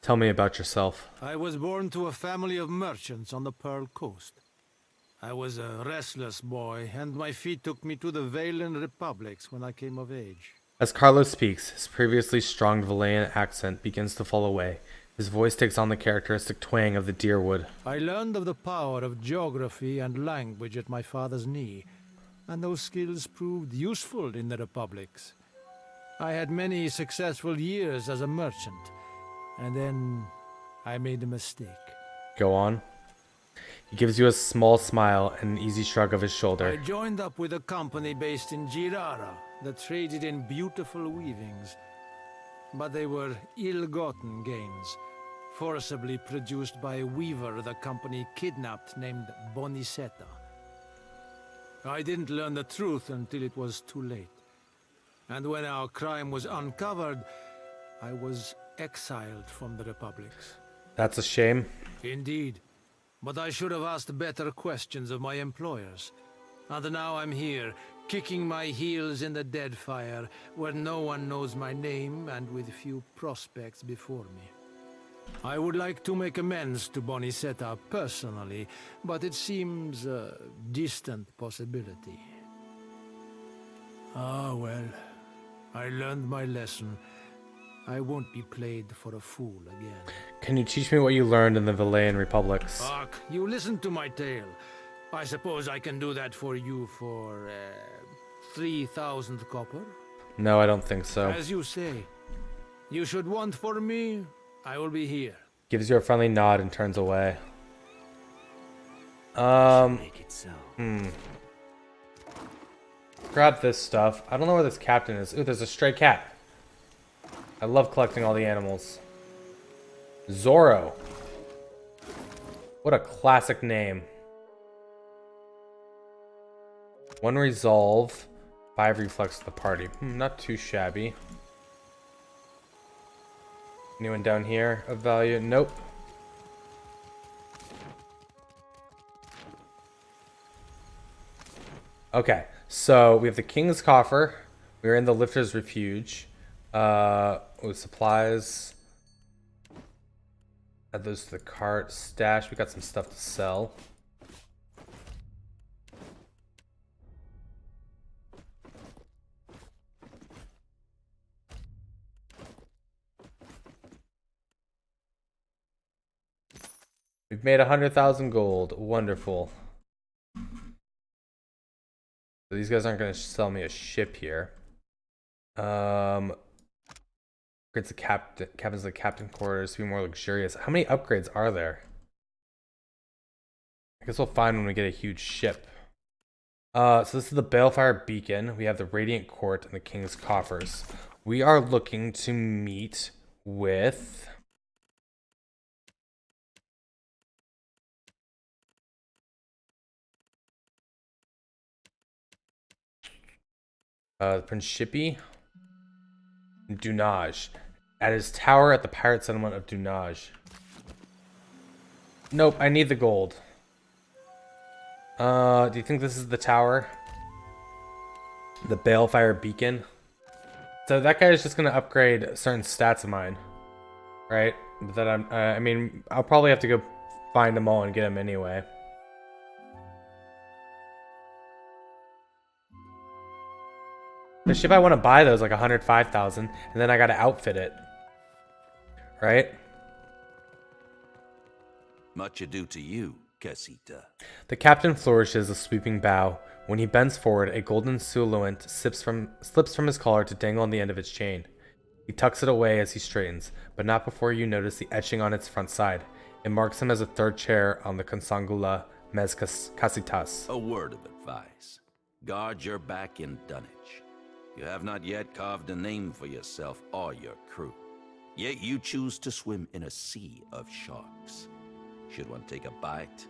tell me about yourself. I was born to a family of merchants on the Pearl Coast. I was a restless boy, and my feet took me to the Valen Republics when I came of age. As Carlos speaks, his previously strong Valayan accent begins to fall away. His voice takes on the characteristic twang of the deerwood. I learned of the power of geography and language at my father's knee, and those skills proved useful in the republics. I had many successful years as a merchant, and then I made a mistake. Go on. He gives you a small smile and an easy shrug of his shoulder. I joined up with a company based in Girara that traded in beautiful weavings. But they were ill-gotten gains, forcibly produced by a weaver the company kidnapped named Bonicetta. I didn't learn the truth until it was too late. And when our crime was uncovered, I was exiled from the republics. That's a shame. Indeed. But I should have asked better questions of my employers. And now I'm here, kicking my heels in the Deadfire, where no one knows my name and with few prospects before me. I would like to make amends to Bonicetta personally, but it seems a distant possibility. Ah, well, I learned my lesson. I won't be played for a fool again. Can you teach me what you learned in the Valayan Republics? Ark, you listen to my tale. I suppose I can do that for you for 3,000 copper? No, I don't think so. As you say. You should want for me, I will be here. Gives you a friendly nod and turns away. Make it so. Grab this stuff. I don't know where this captain is. Ooh, there's a stray cat. I love collecting all the animals. Zorro. What a classic name. 1 resolve, 5 reflex to the party. Not too shabby. Anyone down here of value? Nope. Okay, so we have the King's Coffer. We're in the Lifter's Refuge. With supplies. Add those to the cart. Stash. We got some stuff to sell. We've made 100,000 gold. Wonderful. So these guys aren't going to sell me a ship here. Upgrades the cabins, the captain quarters to be more luxurious. How many upgrades are there? I guess we'll find when we get a huge ship. So this is the Balefire Beacon. We have the Radiant Court and the King's Coffers. We are looking to meet with the Principi. Dunaj. At his tower at the pirate settlement of Dunaj. Nope, I need the gold. Do you think this is the tower? The Balefire Beacon? So that guy is just going to upgrade certain stats of mine. Right? But that I mean, I'll probably have to go find them all and get them anyway. The ship I want to buy though is like 105,000, and then I gotta outfit it. Right? Much ado to you, Casita. The captain flourishes a sweeping bow. When he bends forward, a golden silhouette slips from his collar to dangle on the end of its chain. He tucks it away as he straightens, but not before you notice the etching on its front side. It marks him as a third chair on the Consangula Mez Casitas. A word of advice. Guard your back in dunnage. You have not yet carved a name for yourself or your crew. Yet you choose to swim in a sea of sharks. Should one take a bite,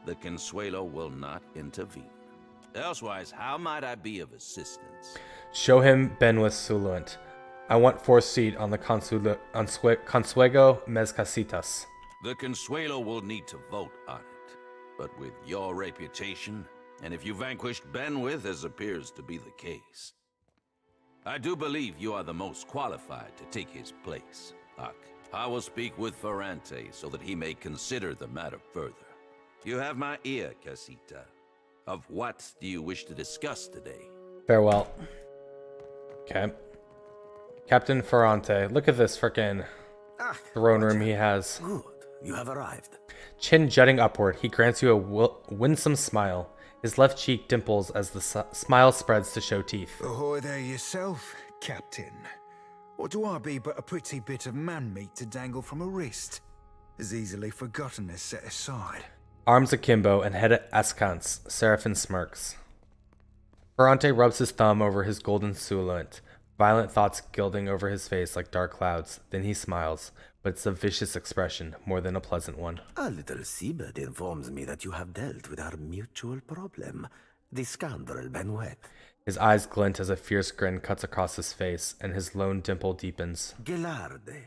the Consuelo will not intervene. Elsewise, how might I be of assistance? Show him Benwith Suluent. I want 4th seat on the Consuego Mezcasitas. The Consuelo will need to vote on it. But with your reputation, and if you vanquished Benwith, as appears to be the case, I do believe you are the most qualified to take his place. I will speak with Ferrante so that he may consider the matter further. You have my ear, Casita. Of what do you wish to discuss today? Farewell. Okay. Captain Ferrante, look at this frickin' throne room he has. Good. You have arrived. Chin jutting upward, he grants you a winsome smile. His left cheek dimples as the smile spreads to show teeth. Ahoy there yourself, Captain. What do I be but a pretty bit of man meat to dangle from a wrist? As easily forgotten as set aside. Arms akimbo and head askance, Seraphin smirks. Ferrante rubs his thumb over his golden suolent, violent thoughts gilding over his face like dark clouds. Then he smiles, but it's a vicious expression, more than a pleasant one. A little seabird informs me that you have dealt with our mutual problem, the scoundrel Benweth. His eyes glint as a fierce grin cuts across his face, and his lone dimple deepens. Gelarde,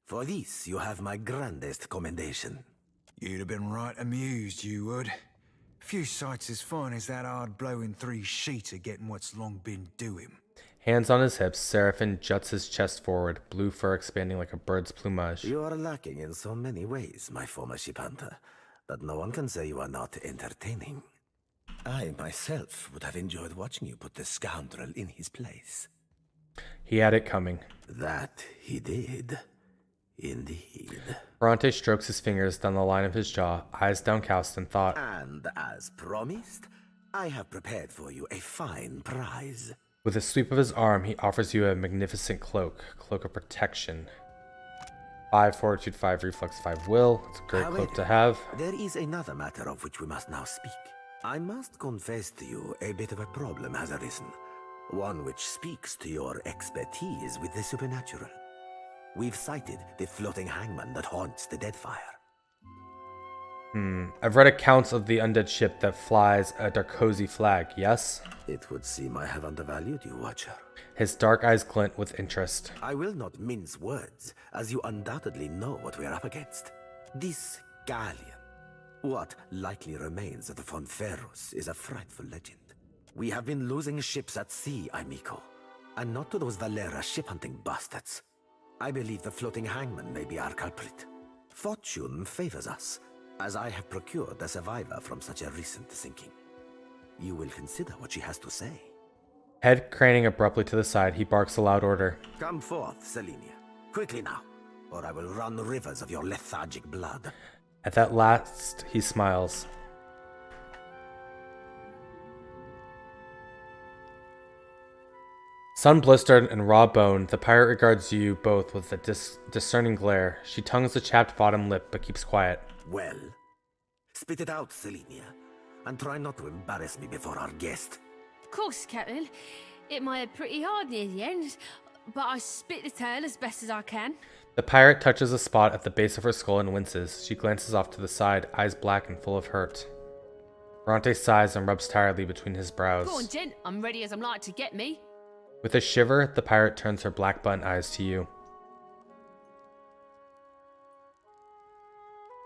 for this you have my grandest commendation. You'd have been right amused, you would. Few sights as fine as that hard blowing 3-sheeter getting what's long been doing. Hands on his hips, Seraphin juts his chest forward, blue fur expanding like a bird's plumage. You are lacking in so many ways, my former ship hunter, but no one can say you are not entertaining. I myself would have enjoyed watching you put the scoundrel in his place. He had it coming. That he did. Indeed. Ferrante strokes his fingers down the line of his jaw, eyes downcast in thought. And as promised, I have prepared for you a fine prize. With a sweep of his arm, he offers you a magnificent cloak of protection. 5 fortitude, 5 reflex, 5 will. It's a great cloak to have. There is another matter of which we must now speak. I must confess to you, a bit of a problem has arisen. One which speaks to your expertise with the supernatural. We've sighted the floating hangman that haunts the Deadfire. I've read accounts of the undead ship that flies a Darkozy flag, yes? It would seem I have undervalued you, Watcher. His dark eyes glint with interest. I will not mince words, as you undoubtedly know what we are up against. This galleon, what likely remains of the Fonferros, is a frightful legend. We have been losing ships at sea, amico, and not to those Valera ship-hunting bastards. I believe the floating hangman may be our culprit. Fortune favors us, as I have procured a survivor from such a recent sinking. You will consider what she has to say. Head craning abruptly to the side, he barks a loud order. Come forth, Selenia. Quickly now, or I will run rivers of your lethargic blood. At that last, he smiles. Sun-blistered and raw-boned, the pirate regards you both with a discerning glare. She tongues the chapped bottom lip, but keeps quiet. Well, spit it out, Selenia, and try not to embarrass me before our guest. Of course, Captain. It might have pretty hard near the end, but I spit the tale as best as I can. The pirate touches a spot at the base of her skull and winces. She glances off to the side, eyes black and full of hurt. Ferrante sighs and rubs tiredly between his brows. Go on, gent. I'm ready as I'm like to get me. With a shiver, the pirate turns her black button eyes to you.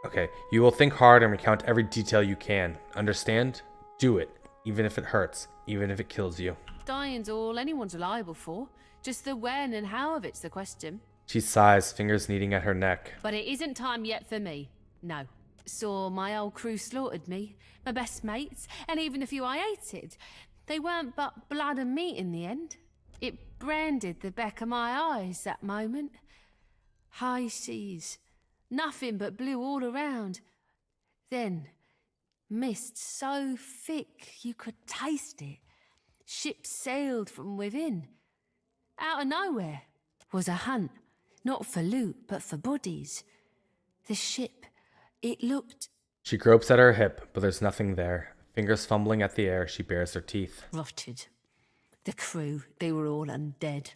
Okay, you will think hard and recount every detail you can. Understand? Do it, even if it hurts, even if it kills you. Dying's all anyone's liable for. Just the when and how of it's the question. She sighs, fingers kneading at her neck. But it isn't time yet for me. No. Saw my old crew slaughtered me, my best mates, and even a few I hated. They weren't but blood and meat in the end. It branded the back of my eyes, that moment. High seas. Nothing but blue all around. Then, mist so thick you could taste it. Ships sailed from within. Out of nowhere was a hunt, not for loot, but for bodies. The ship, it looked... She gropes at her hip, but there's nothing there. Fingers fumbling at the air, she bares her teeth. Rotted. The crew, they were all undead.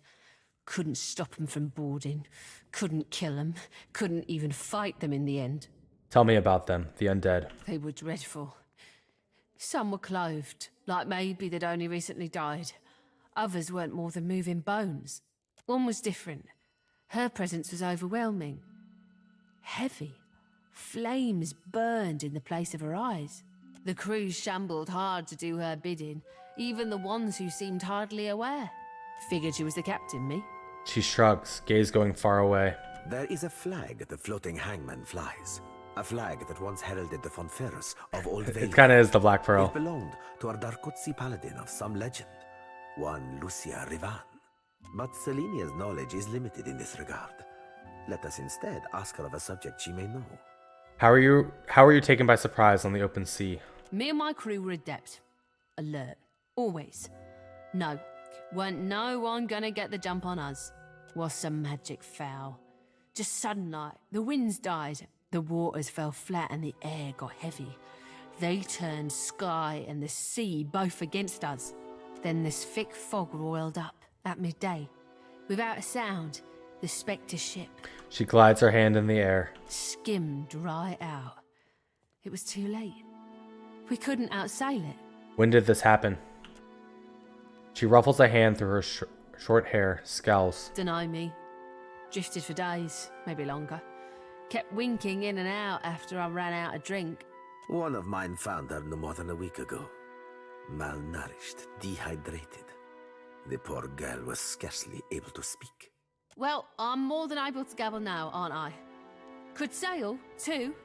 Couldn't stop them from boarding. Couldn't kill them. Couldn't even fight them in the end. Tell me about them, the undead. They were dreadful. Some were clothed, like maybe they'd only recently died. Others weren't more than moving bones. One was different. Her presence was overwhelming. Heavy. Flames burned in the place of her eyes. The crew shambled hard to do her bidding, even the ones who seemed hardly aware. Figured she was the captain, me. She shrugs, gaze going far away. There is a flag the floating hangman flies. A flag that once heralded the Fonferus of Old Vale. It kind of is the Black Pearl. It belonged to a Darkotsi paladin of some legend, one Lucia Rivan. But Selenia's knowledge is limited in this regard. Let us instead ask her of a subject she may know. How are you taken by surprise on the open sea? Me and my crew were adept. Alert. Always. No. Weren't no one gonna get the jump on us. Was some magic foul. Just sudden like, the winds died, the waters fell flat and the air got heavy. They turned sky and the sea both against us. Then this thick fog roiled up at midday. Without a sound, the Spectre ship... She glides her hand in the air. ...skimmed right out. It was too late. We couldn't outsail it. When did this happen? She ruffles a hand through her short hair, scowls. Deny me. Drifted for days, maybe longer. Kept winking in and out after I ran out of drink. One of mine found her no more than a week ago. Malnourished, dehydrated. The poor girl was scarcely able to speak. Well, I'm more than able to gabble now, aren't I? Could sail, too.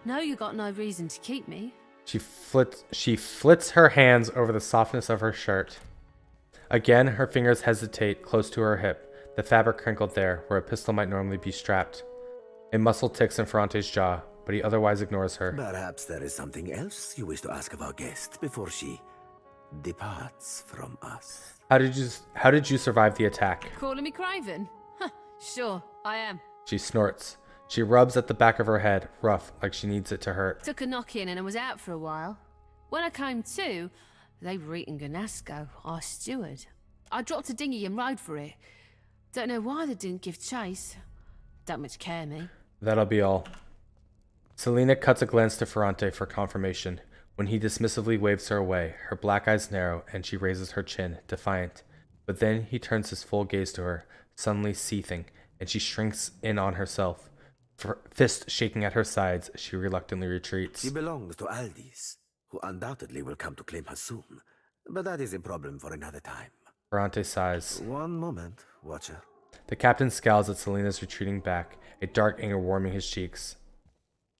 No, you got no reason to keep me. She flits her hands over the softness of her shirt. Again, her fingers hesitate close to her hip, the fabric crinkled there, where a pistol might normally be strapped. A muscle ticks in Ferrante's jaw, but he otherwise ignores her. Perhaps there is something else you wish to ask of our guest before she departs from us. How did you survive the attack? Calling me Craven? Huh, sure, I am. She snorts. She rubs at the back of her head, rough, like she needs it to hurt. Took a knock-in and I was out for a while. When I came to, they were eating Ganasco, our steward. I dropped a dinghy and rode for it. Don't know why they didn't give chase. Don't much care me. That'll be all. Selena cuts a glance to Ferrante for confirmation. When he dismissively waves her away, her black eyes narrow and she raises her chin, defiant. But then he turns his full gaze to her, suddenly seething, and she shrinks in on herself. Fist shaking at her sides, she reluctantly retreats. She belongs to Aldis, who undoubtedly will come to claim her soon. But that is a problem for another time. Ferrante sighs. One moment, Watcher. The captain scowls at Selena's retreating back, a dark anger warming his cheeks.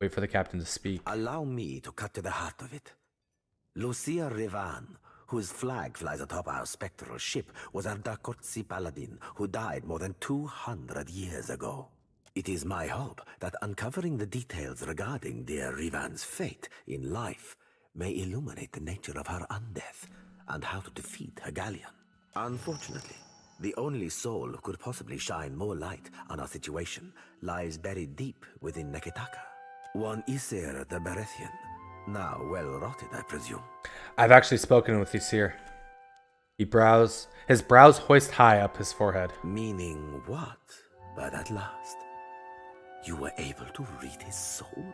Wait for the captain to speak. Allow me to cut to the heart of it. Lucia Rivan, whose flag flies atop our spectral ship, was a Darkotsi paladin who died more than 200 years ago. It is my hope that uncovering the details regarding dear Rivan's fate in life may illuminate the nature of her undeath and how to defeat her galleon. Unfortunately, the only soul who could possibly shine more light on our situation lies buried deep within Neketaka. One Isir the Berethian, now well rotted, I presume. I've actually spoken with Isir. His brows hoist high up his forehead. Meaning what by that last? You were able to read his soul,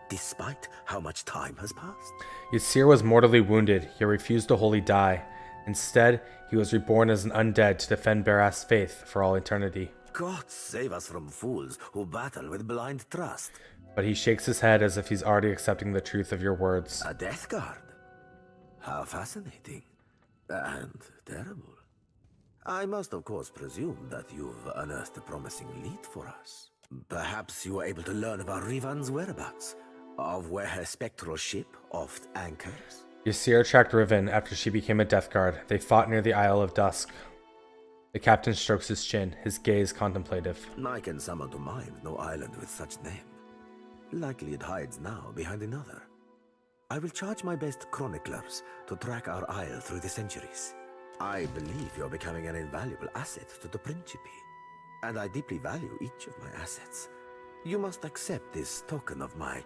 despite how much time has passed? Isir was mortally wounded, yet refused to wholly die. Instead, he was reborn as an undead to defend Barast's faith for all eternity. God save us from fools who battle with blind trust. But he shakes his head as if he's already accepting the truth of your words. A death guard? How fascinating. And terrible. I must of course presume that you've unearthed a promising lead for us. Perhaps you were able to learn about Rivan's whereabouts, of where her spectral ship oft anchors. Ysir tracked Riven after she became a death guard. They fought near the Isle of Dusk. The captain strokes his chin, his gaze contemplative. I can summon to mind no island with such name. Likely it hides now behind another. I will charge my best chroniclers to track our isle through the centuries. I believe you're becoming an invaluable asset to the Principe, and I deeply value each of my assets. You must accept this token of my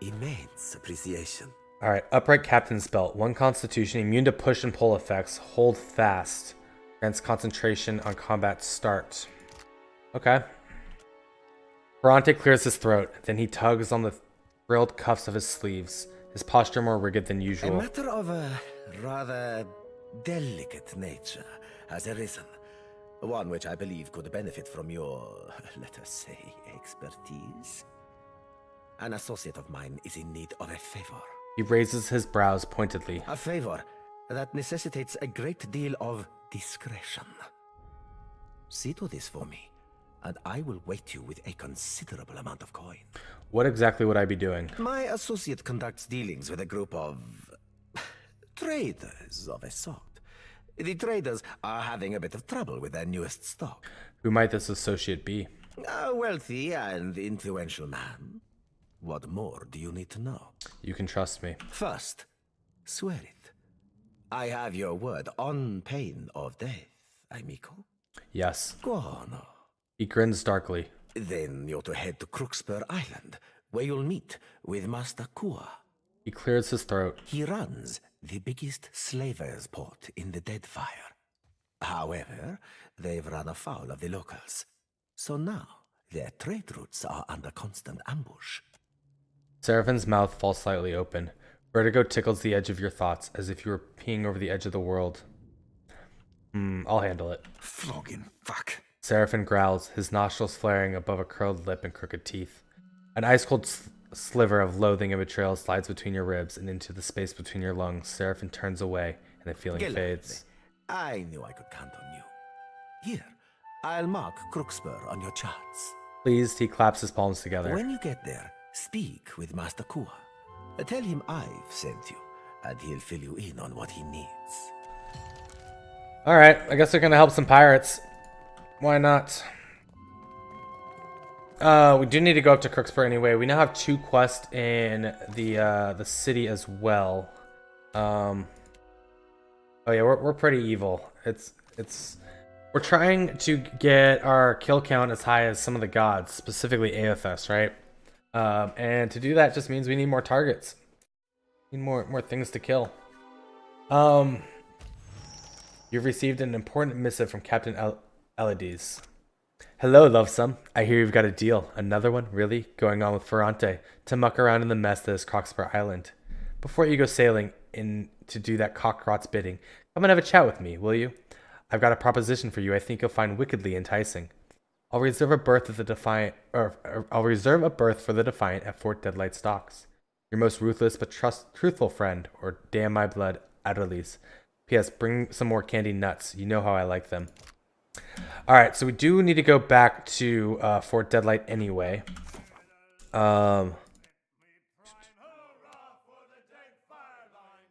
immense appreciation. Alright, upright captain's belt. 1 constitution, immune to push and pull effects. Hold fast. Grants concentration on combat start. Okay. Ferrante clears his throat, then he tugs on the frilled cuffs of his sleeves, his posture more rigid than A usual. matter of a rather delicate nature has arisen. One which I believe could benefit from your, let us say, expertise. An associate of mine is in need of a favor. He raises his brows pointedly. A favor that necessitates a great deal of discretion. See to this for me, and I will weight you with a considerable amount of coin. What exactly would I be doing? My associate conducts dealings with a group of traders of a sort. The traders are having a bit of trouble with their newest stock. Who might this associate be? A wealthy and influential man. What more do you need to know? You can trust me. First, swear it. I have your word on pain of death, amico. Yes. Guano. He grins darkly. Then you're to head to Crookspur Island, where you'll meet with Master Kua. He clears his throat. He runs the biggest slavers' port in the Deadfire. However, they've run afoul of the locals. So now, their trade routes are under constant ambush. Seraphin's mouth falls slightly open. Vertigo tickles the edge of your thoughts, as if you were peeing over the edge of the world. I'll handle it. Flogging fuck. Seraphin growls, his nostrils flaring above a curled lip and crooked teeth. An ice-cold sliver of loathing and betrayal slides between your ribs and into the space between your lungs. Seraphin turns away, and the feeling fades. I knew I could count on you. Here, I'll mark Crookspur on your charts. Pleased, he claps his palms together. When you get there, speak with Master Kua. Tell him I've sent you, and he'll fill you in on what he needs. Alright, I guess we're gonna help some pirates. Why not? We do need to go up to Crookspur anyway. We now have 2 quests in the city as well. Oh yeah, we're pretty evil. We're trying to get our kill count as high as some of the gods, specifically Aethys, right? And to do that just means we need more targets. We need more things to kill. You've received an important missive from Captain Elides. Hello, lovesome. I hear you've got a deal. Another one, really? Going on with Ferrante to muck around in the mess that is Crookspur Island. Before you go sailing in to do that cockroach's bidding, come and have a chat with me, will you? I've got a proposition for you I think you'll find wickedly enticing. I'll reserve a berth for the Defiant at Fort Deadlight Stocks. Your most ruthless but truthful friend, or damn my blood, Adderley's. P.S. Bring some more candy nuts. You know how I like them. Alright, so we do need to go back to Fort Deadlight anyway.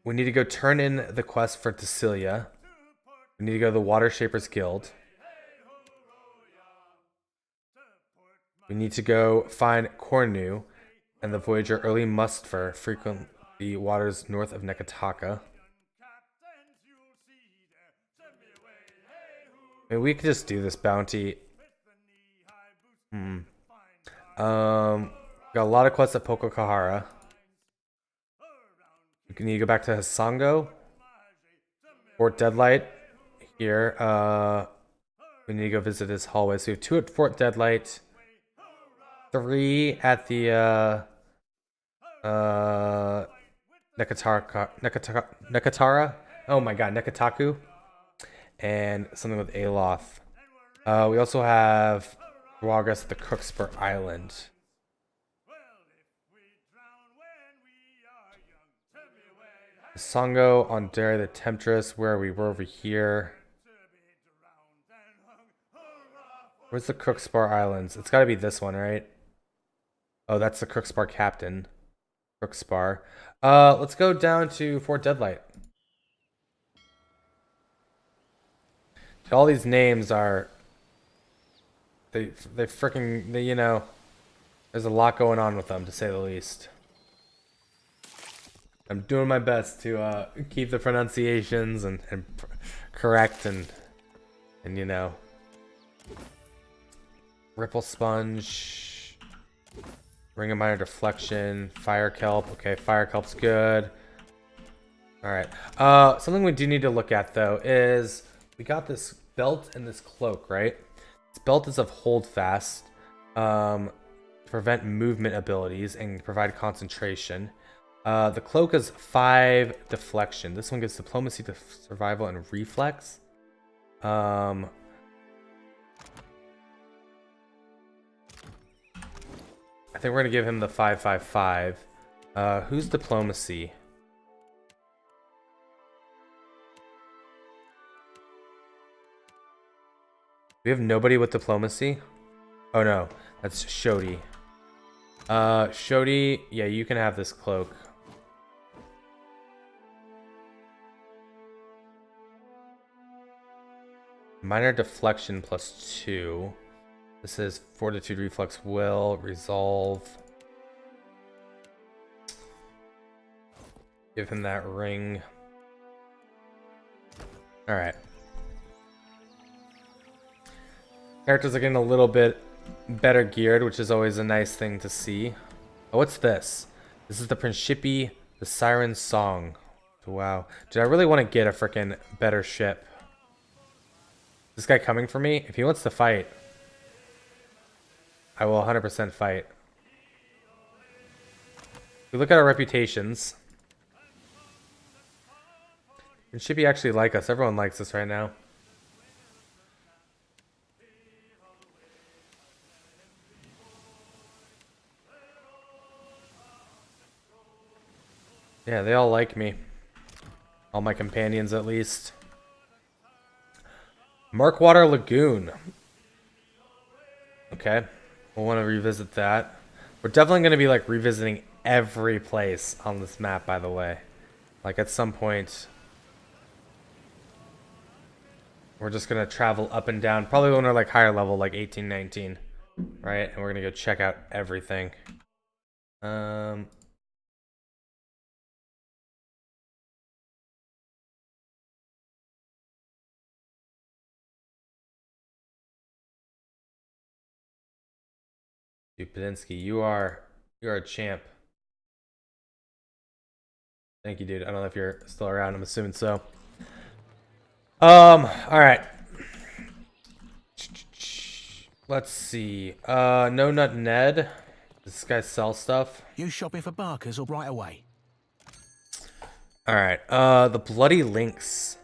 We need to go turn in the quest for Tecilia. We need to go to the Water Shapers Guild. We need to go find Cornu and the Voyager Early Mustfer frequent the waters north of Nekataka. I mean, we could just do this bounty. Got a lot of quests at Pococahara. We need to go back to Hasango. Fort Deadlight. Here. We need to go visit his hallway. So we have 2 at Fort Deadlight. 3 at the Nekatara. Oh my god, Nekataku. And something with Aloth. We also have progress at the Crookspur Island. Songo on Dare the Temptress, where we were over here. Where's the Crookspur Islands? It's gotta be this one, right? Oh, that's the Crookspur Captain. Crookspur. Let's go down to Fort Deadlight. All these names are... They freaking... you know... There's a lot going on with them, to say the least. I'm doing my best to keep the pronunciations and correct and you know... Ripple Sponge... Ring of Minor Deflection... Fire Kelp. Okay, Fire Kelp's good. Alright. Something we do need to look at, though, is... We got this belt and this cloak, right? This belt is of hold fast, prevent movement abilities and provide concentration. The cloak is 5 deflection. This one gives diplomacy to survival and reflex. I think we're gonna give him the 5/5/5. Who's diplomacy? We have nobody with diplomacy? Oh no, that's Shodi. Shodi, yeah, you can have this cloak. Minor deflection +2. This is fortitude, reflex, will, resolve. Give him that ring. Alright. Characters are getting a little bit better geared, which is always a nice thing to see. Oh, what's this? This is the Principi, the Siren Song. Wow. Dude, I really want to get a freaking better ship. This guy coming for me? If he wants to fight, I will 100% fight. If we look at our reputations. Principi actually like us. Everyone likes us right now. Yeah, they all like me. All my companions, at least. Markwater Lagoon. Okay. We'll want to revisit that. We're definitely going to be, like, revisiting every place on this map, by the way. Like, at some point, we're just going to travel up and down. Probably when we're, like, higher level, like 18, 19. Right? And we're going to go check out everything. Padinsky, you are a champ. Thank you, dude. I don't know if you're still around. I'm assuming so. All right. Let's see. No Nut Ned. Does this guy sell stuff? You shopping for Barkers or right away? All right. The Bloody Lynx.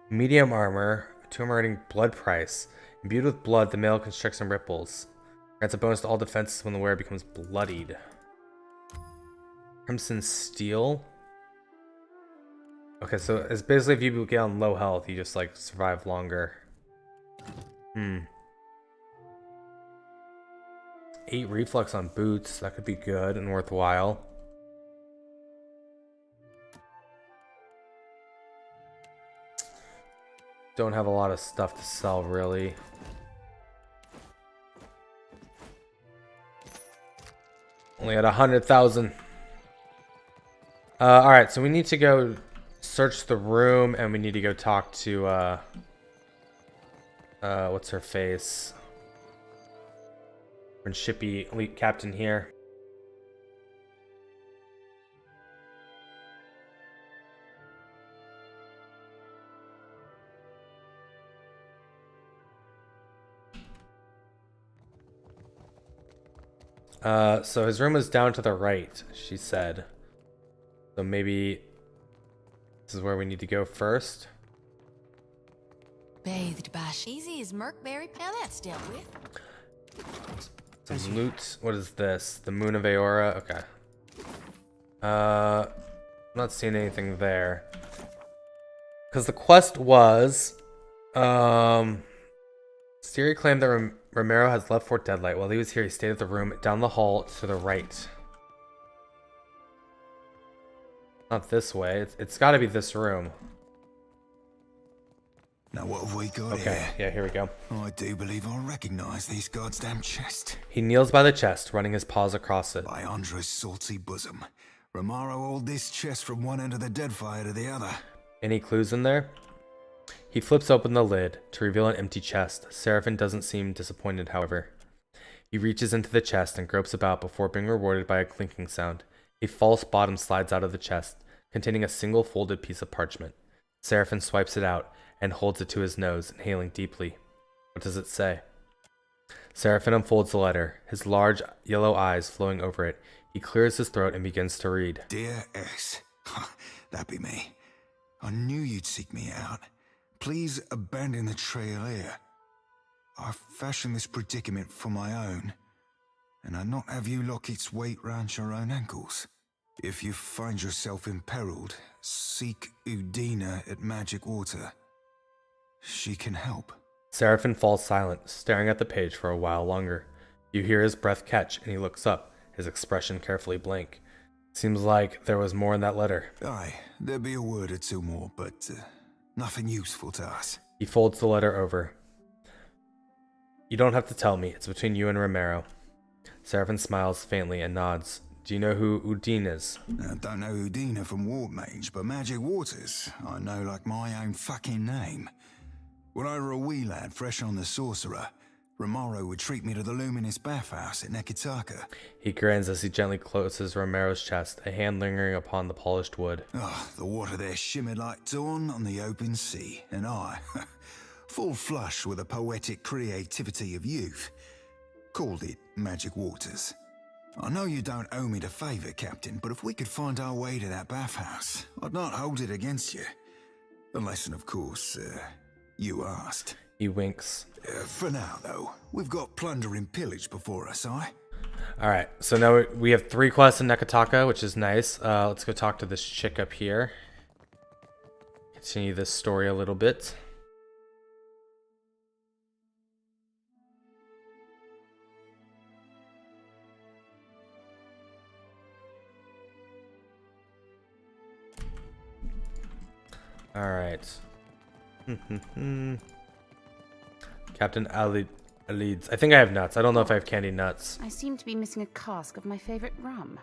Medium armor. 2 armor rating, blood price. Imbued with blood, the mail constructs some ripples. Grants a bonus to all defenses when the wearer becomes bloodied. Crimson Steel. Okay, so it's basically if you get on low health, you just like survive longer. 8 reflex on boots. That could be good and worthwhile. Don't have a lot of stuff to sell, really. Only at 100,000. Alright, so we need to go search the room and we need to go talk to, what's her face? Principi elite captain here. So his room is down to the right, she said. So maybe this is where we need to go first. Bathed bash. Easy as Merkberry. Now that's dealt with. Some loot. What is this? The Moon of Aora? Okay. I'm not seeing anything there. Because the quest was... Siri claimed that Romero has left Fort Deadlight. While he was here, he stayed at the room down the hall to the right. Not this way. It's got to be this room. Now what have we got here? Okay, yeah, here we go. I do believe I recognize these goddamn chests. He kneels by the chest, running his paws across it. By Andra's salty bosom. Romero hauled this chest from one end of the Deadfire to the other. Any clues in there? He flips open the lid to reveal an empty chest. Seraphin doesn't seem disappointed, however. He reaches into the chest and gropes about before being rewarded by a clinking sound. A false bottom slides out of the chest, containing a single folded piece of parchment. Seraphin swipes it out and holds it to his nose, inhaling deeply. What does it say? Seraphin unfolds the letter, his large yellow eyes flowing over it. He clears his throat and begins to read. Dear S. That be me. I knew you'd seek me out. Please abandon the trail here. I fashioned this predicament for my own, and I not have you lock its weight round your own ankles. If you find yourself imperiled, seek Udina at Magic Water. She can help. Seraphin falls silent, staring at the page for a while longer. You hear his breath catch, and he looks up, his expression carefully blank. Seems like there was more in that letter. Aye, there be a word or two more, but nothing useful to us. He folds the letter over. You don't have to tell me. It's between you and Romero. Seraphin smiles faintly and nods. Do you know who Udine is? I don't know Udina from Ward Mage, but Magic Waters I know like my own fucking name. When I were a wee lad fresh on the Sorcerer, Romero would treat me to the luminous bathhouse at Nekitaka. He grins as he gently closes Romero's chest, a hand lingering upon the polished wood. The water there shimmered like dawn on the open sea, and I, full flush with the poetic creativity of youth, called it Magic Waters. I know you don't owe me the favour, Captain, but if we could find our way to that bathhouse, I'd not hold it against you. Unless, of course, you asked. He winks. For now, though, we've got plunder and pillage before us, aye? Alright, so now we have 3 quests in Nekitaka, which is nice. Let's go talk to this chick up here. Continue this story a little bit. Alright. Captain Alides. I think I have nuts. I don't know if I have candy nuts. I seem to be missing a cask of my favorite rum.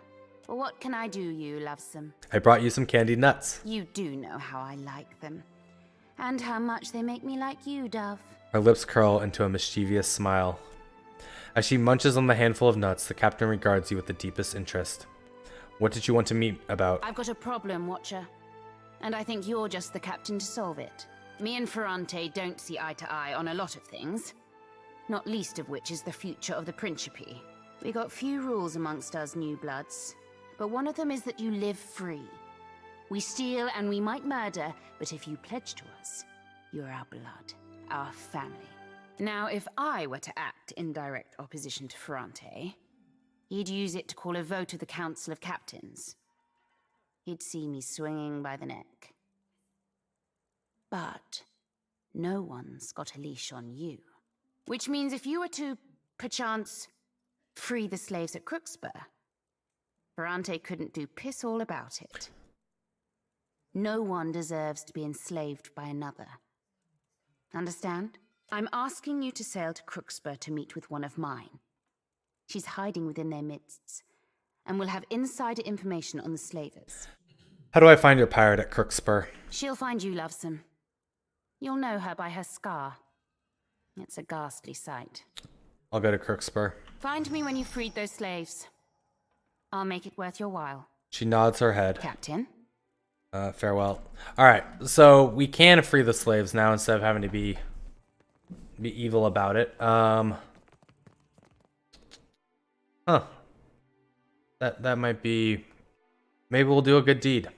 Well, what can I do, you lovesome? I brought you some candy nuts. You do know how I like them. And how much they make me like you, Dove. Her lips curl into a mischievous smile. As she munches on the handful of nuts, the captain regards you with the deepest interest. What did you want to meet about? I've got a problem, Watcher. And I think you're just the captain to solve it. Me and Ferrante don't see eye to eye on a lot of things. Not least of which is the future of the Principe. We got few rules amongst us new bloods. But one of them is that you live free. We steal and we might murder, but if you pledge to us, you're our blood, our family. Now, if I were to act in direct opposition to Ferrante, he'd use it to call a vote of the Council of Captains. He'd see me swinging by the neck. But no one's got a leash on you. Which means if you were to, perchance, free the slaves at Crookspur, Ferrante couldn't do piss all about it. No one deserves to be enslaved by another. Understand? I'm asking you to sail to Crookspur to meet with one of mine. She's hiding within their midst, and will have insider information on the slavers. How do I find your pirate at Crookspur? She'll find you, lovesome. You'll know her by her scar. It's a ghastly sight. I'll go to Crookspur. Find me when you've freed those slaves. I'll make it worth your while. She nods her head. Captain? Farewell. Alright, so we can free the slaves now instead of having to be evil about it. That might be... Maybe we'll do a good deed.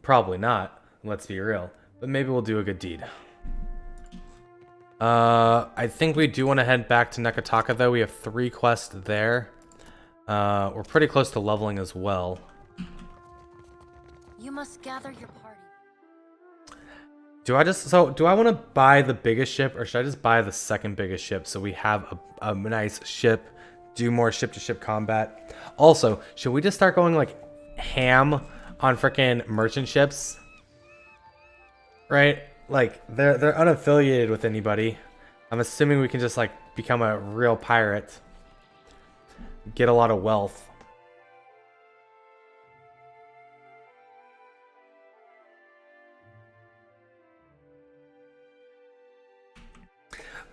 Probably not, let's be real. But maybe we'll do a good deed. I think we do want to head back to Nekitaka, though. We have 3 quests there. We're pretty close to leveling as well. You must gather your party. Do I want to buy the biggest ship, or should I just buy the second biggest ship so we have a nice ship, do more ship-to-ship combat? Also, should we just start going like ham on freaking merchant ships? Right? Like they're unaffiliated with anybody. I'm assuming we can just like become a real pirate, get a lot of wealth.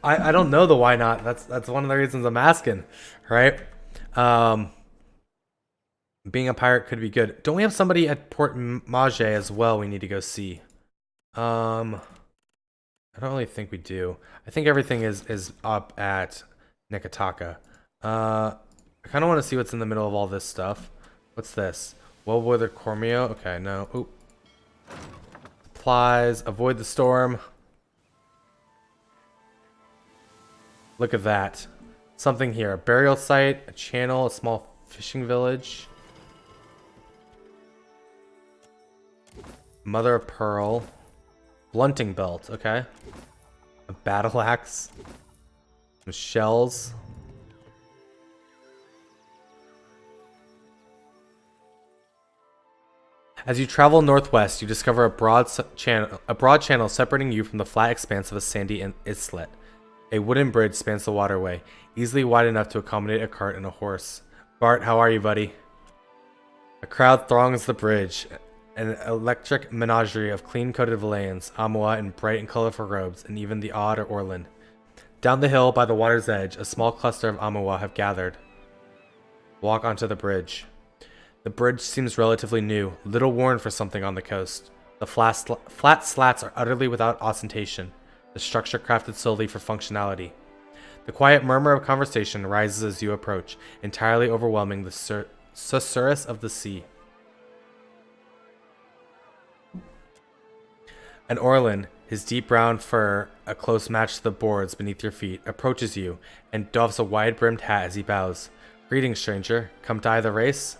I don't know the why not. That's one of the reasons I'm asking, right? Being a pirate could be good. Don't we have somebody at Port Mage as well we need to go see? I don't really think we do. I think everything is up at Nekataka. I kind of want to see what's in the middle of all this stuff. What's this? Well-weathered Cormio. Okay, no. Oop. Supplies. Avoid the storm. Look at that. Something here. A burial site, a channel, a small fishing village. Mother of Pearl. Blunting belt, okay. A battle axe. Some shells. As you travel northwest, you discover a broad channel separating you from the flat expanse of a sandy islet. A wooden bridge spans the waterway, easily wide enough to accommodate a cart and a horse. Bart, how are you, buddy? A crowd throngs the bridge. An electric menagerie of clean-coated Valaeans, Amua in bright and colorful robes, and even the odd Orlin. Down the hill by the water's edge, a small cluster of Amua have gathered. Walk onto the bridge. The bridge seems relatively new, little worn for something on the coast. The flat slats are utterly without ostentation, the structure crafted solely for functionality. The quiet murmur of conversation rises as you approach, entirely overwhelming the susurrus of the sea. An Orlin, his deep brown fur a close match to the boards beneath your feet, approaches you and doffs a wide-brimmed hat as he bows. Greetings, stranger. Come die the race?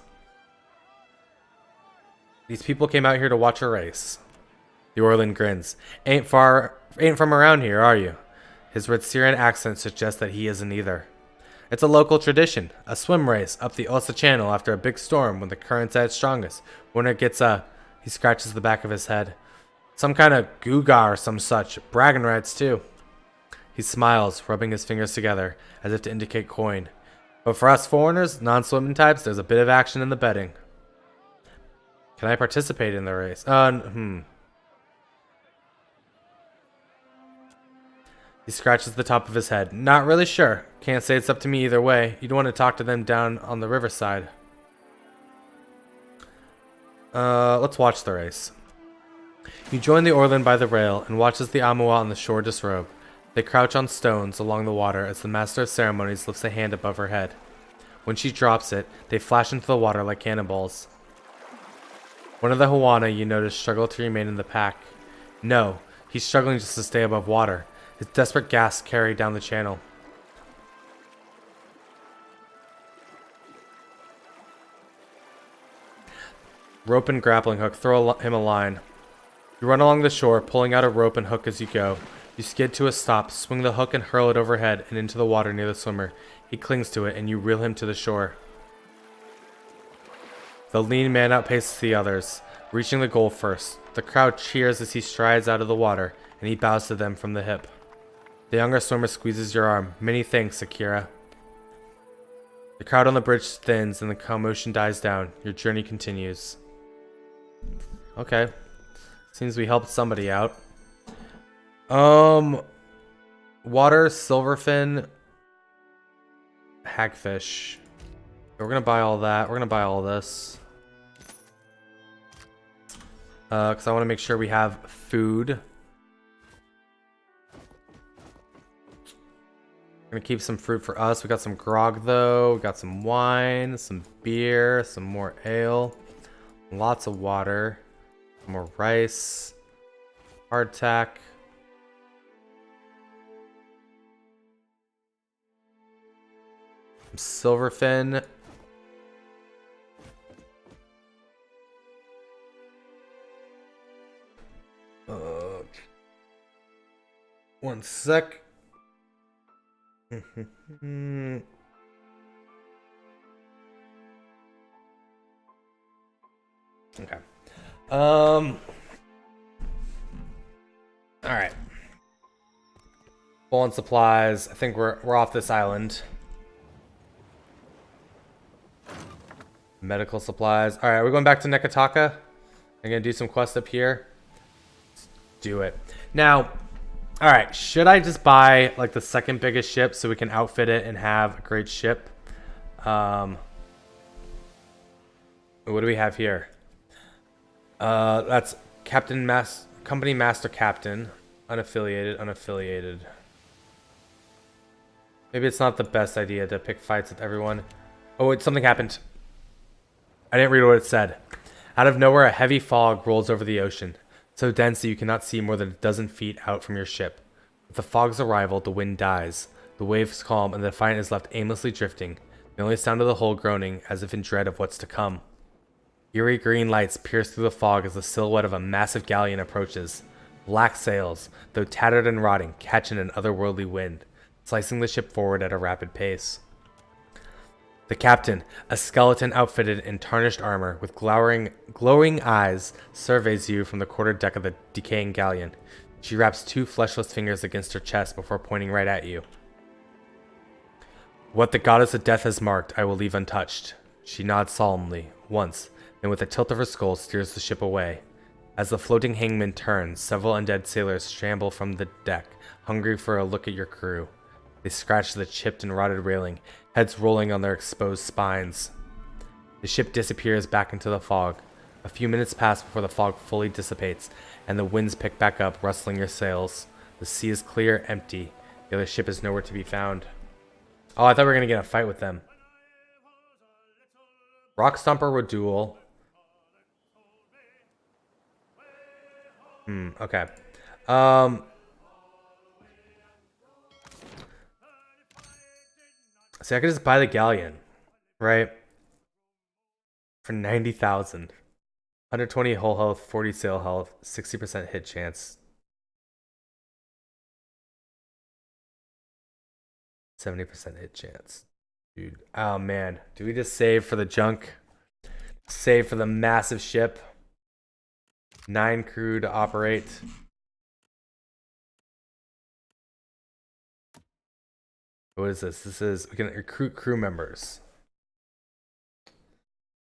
These people came out here to watch a race. The Orlin grins. Ain't from around here, are you? His Redsyrian accent suggests that he isn't either. It's a local tradition, a swim race up the Osa Channel after a big storm when the current's at its strongest. Winner gets a... He scratches the back of his head. Some kind of guga or some such. Bragging rights, too. He smiles, rubbing his fingers together, as if to indicate coin. But for us foreigners, non-swimming types, there's a bit of action in the betting. Can I participate in the race? He scratches the top of his head. Not really sure. Can't say it's up to me either way. You'd want to talk to them down on the riverside. Let's watch the race. You join the Orlin by the rail and watch as the Amua on the shore disrobe. They crouch on stones along the water as the master of ceremonies lifts a hand above her head. When she drops it, they flash into the water like cannonballs. One of the Hawana you notice struggle to remain in the pack. No, he's struggling just to stay above water. His desperate gasps carry down the channel. Rope and grappling hook throw him a line. You run along the shore, pulling out a rope and hook as you go. You skid to a stop, swing the hook and hurl it overhead and into the water near the swimmer. He clings to it and you reel him to the shore. The lean man outpaces the others, reaching the goal first. The crowd cheers as he strides out of the water, and he bows to them from the hip. The younger swimmer squeezes your arm. Many thanks, Akira. The crowd on the bridge thins and the commotion dies down. Your journey continues. Okay. Seems we helped somebody out. Water, silverfin, hagfish. We're gonna buy all that. We're gonna buy all this. Because I want to make sure we have food. We're gonna keep some fruit for us. We got some grog though. We got some wine, some beer, some more ale, lots of water, more rice, hardtack. Silverfin. One sec. Okay. All right. Full on supplies. I think we're off this island. Medical supplies. All right, we're going back to Nekataka. I'm gonna do some quests up here. Let's do it now. All right, should I just buy like the second biggest ship so we can outfit it and have a great ship? What do we have here? That's Captain company master captain. Unaffiliated, unaffiliated. Maybe it's not the best idea to pick fights with everyone. Oh, wait, something happened. I didn't read what it said. Out of nowhere, a heavy fog rolls over the ocean, so dense that you cannot see more than a dozen feet out from your ship. With the fog's arrival, the wind dies. The waves calm, and the Defiant is left aimlessly drifting, the only sound of the hull groaning, as if in dread of what's to come. Eerie green lights pierce through the fog as the silhouette of a massive galleon approaches. Black sails, though tattered and rotting, catch in an otherworldly wind, slicing the ship forward at a rapid pace. The captain, a skeleton outfitted in tarnished armor, with glowing eyes, surveys you from the quarter-deck of the decaying galleon. She wraps two fleshless fingers against her chest before pointing right at you. What the goddess of death has marked, I will leave untouched. She nods solemnly, once, then with a tilt of her skull steers the ship away. As the floating hangman turns, several undead sailors scramble from the deck, hungry for a look at your crew. They scratch the chipped and rotted railing, heads rolling on their exposed spines. The ship disappears back into the fog. A few minutes pass before the fog fully dissipates, and the winds pick back up, rustling your sails. The sea is clear, empty. The other ship is nowhere to be found. Oh, I thought we were going to get in a fight with them. Rock Stomper Rodul. Okay. See, I could just buy the galleon, right? For 90,000. 120 hull health, 40 sail health, 60% hit chance. 70% hit chance. Dude, oh man. Do we just save for the junk? Save for the massive ship? 9 crew to operate. What is this? This is, we can recruit crew members.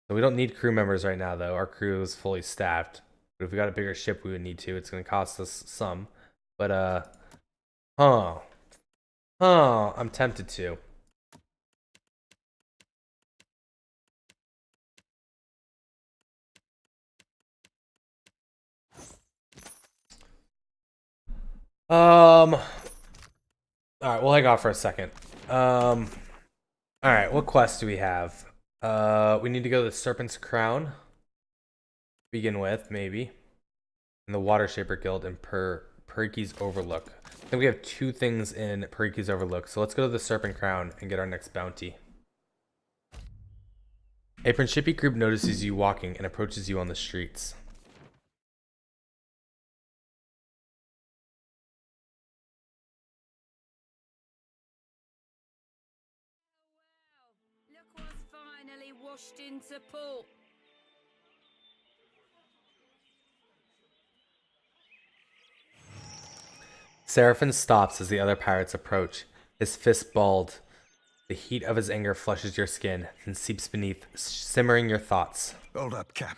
So we don't need crew members right now, though. Our crew is fully staffed. But if we got a bigger ship, we would need to. It's going to cost us some. But, I'm tempted to. Alright, we'll hang off for a second. Alright, what quests do we have? We need to go to the Serpent's Crown. Begin with, maybe. And the Water Shaper Guild and Periki's Overlook. I think we have 2 things in Periki's Overlook, so let's go to the Serpent Crown and get our next bounty. A Principi group notices you walking and approaches you on the streets. Washed into port. Seraphin stops as the other pirates approach, his fist balled. The heat of his anger flushes your skin, then seeps beneath, simmering your thoughts. Hold up, Cap.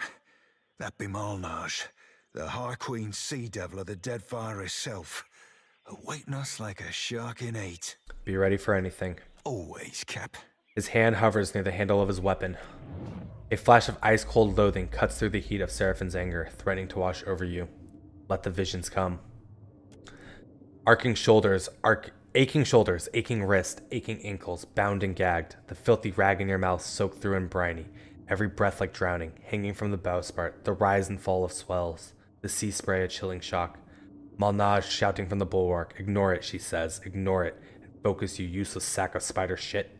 That be Malnage, the High Queen Sea Devil of the Deadfire herself, awaiting us like a shark in hate. Be ready for anything. Always, Cap. His hand hovers near the handle of his weapon. A flash of ice-cold loathing cuts through the heat of Seraphin's anger, threatening to wash over you. Let the visions come. Aching shoulders, aching wrist, aching ankles, bound and gagged, the filthy rag in your mouth soaked through and briny, every breath like drowning, hanging from the bowsprit, the rise and fall of swells, the sea spray a chilling shock. Malnage shouting from the bulwark, ignore it, she says, ignore it, and focus you useless sack of spider shit.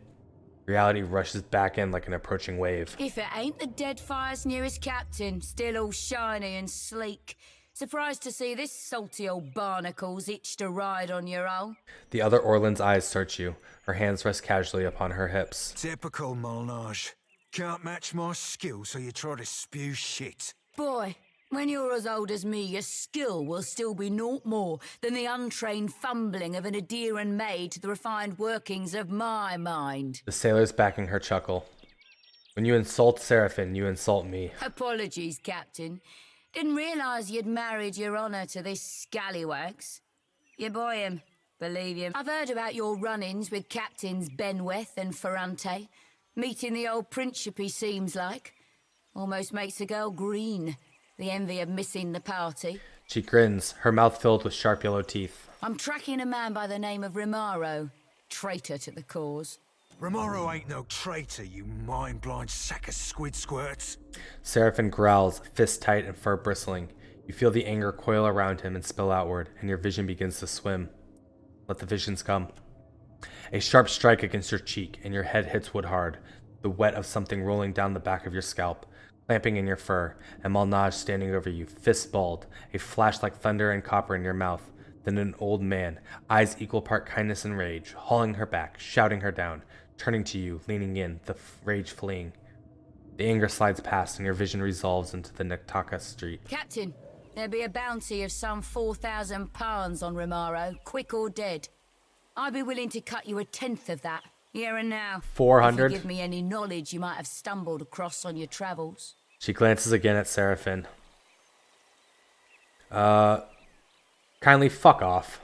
Reality rushes back in like an approaching wave. If it ain't the Deadfire's newest captain, still all shiny and sleek. Surprised to see this salty old barnacle's itched to ride on your own. The other Orland's eyes search you. Her hands rest casually upon her hips. Typical Malnage. Can't match my skill, so you try to spew shit. Boy, when you're as old as me, your skill will still be naught more than the untrained fumbling of an Adeiran maid to the refined workings of my mind. The sailors backing her chuckle. When you insult Seraphin, you insult me. Apologies, Captain. Didn't realize you'd married your honor to this scallywags. You boy him, believe him. I've heard about your run-ins with Captains Benweth and Ferrante. Meeting the old Principe seems like. Almost makes a girl green. The envy of missing the party. She grins, her mouth filled with sharp yellow teeth. I'm tracking a man by the name of Rimaro, traitor to the cause. Romaro ain't no traitor, you mind-blind sack of squid squirts. Seraphin growls, fist tight and fur bristling. You feel the anger coil around him and spill outward, and your vision begins to swim. Let the visions come. A sharp strike against your cheek, and your head hits wood hard, the wet of something rolling down the back of your scalp, clamping in your fur, and Malnaj standing over you, fists balled, a flash like thunder and copper in your mouth. Then an old man, eyes equal part kindness and rage, hauling her back, shouting her down, turning to you, leaning in, the rage fleeing. The anger slides past, and your vision resolves into the Nektaka street. Captain, there'll be a bounty of some 4,000 pounds on Rimaro, quick or dead. I'd be willing to cut you 1/10 of that, here and now. 400? If you give me any knowledge you might have stumbled across on your travels. She glances again at Seraphin. Kindly fuck off.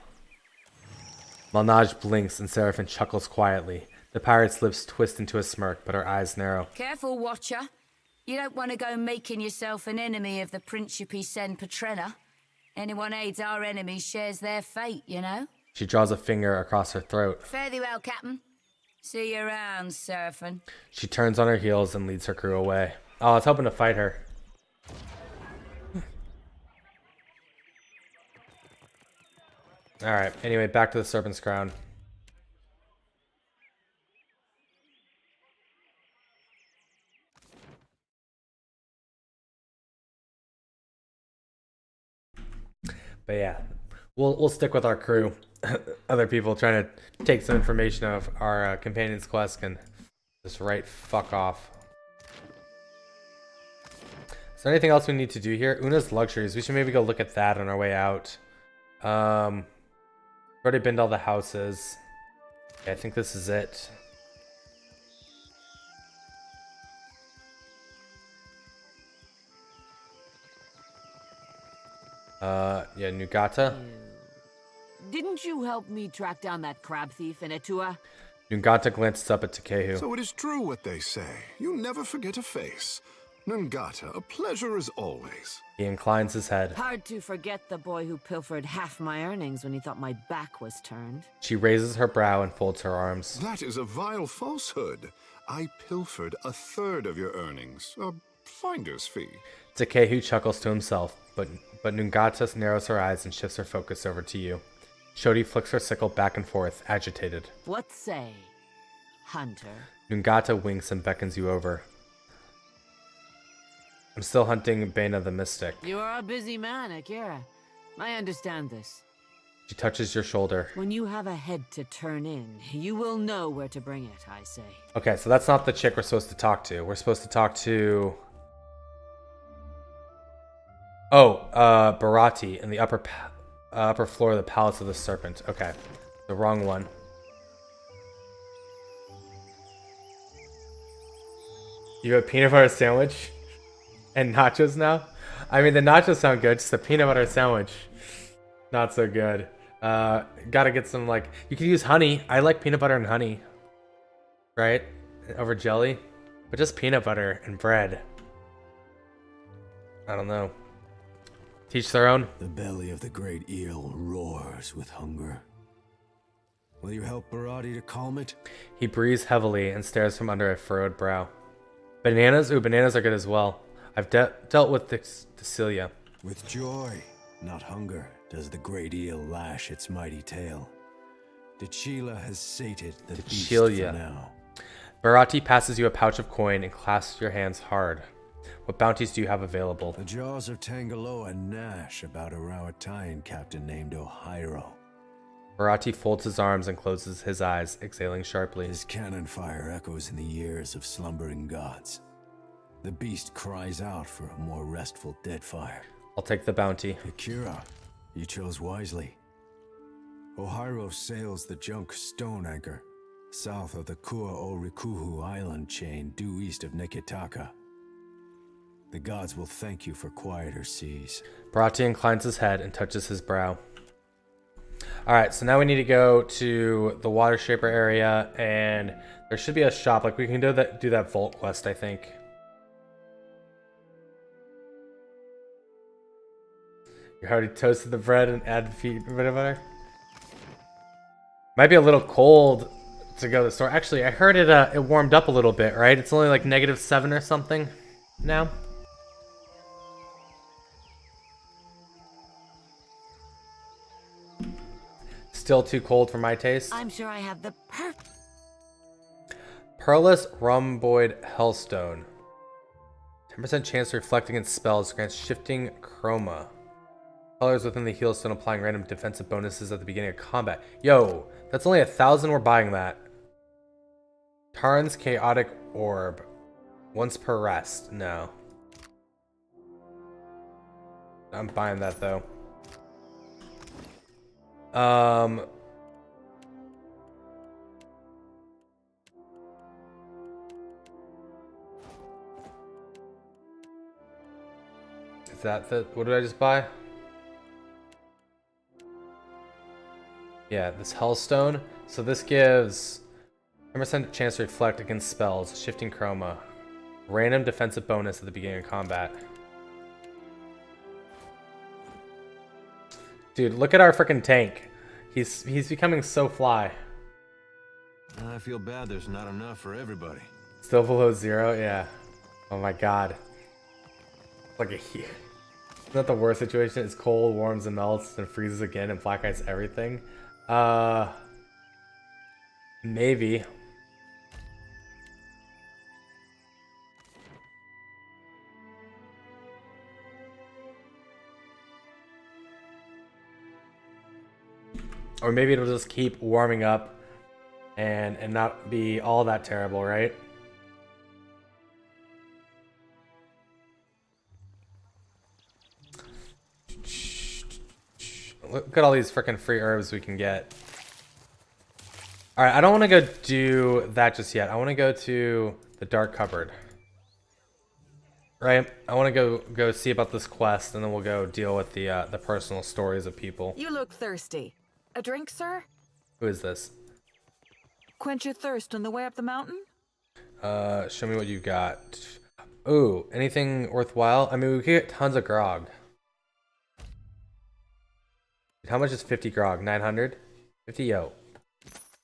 Malnaj blinks and Seraphin chuckles quietly. The pirate's lips twist into a smirk, but her eyes narrow. Careful, Watcher. You don't want to go making yourself an enemy of the Principe Sen Patrena. Anyone aids our enemies shares their fate, you know? She draws a finger across her throat. Fare thee well, Captain. See you around, Seraphin. She turns on her heels and leads her crew away. Oh, I was hoping to fight her. Alright, anyway, back to the Serpent's Crown. But yeah, we'll stick with our crew. Other people trying to take some information of our companion's quest can just right fuck off. Is there anything else we need to do here? Una's luxuries. We should maybe go look at that on our way out. Already been to all the houses. Okay, I think this is it. Yeah, Nugata. Didn't you help me track down that crab thief in Etua? Nugata glances up at Takehu. So it is true what they say. You never forget a face. Nungata, a pleasure as always. He inclines his head. Hard to forget the boy who pilfered half my earnings when he thought my back was turned. She raises her brow and folds her arms. That is a vile falsehood. I pilfered 1/3 of your earnings. A finder's fee. Takehu chuckles to himself, but Nungata narrows her eyes and shifts her focus over to you. Shodi flicks her sickle back and forth, agitated. What say, hunter? Nungata winks and beckons you over. I'm still hunting Bana the Mystic. You are a busy man, Akira. I understand this. She touches your shoulder. When you have a head to turn in, you will know where to bring it, I say. Okay, so that's not the chick we're supposed to talk to. We're supposed to talk to... Barati in the upper floor of the Palace of the Serpent. Okay, the wrong one. You have a peanut butter sandwich and nachos now? I mean, the nachos sound good, just the peanut butter sandwich, not so good. Gotta get some, like, you could use honey. I like peanut butter and honey, right? Over jelly, but just peanut butter and bread. I don't know. Teach their own. The belly of the great eel roars with hunger. Will you help Barati to calm it? He breathes heavily and stares from under a furrowed brow. Bananas? Ooh, bananas are good as well. I've dealt with Decilia. With joy, not hunger, does the great eel lash its mighty tail. Dechila has sated the beast for now. Barati passes you a pouch of coin and clasps your hands hard. What bounties do you have available? The jaws of Tangaloa gnash about a Rauataian captain named Ohiro. Barati folds his arms and closes his eyes, exhaling sharply. His cannon fire echoes in the ears of slumbering gods. The beast cries out for a more restful Deadfire. I'll take the bounty. Akira, you chose wisely. Ohiro sails the junk Stone Anchor, south of the Kua-o-Rikuhu island chain due east of Nekitaka. The gods will thank you for quieter seas. Barati inclines his head and touches his brow. Alright, so now we need to go to the Water Shaper area, and there should be a shop. Like, we can do that vault quest, I think. You already toasted the bread and add peanut butter? Might be a little cold to go to the store. Actually, I heard it warmed up a little bit, right? It's only like -7 or something now. Still too cold for my taste. I'm sure I have the Pearless Rhomboid Hellstone. 10% chance to reflect against spells, grants shifting chroma. Colors within the healstone applying random defensive bonuses at the beginning of combat. Yo, that's only 1,000. We're buying that. Tarn's Chaotic Orb. Once per rest. No. I'm buying that though. Is that the, what did I just buy? Yeah, this Hellstone. So this gives 10% chance to reflect against spells, shifting chroma. Random defensive bonus at the beginning of combat. Dude, look at our freaking tank. He's becoming so fly. I feel bad there's not enough for everybody. Still below 0? Yeah. Oh my god. Like isn't that the worst situation? It's cold, warms and melts, and freezes again and black ice everything. Maybe. Or maybe it'll just keep warming up and not be all that terrible, right? Look at all these freaking free herbs we can get. Alright, I don't want to go do that just yet. I want to go to the dark cupboard. Right? I want to go see about this quest, and then we'll go deal with the personal stories of people. You look thirsty. A drink, sir? Who is this? Quench your thirst on the way up the mountain? Show me what you got. Ooh, anything worthwhile? I mean, we could get tons of grog. How much is 50 grog? 900? 50? Yo.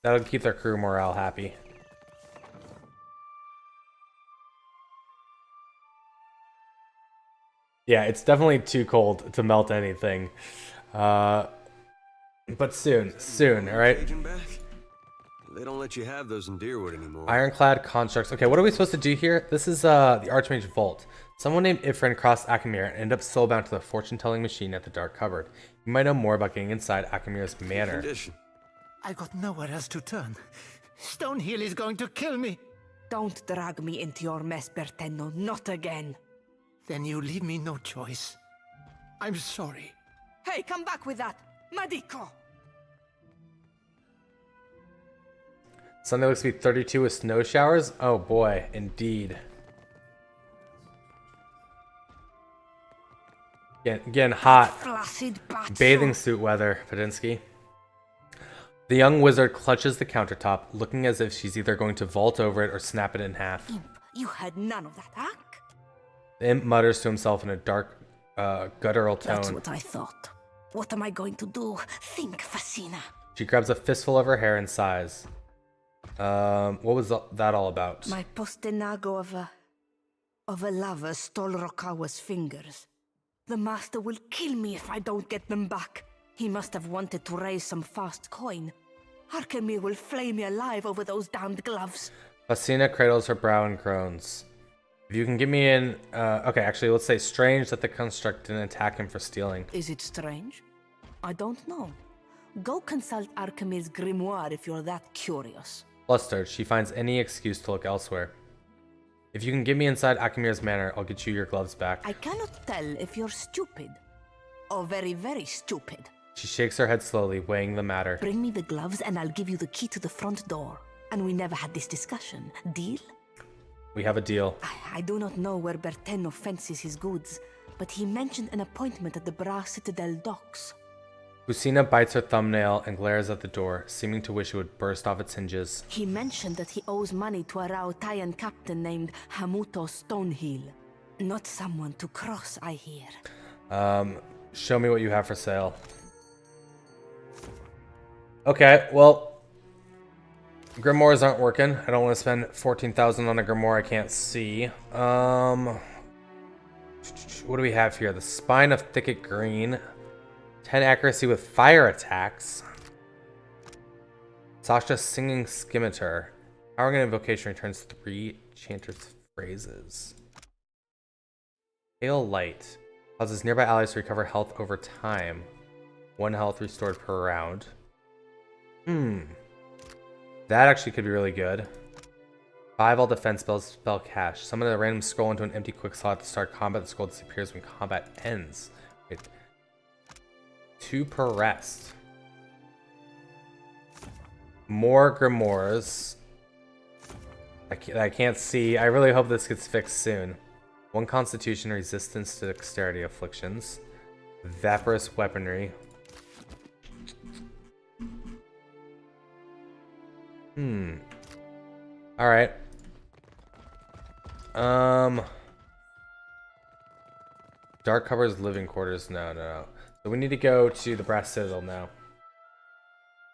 That'll keep their crew morale happy. Yeah, it's definitely too cold to melt anything. But soon, alright? They don't let you have those in Deerwood anymore. Ironclad constructs. Okay, what are we supposed to do here? This is the Archmage Vault. Someone named Ifrin crossed Akamir and ended up soulbound to the fortune-telling machine at the Dark Cupboard. You might know more about getting inside Akamir's manor. I got nowhere else to turn. Stonehill is going to kill me. Don't drag me into your mess, Bertenno. Not again. Then you leave me no choice. I'm sorry. Hey, come back with that. Madico! Sunday looks to be 32 with snow showers. Oh boy, indeed. Getting hot. Bathing suit weather, Padinsky. The young wizard clutches the countertop, looking as if she's either going to vault over it or snap it in half. You had none of that, huh? The imp mutters to himself in a dark, guttural tone. That's what I thought. What am I going to do? Think, Fascina. She grabs a fistful of her hair and sighs. What was that all about? My postenago of a lover stole Rokawa's fingers. The master will kill me if I don't get them back. He must have wanted to raise some fast coin. Arkamir will flay me alive over those damned gloves. Fascina cradles her brow and groans. If you can give me an... okay, actually, let's say strange that the construct didn't attack him for stealing. Is it strange? I don't know. Go consult Arkamir's grimoire if you're that curious. Flustered, she finds any excuse to look elsewhere. If you can get me inside Akamir's manor, I'll get you your gloves back. I cannot tell if you're stupid or very, very stupid. She shakes her head slowly, weighing the matter. Bring me the gloves and I'll give you the key to the front door. And we never had this discussion. Deal? We have a deal. I do not know where Bertenno fences his goods, but he mentioned an appointment at the Bra Citadel docks. Lucina bites her thumbnail and glares at the door, seeming to wish it would burst off its hinges. He mentioned that he owes money to a Raotayan captain named Hamuto Stonehill. Not someone to cross, I hear. Show me what you have for sale. Okay, well, grimoires aren't working. I don't want to spend 14,000 on a grimoire I can't see. What do we have here? The Spine of Thicket Green. 10 accuracy with fire attacks. Sasha's Singing Scimitar. Powering an invocation returns 3 Chanter's phrases. Pale Light. Causes nearby allies to recover health over time. 1 health restored per round. That actually could be really good. 5 all defense spells, spell cache. Summon a random scroll into an empty quick slot to start combat. The scroll disappears when combat ends. Wait. 2 per rest. More grimoires. I can't see. I really hope this gets fixed soon. 1 constitution resistance to dexterity afflictions. Vaporous weaponry. Alright. Dark covers living quarters. No. So we need to go to the Brass Citadel now.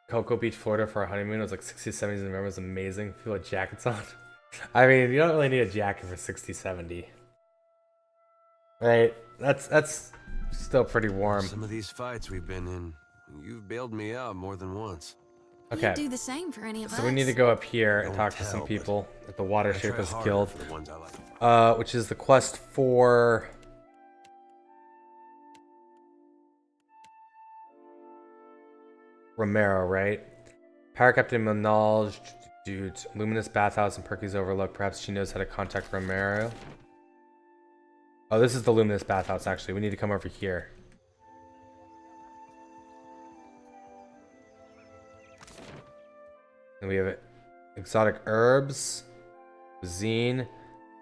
Cocoa Beach, Florida for our honeymoon. It was like 60s, 70s in November. It was amazing. Feel like jackets on. I mean, you don't really need a jacket for 60, 70. Right? That's still pretty warm. Some of these fights we've been in, you've bailed me out more than once. Okay. You'd do the same for any of us. So we need to go up here and talk to some people at the Water Shapers Guild. Which is the quest for... Romero, right? Power Captain Minaj, dude, Luminous Bathhouse and Perky's Overlook. Perhaps she knows how to contact Romero. Oh, this is the Luminous Bathhouse, actually. We need to come over here. And we have exotic herbs, cuisine,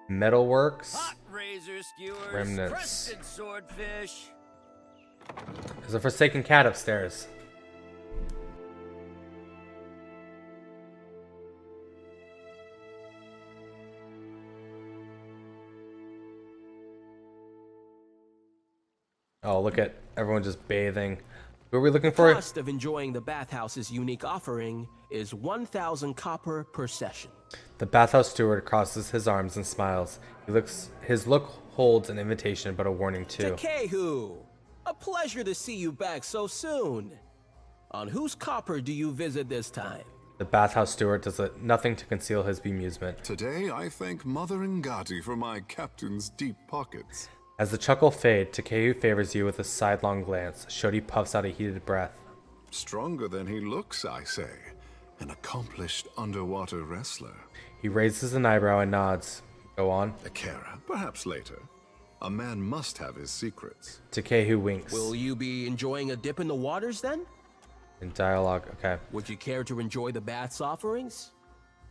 metalworks, razor skewers, remnants. crested swordfish. There's a forsaken cat upstairs. Oh, look at everyone just bathing. Who are we looking for? The cost of enjoying the bathhouse's unique offering is 1,000 copper per session. The bathhouse steward crosses his arms and smiles. His look holds an invitation, but a warning too. Takehu, a pleasure to see you back so soon. On whose copper do you visit this time? The bathhouse steward does nothing to conceal his bemusement. Today I thank Mother Ngati for my captain's deep pockets. As the chuckle fades, Takehu favors you with a sidelong glance. Shodi puffs out a heated breath. Stronger than he looks, I say. An accomplished underwater wrestler. He raises an eyebrow and nods. Go on. Akira, perhaps later. A man must have his secrets. Takehu winks. Will you be enjoying a dip in the waters then? In dialogue, okay. Would you care to enjoy the bath's offerings?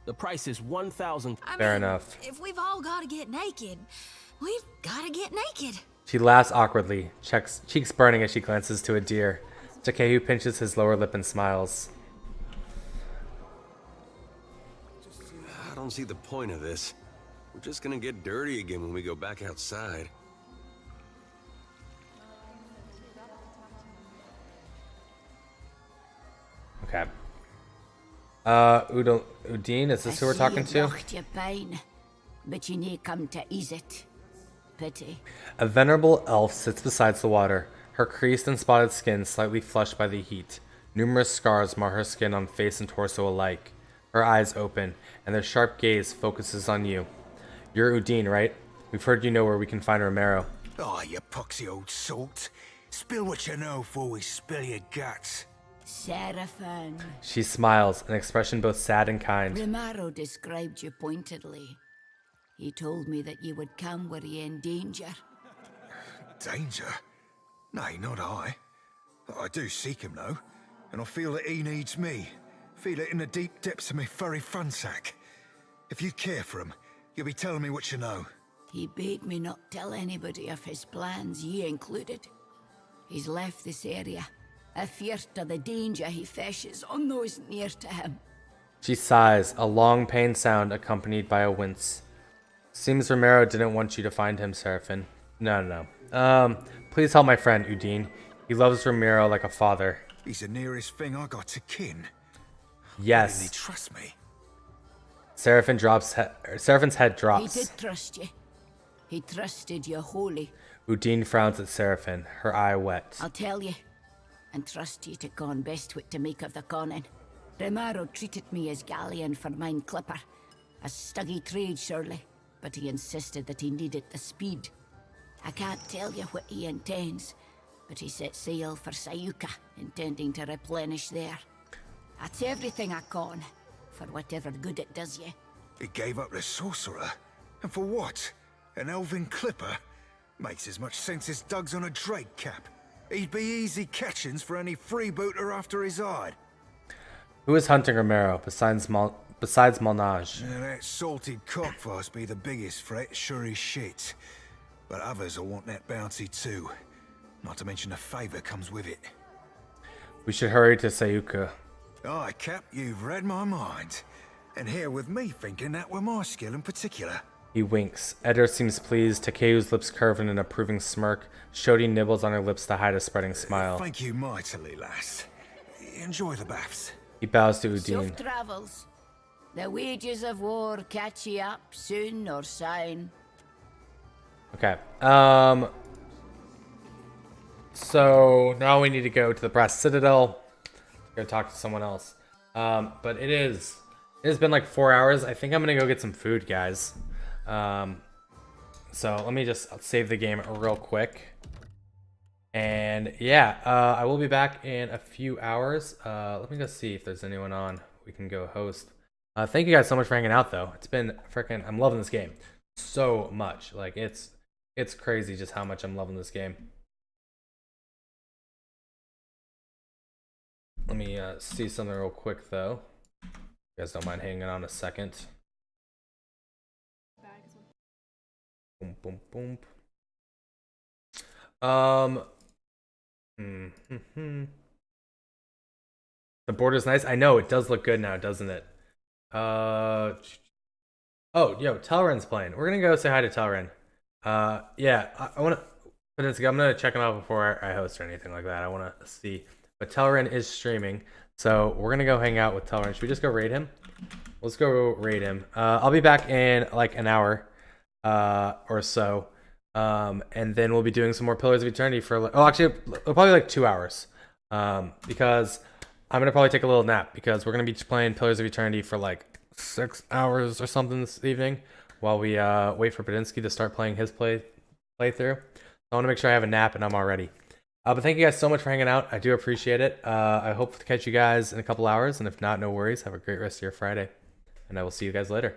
The price is 1,000. Fair enough. If we've all got to get naked, we've got to get naked. She laughs awkwardly, cheeks burning as she glances to a deer. Takehu pinches his lower lip and smiles. I don't see the point of this. We're just gonna get dirty again when we go back outside. Okay. Udine, is this who we're talking to? Your pain, but you need come to ease it. Pity. A venerable elf sits beside the water, her creased and spotted skin slightly flushed by the heat. Numerous scars mar her skin on face and torso alike. Her eyes open, and their sharp gaze focuses on you. You're Udine, right? We've heard you know where we can find Romero. Oh, you poxy old salt. Spill what you know before we spill your guts. Seraphin. She smiles, an expression both sad and kind. Romero described you pointedly. He told me that you would come were you in danger. Danger? Nay, not I. I do seek him, though, and I feel that he needs me. Feel it in the deep depths of my furry front sack. If you care for him, you'll be telling me what you know. He bade me not tell anybody of his plans, ye included. He's left this area, afeard of the danger he fishes on those near to him. She sighs, a long pain sound accompanied by a wince. Seems Romero didn't want you to find him, Seraphin. No. Please help my friend, Udine. He loves Ramiro like a father. He's the nearest thing I got to kin. Yes. Why didn't he trust me? Seraphin's head drops. He did trust you. He trusted you wholly. Udine frowns at Seraphin, her eye wet. I'll tell you, and trust you to con best what to make of the conning. Ramiro treated me as galleon for mine clipper. A stuggy trade, surely, but he insisted that he needed the speed. I can't tell you what he intends, but he set sail for Sayuka, intending to replenish there. That's everything I con, for whatever good it does you. He gave up the sorcerer? And for what? An elven clipper? Makes as much sense as Doug's on a Drake cap. He'd be easy catchings for any freebooter after his hide. Who is hunting Ramiro besides Malnage? That salted cockfuss be the biggest threat, sure as shit. But others will want that bounty too. Not to mention a favor comes with it. We should hurry to Sayuka. Aye, Cap, you've read my mind. And here with me thinking that were my skill in particular. He winks. Eder seems pleased. Takeu's lips curve in an approving smirk. Shodi nibbles on her lips to hide a spreading smile. Thank you mightily, lass. Enjoy the baths. He bows to Udine. Soft travels. The wages of war catch ye up soon or sign. Okay. So now we need to go to the Brass Citadel. Go talk to someone else. But it has been like 4 hours. I think I'm gonna go get some food, guys. So let me just save the game real quick. And yeah, I will be back in a few hours. Let me just see if there's anyone on we can go host. Thank you guys so much for hanging out though. It's been freaking, I'm loving this game so much. Like it's crazy just how much I'm loving this game. Let me see something real quick though. You guys don't mind hanging on a second. Boom, boom, boom. The border's nice. I know it does look good now, doesn't it? Oh, yo, Telren's playing. We're gonna go say hi to Telren. Yeah, I wanna. I'm gonna check him out before I host or anything like that. I wanna see. But Telren is streaming, so we're gonna go hang out with Telren. Should we just go raid him? Let's go raid him. I'll be back in like an hour, or so. And then we'll be doing some more Pillars of Eternity for like, probably like 2 hours. Because I'm gonna probably take a little nap because we're gonna be playing Pillars of Eternity for like 6 hours or something this evening while we wait for Badinsky to start playing his playthrough. I want to make sure I have a nap and I'm all ready. But thank you guys so much for hanging out. I do appreciate it. I hope to catch you guys in a couple hours, and if not, no worries. Have a great rest of your Friday, and I will see you guys later.